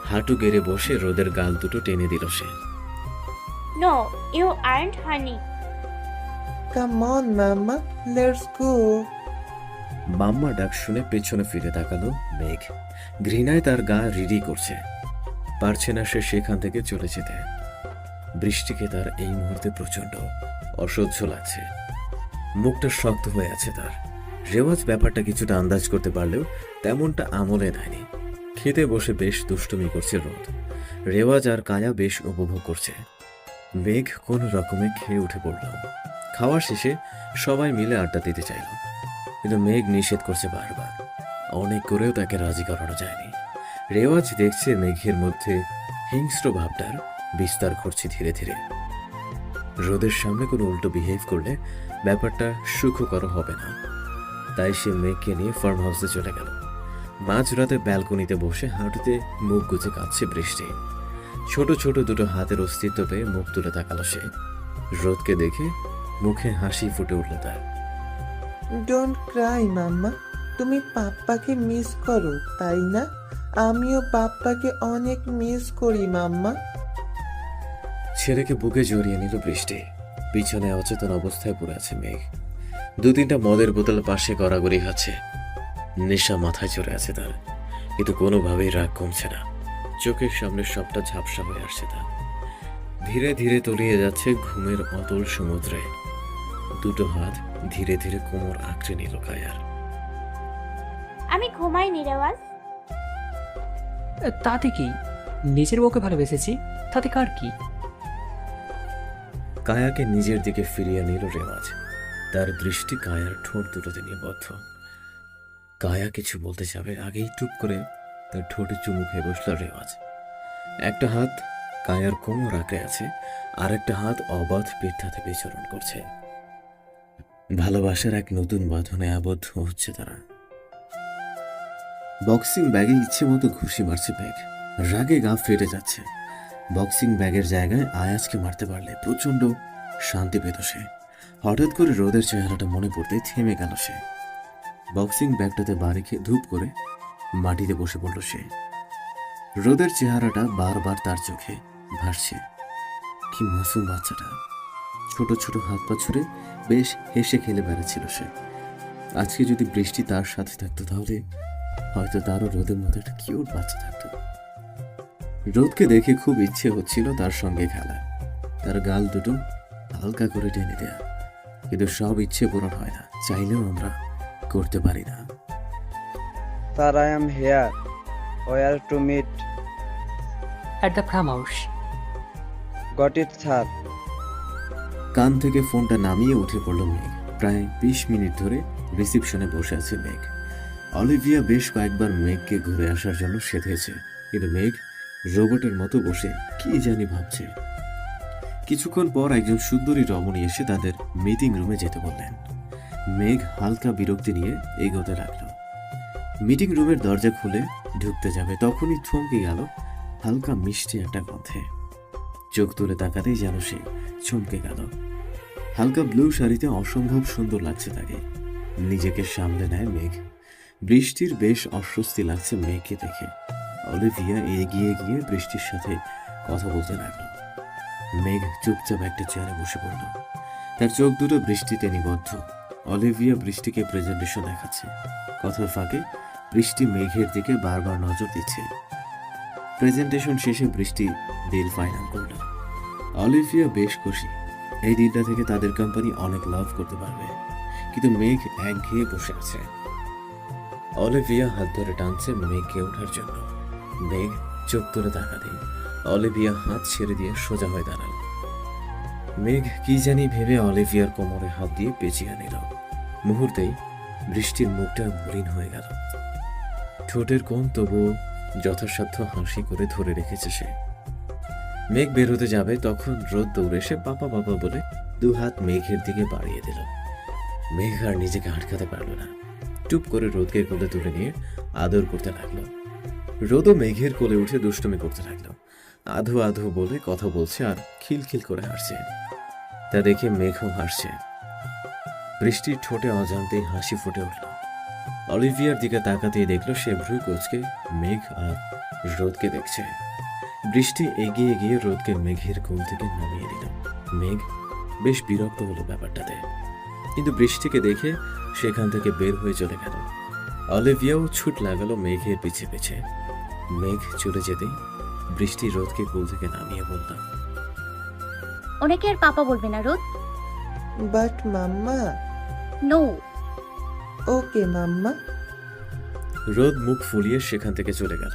Speaker 6: হাঁটু গেড়ে বসে রোদের গাল দুটো টেনে দিল সে।
Speaker 10: No, you aren't, honey.
Speaker 11: Come on, Mama, let's go.
Speaker 6: মাম্মা ডাক শুনে পেছনে ফিরে তাকালো মেঘ। ঘৃণায় তার গা রিডি করছে, পারছে না সে সেখান থেকে চলে যেতে। বৃষ্টিকে তার এই মুহূর্তে প্রচন্ড অসহ্য লাগছে। মুখটা শক্ত হয়ে আছে তার। রেওয়াজ ব্যাপারটা কিছুটা আন্দাজ করতে পারলেও তেমনটা আমলে নেয়নি। খেতে বসে বেশ দুষ্টুমি করছে রোদ। রেওয়াজ আর কায়া বেশ উপভোগ করছে। মেঘ কোন রকমে খেয়ে উঠে পড়ল। খাওয়ার শেষে সবাই মিলে আড্ডা দিতে চাইল, কিন্তু মেঘ নিষেধ করছে বারবার। অনেক করেও তাকে রাজি করানো যায়নি। রেওয়াজ দেখছে মেঘের মধ্যে হিংস্র ভাবটার বিস্তার ঘটছে ধীরে ধীরে। রোদের সামনে কোনো উল্টো বিহেভ করলে ব্যাপারটা সুখকর হবে না, তাই সে মেঘকে নিয়ে ফার্ম হাউসে চলে গেল। মাঝরাতে ব্যালকনিতে বসে হাঁটুতে মুখ গুজে কাঁদছে বৃষ্টি। ছোট ছোট দুটো হাতের অস্তিত্ব পেয়ে মুখ তুলে তাকালো সে। রোদকে দেখে মুখে হাসি ফুটে উঠল তার।
Speaker 11: ডোন্ট ক্রাই মাম্মা, তুমি পাপ্পাকে মিস করো তাই না? আমিও পাপ্পাকে অনেক মিস করি মাম্মা।
Speaker 6: ছেলেকে বুকে জড়িয়ে নিল বৃষ্টি। পিছনে অচেতন অবস্থায় পড়ে আছে মেঘ। 2-3টা মদের বোতল পাশে গড়াগড়ি খাচ্ছে। নেশা মাথায় চড়ে আছে তার, কিন্তু কোনোভাবেই রাগ কমছে না। চোখের সামনে সবটা ঝাপসা হয়ে আসছে তার। ধীরে ধীরে তলিয়ে যাচ্ছে ঘুমের অতল সমুদ্রে। দুটো হাত ধীরে ধীরে কোমর আঁকড়ে নিল কায়ার।
Speaker 10: আমি ঘুমাইনি রেওয়াজ।
Speaker 3: তাতে কি, নিজের বউকে ভালোবেসেছি, তাতে কার কি?
Speaker 6: কায়াকে নিজের দিকে ফিরিয়ে নিল রেওয়াজ। তার দৃষ্টি কায়ার ঠোঁট দুটোতে নিবদ্ধ। কায়া কিছু বলতে যাবে আগেই টুপ করে তার ঠোঁটে চুমু খেয়ে বসল রেওয়াজ। একটা হাত কায়ার কোমর আঁকড়ে আছে, আর একটা হাত অবাধ পিঠাতে বিচরণ করছে। ভালোবাসার এক নতুন বাঁধনে আবদ্ধ হচ্ছে তারা। বক্সিং ব্যাগে ইচ্ছে মতো ঘুষি মারছে মেঘ। রাগে গা ফেটে যাচ্ছে। বক্সিং ব্যাগের জায়গায় আয়াজকে মারতে পারলে প্রচন্ড শান্তি পেত সে। হঠাৎ করে রোদের চেহারাটা মনে পড়তে থেমে গেল সে। বক্সিং ব্যাগটাতে বাড়ি খেয়ে ধূপ করে মাটিতে বসে পড়ল সে। রোদের চেহারাটা বারবার তার চোখে ভাসছে। কি মাসুম বাচ্চাটা, ছোট ছোট হাত পা ছুড়ে বেশ হেসে খেলে বেড়াচ্ছিল সে। আজকে যদি বৃষ্টি তার সাথে থাকতো তাহলে হয়তো তারও রোদের মতো একটা কিউট বাচ্চা থাকতো। রোদকে দেখে খুব ইচ্ছে হচ্ছিল তার সঙ্গে খেলা, তার গাল দুটো হালকা করে টেনে দেয়া, কিন্তু সব ইচ্ছে পূরণ হয় না, চাইলেও আমরা করতে পারি না।
Speaker 12: Sir, I am here, where to meet.
Speaker 3: At the farm house.
Speaker 12: Got it sir.
Speaker 6: কান থেকে ফোনটা নামিয়ে উঠে পড়ল মেঘ। প্রায় 20 মিনিট ধরে রিসিপশনে বসে আছে মেঘ। অলিভিয়া বেশ কয়েকবার মেঘকে ঘুরে আসার জন্য সেধেছে, কিন্তু মেঘ রোবটের মতো বসে কি জানি ভাবছে। কিছুক্ষণ পর একজন সুন্দরী রমণী এসে তাদের মিটিং রুমে যেতে বললেন। মেঘ হালকা বিরক্তি নিয়ে এগোতে লাগলো। মিটিং রুমের দরজা খুলে ঢুকতে যাবে তখনই থমকে গেল হালকা মিষ্টি একটা গন্ধে। চোখ তুলে তাকাতেই যেন সে চমকে গেল। হালকা ব্লু শাড়িতে অসম্ভব সুন্দর লাগছে তাকে। নিজেকে সামলে নেয় মেঘ। বৃষ্টির বেশ অস্বস্তি লাগছে মেঘকে দেখে। অলিভিয়া এগিয়ে গিয়ে বৃষ্টির সাথে কথা বলতে লাগলো। মেঘ চুপচাপ একটা চেয়ারে বসে পড়ল। তার চোখ দুটো বৃষ্টিতে নিবদ্ধ। অলিভিয়া বৃষ্টিকে প্রেজেন্টেশন দেখাচ্ছে। কথার ফাঁকে বৃষ্টি মেঘের দিকে বারবার নজর দিচ্ছে। প্রেজেন্টেশন শেষে বৃষ্টি ডিল ফাইনাল করল। অলিভিয়া বেশ খুশি। এই দিনটা থেকে তাদের কোম্পানি অনেক লাভ করতে পারবে, কিন্তু মেঘ একঘেয়ে বসে আছে। অলিভিয়া হাত ধরে টানছে মেঘকে ওঠার জন্য। মেঘ চোখ তুলে তাকাতেই অলিভিয়া হাত ছেড়ে দিয়ে সোজা হয়ে দাঁড়াল। মেঘ কি জানি ভেবে অলিভিয়ার কোমরে হাত দিয়ে পেঁচিয়ে নিল। মুহূর্তেই বৃষ্টির মুখটা মলিন হয়ে গেল। ঠোঁটের কোণ তবুও যথাসাধ্য হাসি করে ধরে রেখেছে সে। মেঘ বের হতে যাবে তখন রোদ দৌড়ে এসে পাপা পাপা বলে 2 হাত মেঘের দিকে বাড়িয়ে দিল। মেঘ আর নিজেকে আটকাতে পারল না। টুপ করে রোদকে কোলে তুলে নিয়ে আদর করতে লাগলো। রোদও মেঘের কোলে উঠে দুষ্টুমি করতে লাগলো। আধো আধো বলে কথা বলছে আর খিলখিল করে হাসছে। তা দেখে মেঘও হাসছে। বৃষ্টির ঠোঁটে অজান্তেই হাসি ফুটে উঠল। অলিভিয়ার দিকে তাকাতেই দেখলো সে ভ্রু কুঁচকে মেঘ আর রোদকে দেখছে। বৃষ্টি এগিয়ে গিয়ে রোদকে মেঘের কোল থেকে নামিয়ে দিল। মেঘ বেশ বিরক্ত হলো ব্যাপারটাতে, কিন্তু বৃষ্টিকে দেখে সেখান থেকে বের হয়ে চলে গেল। অলিভিয়াও ছুট লাগালো মেঘের পিছে পিছে। মেঘ চলে যেতেই বৃষ্টি রোদকে কোল থেকে নামিয়ে বলল,
Speaker 2: ওনাকে আর পাপা বলবে না Rod.
Speaker 11: But mamma.
Speaker 2: No.
Speaker 11: Okay mamma.
Speaker 6: Rod মুখ ফুলিয়ে সেখান থেকে চলে গেল।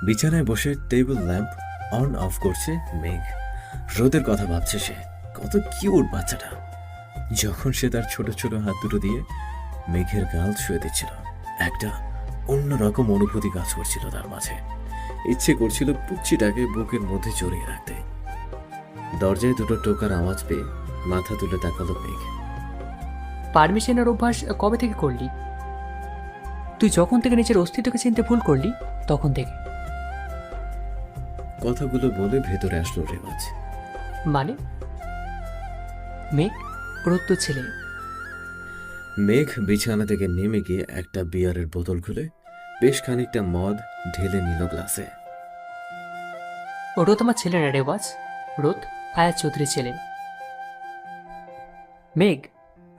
Speaker 6: বিছানায় বসে টেবিল ল্যাম্প অন অফ করছে মেঘ। রোদের কথা ভাবছে সে। কত কিউট বাচ্চাটা। যখন সে তার ছোট ছোট হাত দুটো দিয়ে মেঘের গাল ছুঁয়ে দিচ্ছিল, একটা অন্যরকম অনুভূতি কাজ করছিল তার মাঝে। ইচ্ছে করছিল পুচ্ছিটাকে বুকের মধ্যে জড়িয়ে রাখতে। দরজায় দুটো টোকার আওয়াজ পেয়ে মাথা তুলে তাকালো মেঘ।
Speaker 3: পারমিশনের অভ্যাস কবে থেকে করলি? তুই যখন থেকে নিজের অস্তিত্বকে চিনতে ভুল করলি তখন থেকে।
Speaker 6: কথাগুলো বলে ভেতরে আসলো রেওয়াজ।
Speaker 3: মানে? মেঘ, রোদ তো ছেলে।
Speaker 6: মেঘ বিছানা থেকে নেমে গিয়ে একটা বিয়ারের বোতল খুলে বেশ খানিকটা মদ ঢেলে নিল গ্লাসে।
Speaker 3: রোদ আমার ছেলে না রেওয়াজ, রোদ আয়াত চৌধুরীর ছেলে। মেঘ,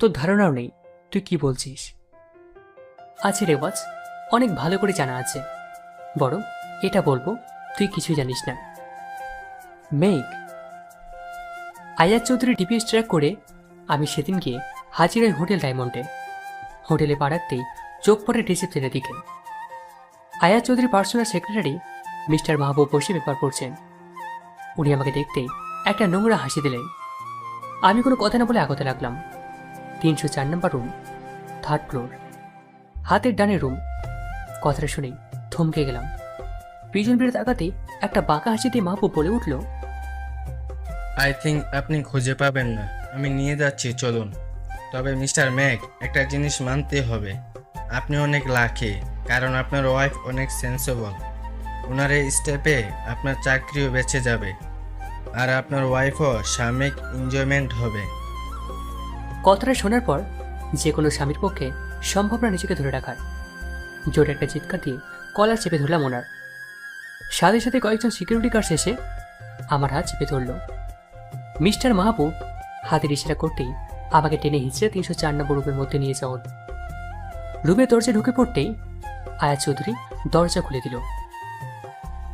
Speaker 3: তোর ধারণাও নেই তুই কি বলছিস। আছে রেওয়াজ, অনেক ভালো করে জানা আছে, বরং এটা বলবো তুই কিছুই জানিস না। মেঘ, আয়াত চৌধুরী ডিপিএস ট্র্যাক করে আমি সেদিন গিয়ে হাজির হই হোটেল ডায়মন্ডে। হোটেলে পাড়াতেই চোখ পড়ে রিসেপশনের দিকে। আয়াত চৌধুরী পার্সোনাল সেক্রেটারি মিস্টার মাহবুব বসে পেপার পড়ছেন। উনি আমাকে দেখতেই একটা নোংরা হাসি দিলেন। আমি কোনো কথা না বলে আগতে লাগলাম। 304 নম্বর রুম, 3rd ফ্লোর, হাতের ডানের রুম। কথাটা শুনেই থমকে গেলাম। পিছন ফিরে তাকাতেই একটা বাঁকা হাসি দিয়ে মাহবুব বলে উঠল,
Speaker 13: আই থিঙ্ক আপনি খুঁজে পাবেন না, আমি নিয়ে যাচ্ছি চলুন। তবে মিস্টার ম্যাক, একটা জিনিস মানতে হবে, আপনি অনেক লাকি, কারণ আপনার ওয়াইফ অনেক সেন্সেবল। ওনার এই স্টেপে আপনার চাকরিও বেঁচে যাবে, আর আপনার ওয়াইফও সাময়িক এনজয়মেন্ট হবে।
Speaker 3: কথাটা শোনার পর যে কোনো স্বামীর পক্ষে সম্ভব না নিজেকে ধরে রাখার। জোরে একটা চিৎকার দিয়ে কলার চেপে ধরলাম ওনার। সাথে সাথে কয়েকজন সিকিউরিটি গার্ড এসে আমার হাত চেপে ধরল। মিস্টার মাহবুব হাতের ইশারা করতেই আমাকে টেনে হিঁচড়ে 304 নম্বর রুমের মধ্যে নিয়ে যাওয়ার। রুমে দরজা ঢুকে পড়তেই আয়াত চৌধুরী দরজা খুলে দিল।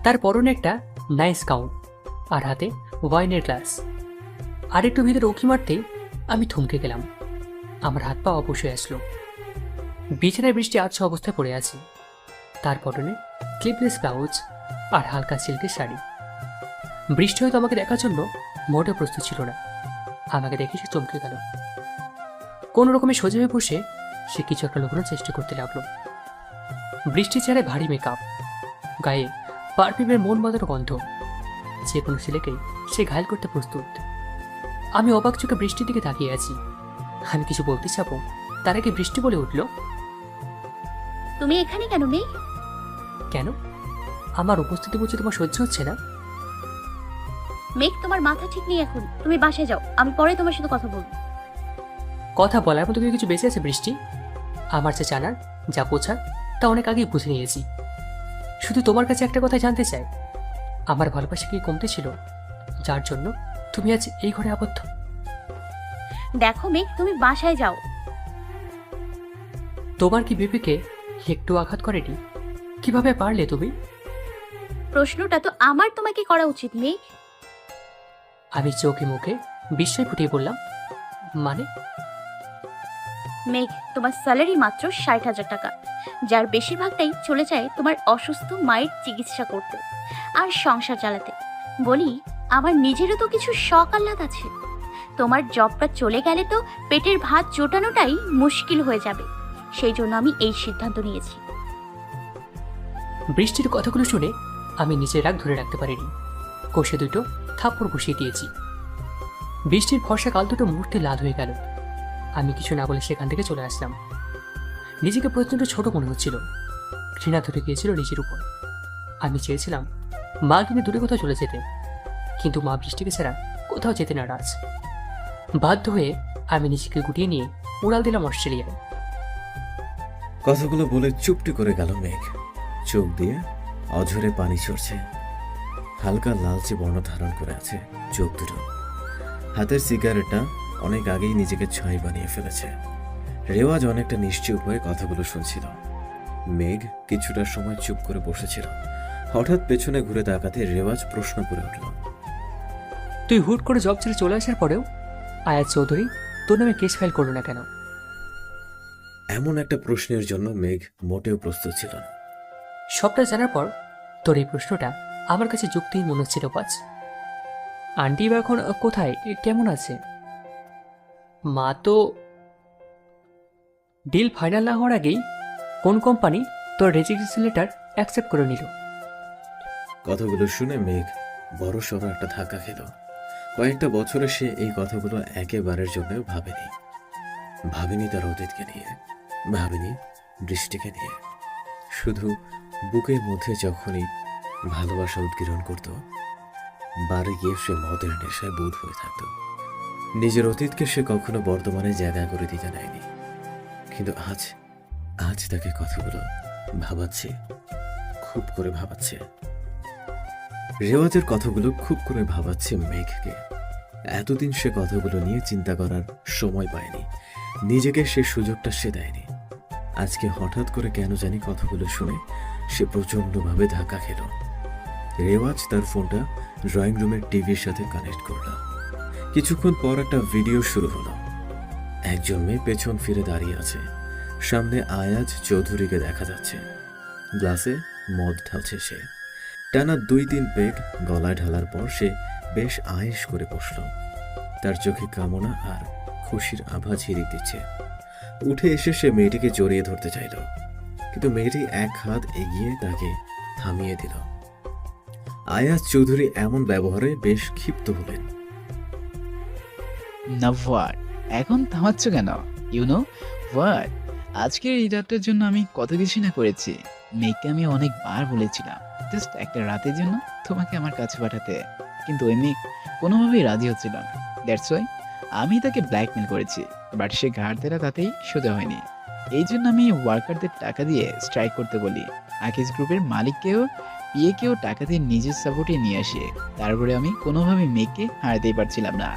Speaker 3: তার পরনে একটা নাইস গাউন আর হাতে ওয়াইনের গ্লাস। আর একটু ভিতরে উঁকি মারতেই আমি থমকে গেলাম। আমার হাত পা অবশ হয়ে আসলো। বিছানায় বৃষ্টি আচ্ছা অবস্থায় পড়ে আছে। তার পরনে ক্লিপলেস ব্লাউজ আর হালকা সিল্কের শাড়ি। বৃষ্টি হয়তো আমাকে দেখার জন্য মোটেও প্রস্তুত ছিল না। আমাকে দেখে সে চমকে গেল। কোনো রকমে সোজা হয়ে বসে সে কিছু একটা লুকানোর চেষ্টা করতে লাগলো। বৃষ্টি ছাড়ায় ভারী মেকআপ, গায়ে পারফিউমের মন বাঁধানো গন্ধ। যে কোনো ছেলেকেই সে ঘায়ল করতে প্রস্তুত। আমি অবাক চোখে বৃষ্টির দিকে তাকিয়ে আছি। আমি কিছু বলতে চাবো, তার আগে বৃষ্টি বলে উঠল,
Speaker 2: তুমি এখানে কেন মেয়ে?
Speaker 3: কেন? আমার উপস্থিতি বুঝে তোমার সহ্য হচ্ছে না?
Speaker 2: মেঘ, তোমার মাথা ঠিক নেই এখন, তুমি বাসায় যাও, আমি পরে তোমার সাথে কথা বলবো।
Speaker 3: কথা বলার মতো কিছু বেঁচে আছে বৃষ্টি? আমার যা জানার, যা বোঝার তা অনেক আগেই বুঝে নিয়েছি। শুধু তোমার কাছে একটা কথা জানতে চাই, আমার ভালোবাসা কি কমতে ছিল যার জন্য তুমি আজ এই ঘরে আবদ্ধ?
Speaker 2: দেখো মেঘ, তুমি বাসায় যাও।
Speaker 3: তোমার কি বিবেকে একটু আঘাত করেনি? কিভাবে পারলে তুমি?
Speaker 2: প্রশ্নটা তো আমার তোমাকে করা উচিত মেঘ।
Speaker 3: আমি চোখে মুখে বিস্ময় ফুটিয়ে বললাম, মানে?
Speaker 2: মেঘ, তোমার স্যালারি মাত্র 60,000 টাকা, যার বেশিরভাগটাই চলে যায় তোমার অসুস্থ মায়ের চিকিৎসা করতে আর সংসার চালাতে। বলি, আমার নিজেরও তো কিছু শখ আহ্লাদ আছে। তোমার জবটা চলে গেলে তো পেটের ভাত জোটানোটাই মুশকিল হয়ে যাবে। সেই জন্য আমি এই সিদ্ধান্ত নিয়েছি।
Speaker 3: বৃষ্টির কথাগুলো শুনে আমি নিজের রাগ ধরে রাখতে পারিনি। কষে দুটো থাপ্পড় বসিয়ে দিয়েছি। বৃষ্টির ফর্সা কাল দুটো মুহূর্তে লাল হয়ে গেল। আমি কিছু না বলে সেখান থেকে চলে আসলাম। নিজেকে প্রচণ্ড ছোট মনে হচ্ছিল। ঘৃণা ধরে গিয়েছিল নিজের উপর। আমি চেয়েছিলাম মা কিনে দূরে কোথাও চলে যেতে, কিন্তু মা বৃষ্টিকে ছাড়া কোথাও যেতে নারাজ। বাধ্য হয়ে আমি নিজেকে গুটিয়ে নিয়ে উড়াল দিলাম অস্ট্রেলিয়ায়।
Speaker 6: কথাগুলো বলে চুপটি করে গেল মেঘ। চোখ দিয়ে অঝরে পানি ঝরছে। হালকা লালচে বর্ণ ধারণ করে আছে চোখ দুটো। হাতের সিগারেটটা অনেক আগেই নিজেকে ছাই বানিয়ে ফেলেছে। রেওয়াজ অনেকটা নিশ্চুপ হয়ে কথাগুলো শুনছিল। মেঘ কিছুটা সময় চুপ করে বসেছিল। হঠাৎ পেছনে ঘুরে তাকাতে রেওয়াজ প্রশ্ন করে উঠল,
Speaker 3: তুই হুট করে জব ছেড়ে চলে আসার পরেও আয়াত চৌধুরী তোর নামে কেস ফাইল করলো না কেন?
Speaker 6: এমন একটা প্রশ্নের জন্য মেঘ মোটেও প্রস্তুত ছিল না।
Speaker 3: সবটা জানার পর তোর এই প্রশ্নটা আমার কাছে যুক্তিহীন মনে হচ্ছিল। পাঁচ আন্টি বা এখন কোথায়, কেমন আছে? মা তো ডিল ফাইনাল না হওয়ার আগেই কোন কোম্পানি তোর রেজিগনেশন লেটার অ্যাকসেপ্ট করে নিল।
Speaker 6: কথাগুলো শুনে মেঘ বড়সড় একটা ধাক্কা খেল। কয়েকটা বছরে সে এই কথাগুলো একেবারের জন্য ভাবেনি তার অতীতকে নিয়ে, ভাবেনি বৃষ্টিকে নিয়ে। শুধু বুকের মধ্যে যখনই ভালোবাসা উদ্গীরণ করত, বাড়ি গিয়ে সে মদের নেশায় বোধ হয়ে থাকত। নিজের অতীতকে সে কখনো বর্তমানে জায়গা করে দিতে নেয়নি। কিন্তু আজ আজ তাকে কথাগুলো ভাবাচ্ছে, খুব করে ভাবাচ্ছে। রেওয়াজের কথাগুলো খুব করে ভাবাচ্ছে মেঘকে। এতদিন সে কথাগুলো নিয়ে চিন্তা করার সময় পায়নি, নিজেকে সে সুযোগটা সে দেয়নি। আজকে হঠাৎ করে কেন জানি কথাগুলো শুনে সে প্রচণ্ডভাবে ধাক্কা খেল। রেওয়াজ তার ফোনটা ড্রয়িং রুমের টিভির সাথে কানেক্ট করল। কিছুক্ষণ পর একটা ভিডিও শুরু হলো। একজন মেয়ে পেছন ফিরে দাঁড়িয়ে আছে, সামনে আয়াজ চৌধুরীকে দেখা যাচ্ছে। গ্লাসে মদ ঢালছে সে। টানা 2-3 পেগ গলায় ঢালার পর সে বেশ আয়েশ করে বসল। তার চোখে কামনা আর খুশির আভা ঝিরিক দিচ্ছে। উঠে এসে সে মেয়েটিকে জড়িয়ে ধরতে চাইল, কিন্তু মেয়েটি এক হাত এগিয়ে তাকে থামিয়ে দিল। আয়াজ চৌধুরী এমন ব্যবহারে বেশ ক্ষিপ্ত হলেন।
Speaker 8: না হোয়াট, এখন থামাচ্ছ কেন? ইউনো হোয়াট, আজকের এই রাতটার জন্য আমি কত কিছু না করেছি। মেয়েকে আমি অনেকবার বলেছিলাম জাস্ট একটা রাতের জন্য তোমাকে আমার কাছে পাঠাতে, কিন্তু ওই মেয়ে কোনোভাবেই রাজি হচ্ছিল না। দ্যাটস ওয়াই আমি তাকে ব্ল্যাকমেল করেছি, বাট সে ঘাড় দেরা তাতেই সোজা হয়নি। এই জন্য আমি ওয়ার্কারদের টাকা দিয়ে স্ট্রাইক করতে বলি। আকিজ গ্রুপের মালিককেও পিএকেও টাকা দিয়ে নিজের সাপোর্টে নিয়ে আসে। তারপরে আমি কোনোভাবে মেয়েকে হারাতেই পারছিলাম না।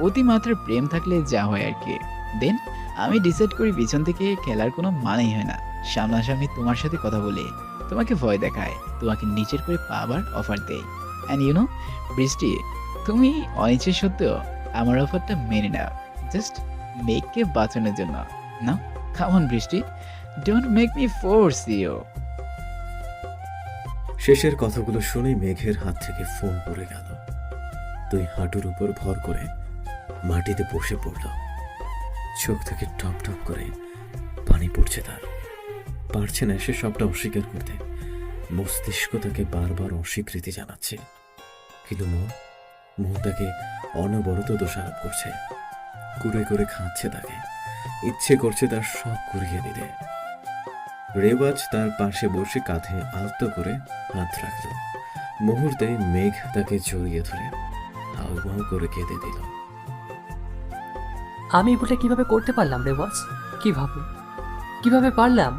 Speaker 8: অতিমাত্রার প্রেম থাকলে যা হয় আর কি। দেন আমি ডিসাইড করি পিছন থেকে খেলার কোনো মানেই হয় না। সামনাসামনি তোমার সাথে কথা বলে তোমাকে ভয় দেখায়, তোমাকে নিচের করে পাওয়ার অফার দেয়। অ্যান্ড ইউনো বৃষ্টি, তুমি অনিচ্ছা সত্ত্বেও আমার অফারটা মেনে নাও, জাস্ট মেঘকে বাঁচানোর জন্য। না come on Brishti, don't make me force you.
Speaker 6: শেষের কথাগুলো শুনে মেঘের হাত থেকে ফোন পড়ে গেল। 2 হাঁটুর উপর ভর করে মাটিতে বসে পড়ল। চোখ থেকে টপ টপ করে পানি পড়ছে তার। পারছে না সে সবটা অস্বীকার করতে। মস্তিষ্ক তাকে বারবার অস্বীকৃতি জানাচ্ছে, কিন্তু মন তাকে অনবরত দোষারোপ করছে। কুড়ে করে খাচ্ছে তাকে, ইচ্ছে করছে তার সব করিয়ে দিতে। রেওয়াজ তার পাশে বসে কাঁধে আলতো করে হাত রাখল। মুহূর্তে মেঘ তাকে জড়িয়ে ধরে হাউমাউ করে কেঁদে দিল।
Speaker 3: আমি এগুলো কিভাবে করতে পারলাম রেওয়াজ? কিভাবে পারলাম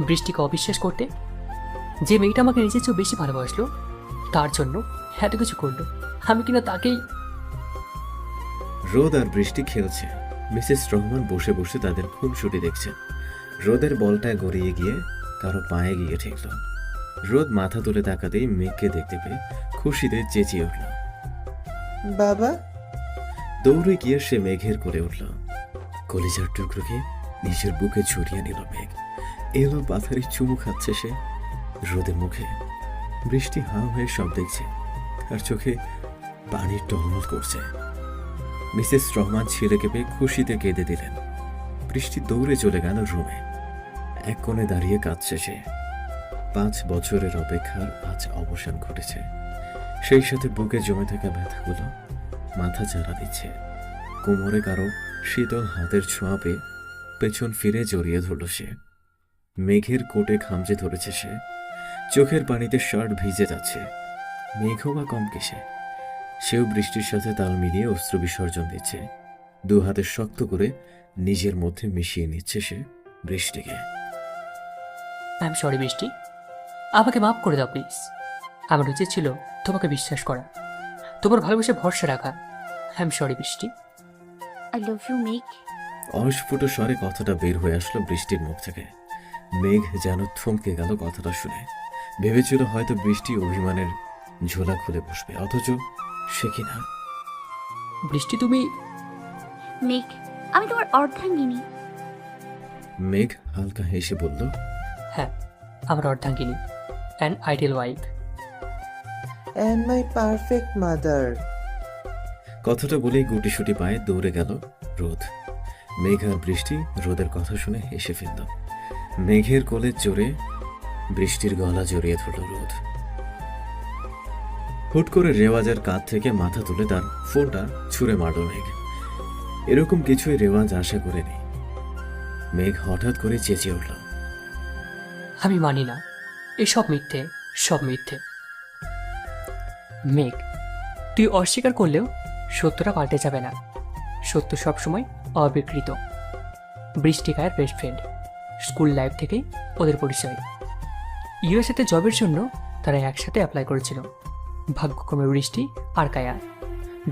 Speaker 3: বৃষ্টিকে অবিশ্বাস করতে? যে মেয়েটা আমাকে নিজের চেয়েও বেশি ভালোবাসলো, তার জন্য এত কিছু করলো, আমি কিনা তাকেই।
Speaker 6: রোদ আর বৃষ্টি খেলছে। মিসেস রহমান বসে বসে তাদের খুনসুটি দেখছেন। রোদের বলটা গড়িয়ে গিয়ে কারো পায়ে গিয়ে ঠেকল। রোদ মাথা তুলে তাকাতেই মেঘকে দেখতে পেয়ে খুশিতে চেঁচিয়ে উঠল,
Speaker 11: বাবা।
Speaker 6: দৌড়ে গিয়ে সে মেঘের কোলে উঠল। কলিজার টুকরোকে নিজের বুকে জড়িয়ে নিল মেঘ। এলো পাথারি চুমু খাচ্ছে সে রোদের মুখে। বৃষ্টি হাঁ হয়ে সব দেখছে, তার চোখে পানি টলমল করছে। মিসেস রহমান ছেলেকে পেয়ে খুশিতে কেঁদে দিলেন। বৃষ্টি দৌড়ে চলে গেল রুমে। এক কোণে দাঁড়িয়ে কাঁদছে সে। 5 বছরের অপেক্ষার আজ অবসান ঘটেছে। সেই সাথে বুকে জমে থাকা ব্যথাগুলো মাথা চারা দিচ্ছে। কোমরে কারো শীতল হাতের ছোঁয়া পেয়ে পেছন ফিরে জড়িয়ে ধরল সে। মেঘের কোটে খামচে ধরেছে সে। চোখের পানিতে শার্ট ভিজে যাচ্ছে। মেঘও বা কম কিসে, সেও বৃষ্টির সাথে তাল মিলিয়ে অস্ত্র বিসর্জন দিচ্ছে। 2 হাতে শক্ত করে নিজের মধ্যে মিশিয়ে নিচ্ছে সে বৃষ্টিকে।
Speaker 3: আই এম সরি বৃষ্টি, আমাকে মাফ করে দাও প্লিজ। আমার উচিত ছিল তোমাকে বিশ্বাস করা, তোমার ভালোবাসে ভরসা রাখা। আই এম সরি বৃষ্টি।
Speaker 2: আই লাভ ইউ মেঘ।
Speaker 6: অস্ফুট স্বরে কথাটা বের হয়ে আসলো বৃষ্টির মুখ থেকে। মেঘ যেন থমকে গেল কথাটা শুনে। ভেবেছিল হয়তো বৃষ্টি অভিমানের ঝোলা খুলে বসবে, অথচ সে কিনা।
Speaker 3: বৃষ্টি তুমি?
Speaker 2: মেঘ, আমি তোমার অর্ধাঙ্গিনী।
Speaker 6: মেঘ হালকা হেসে বলল,
Speaker 3: হ্যাঁ, আমার অর্ধাঙ্গিনী and ideal wife.
Speaker 11: And my perfect mother.
Speaker 6: কথাটা বলেই গুটিসুটি পায়ে দৌড়ে গেল রোদ। মেঘ আর বৃষ্টি রোদের কথা শুনে হেসে ফেলল। মেঘের কোলে জোরে বৃষ্টির গলা জড়িয়ে ধরল রোদ। হুট করে রেওয়াজের কাঁধ থেকে মাথা তুলে তার ফোনটা ছুঁড়ে মারল মেঘ। এরকম কিছুই রেওয়াজ আশা করেনি। মেঘ হঠাৎ করে চেঁচিয়ে উঠল,
Speaker 3: আমি মানি না, এসব মিথ্যে, সব মিথ্যে। মেঘ, তুই অস্বীকার করলেও সত্যটা পাল্টে যাবে না। সত্য সবসময় অবিকৃত। বৃষ্টিকায়ের বেস্ট ফ্রেন্ড। স্কুল লাইফ থেকেই ওদের পরিচয়। ইউএসএতে জবের জন্য তারা একসাথে অ্যাপ্লাই করেছিল। ভাগ্যক্রমে বৃষ্টি আর কায়া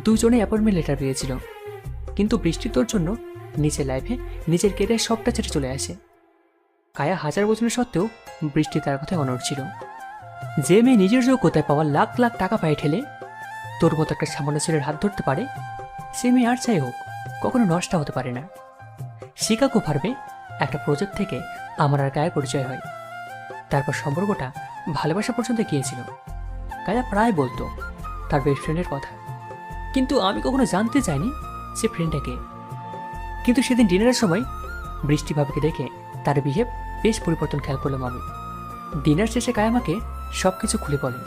Speaker 3: দুজনে অ্যাপয়েন্টমেন্ট লেটার পেয়েছিল, কিন্তু বৃষ্টি তোর জন্য নিজের লাইফে নিজের কেরিয়ার সবটা ছেড়ে চলে আসে। কায়া হাজার বছরের সত্ত্বেও বৃষ্টি তার কথায় অনড় ছিল। যে মেয়ে নিজের যোগ্যতায় পাওয়া লাখ লাখ টাকা পায়ে ঠেলে তোর মতো একটা সামান্য ছেলের হাত ধরতে পারে, সে মেয়ে আর চাই হোক কখনো নষ্ট হতে পারে না। শিকাগো ফার্মে একটা প্রজেক্ট থেকে আমার আর কায়ার পরিচয় হয়। তারপর সম্পর্কটা ভালোবাসা পর্যন্ত গিয়েছিল। কায়া প্রায় বলতো তার বেস্ট ফ্রেন্ডের কথা, কিন্তু আমি কখনো জানতে চাইনি সে ফ্রেন্ডটাকে। কিন্তু সেদিন ডিনারের সময় বৃষ্টি ভাবিকে দেখে তার বিহেভ বেশ পরিবর্তন খেয়াল করলাম আমি। ডিনার শেষে কায়া আমাকে সব কিছু খুলে বলে,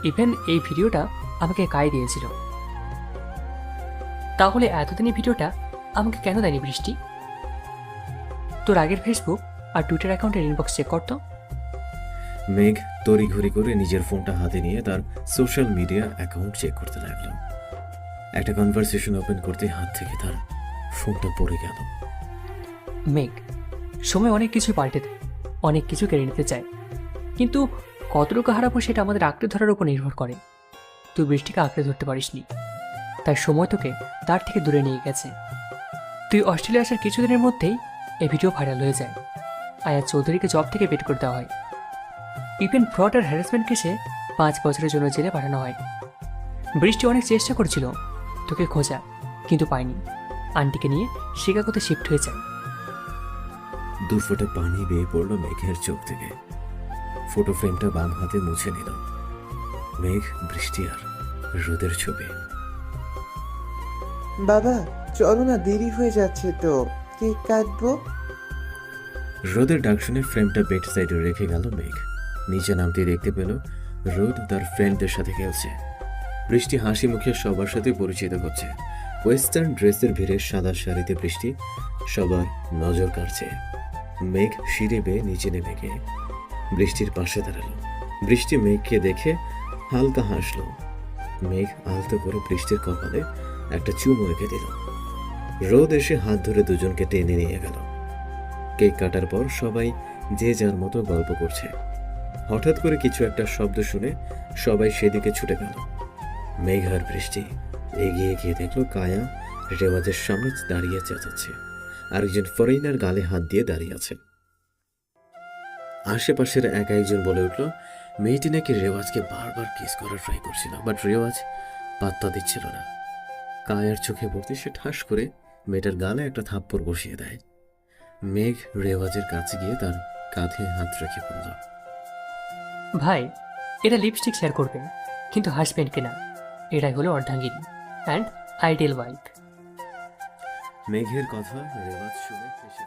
Speaker 3: ইভেন এই ভিডিওটা আমাকে কায় দিয়েছিল। তাহলে এতদিন এই ভিডিওটা আমাকে কেন দেয়নি বৃষ্টি? তোর আগের ফেসবুক আর টুইটার অ্যাকাউন্টের ইনবক্স চেক করতো।
Speaker 6: মেঘ তড়িঘড়ি করে নিজের ফোনটা হাতে নিয়ে তার সোশ্যাল মিডিয়া অ্যাকাউন্ট চেক করতে লাগলো। একটা কনভারসেশন ওপেন করতে হাত থেকে তার ফোনটা পড়ে গেল।
Speaker 3: মেঘ, সময় অনেক কিছু পাল্টে দেয়, অনেক কিছু কেড়ে নিতে চায়, কিন্তু কতটুকু হারাবো সেটা আমাদের আঁকড়ে ধরার উপর নির্ভর করে। তুই বৃষ্টিকে আঁকড়ে ধরতে পারিসনি, তাই সময় তোকে তার থেকে দূরে নিয়ে গেছে। তুই অস্ট্রেলিয়া আসার কিছুদিনের মধ্যেই এই ভিডিও ভাইরাল হয়ে যায়। আয়া চৌধুরীকে জব থেকে বের করে দেওয়া হয়। ইভেন ফ্রড আর হ্যারাসমেন্ট কেসে 5 বছরের জন্য জেলে পাঠানো হয়। বৃষ্টি অনেক চেষ্টা করছিল তোকে খোঁজা, কিন্তু পায়নি। আন্টিকে নিয়ে শিকাগোতে শিফট হয়ে যায়।
Speaker 6: 2 ফোঁটা পানি বেয়ে পড়লো মেঘের চোখ থেকে। ফটো ফ্রেমটা বাম হাতে মুছে নিল। মেঘ, বৃষ্টি আর রোদের ছবি।
Speaker 11: বাবা চলো না, দেরি হয়ে যাচ্ছে তো, কেক কাটবো।
Speaker 6: রোদের ডাক শুনে ফ্রেমটা বেড সাইডে রেখে গেল মেঘ। নিচে নামতে দেখতে পেল রোদ তার ফ্রেন্ডদের সাথে খেলছে। বৃষ্টি হাসি মুখে সবার সাথে পরিচিত হচ্ছে। ওয়েস্টার্ন ড্রেসের ভিড়ে সাদা শাড়িতে বৃষ্টি সবার নজর কাড়ছে। মেঘ সিঁড়ি বেয়ে নিচে নেমে গিয়ে বৃষ্টির পাশে দাঁড়ালো। বৃষ্টি মেঘকে দেখে হালকা হাসলো। মেঘ আলতো করে বৃষ্টির কপালে একটা চুমু এঁকে দিল। রোদ এসে হাত ধরে দুজনকে টেনে নিয়ে গেল। কেক কাটার পর সবাই যে যার মতো গল্প করছে। হঠাৎ করে কিছু একটা শব্দ শুনে সবাই সেদিকে ছুটে গেল। মেঘ আর বৃষ্টি এগিয়ে গিয়ে দেখলো কায়া রেওয়াজের সামনে দাঁড়িয়ে চেঁচাচ্ছে। আরেকজন ফরেইনার গালে হাত দিয়ে দাঁড়িয়ে আছে। আশেপাশের একজন বলে উঠল, মেয়েটি নাকি রেওয়াজকে বারবার কিস করার ট্রাই করছিল, বাট রেওয়াজ পাত্তা দিচ্ছিল না। কায়ার চোখে পড়তে সে ঠাস করে মেয়েটার গালে একটা থাপ্পড় বসিয়ে দেয়। মেঘ রেওয়াজের কাছে গিয়ে তার কাঁধে হাত রেখে বলল,
Speaker 3: ভাই, এটা লিপস্টিক শেয়ার করবে, কিন্তু হাসবেন কিনা, এটাই হলো অর্ধাঙ্গিনী অ্যান্ড আইডিয়াল ওয়াইফ।
Speaker 6: মেঘের কথা রেওয়াজ শুনে হেসে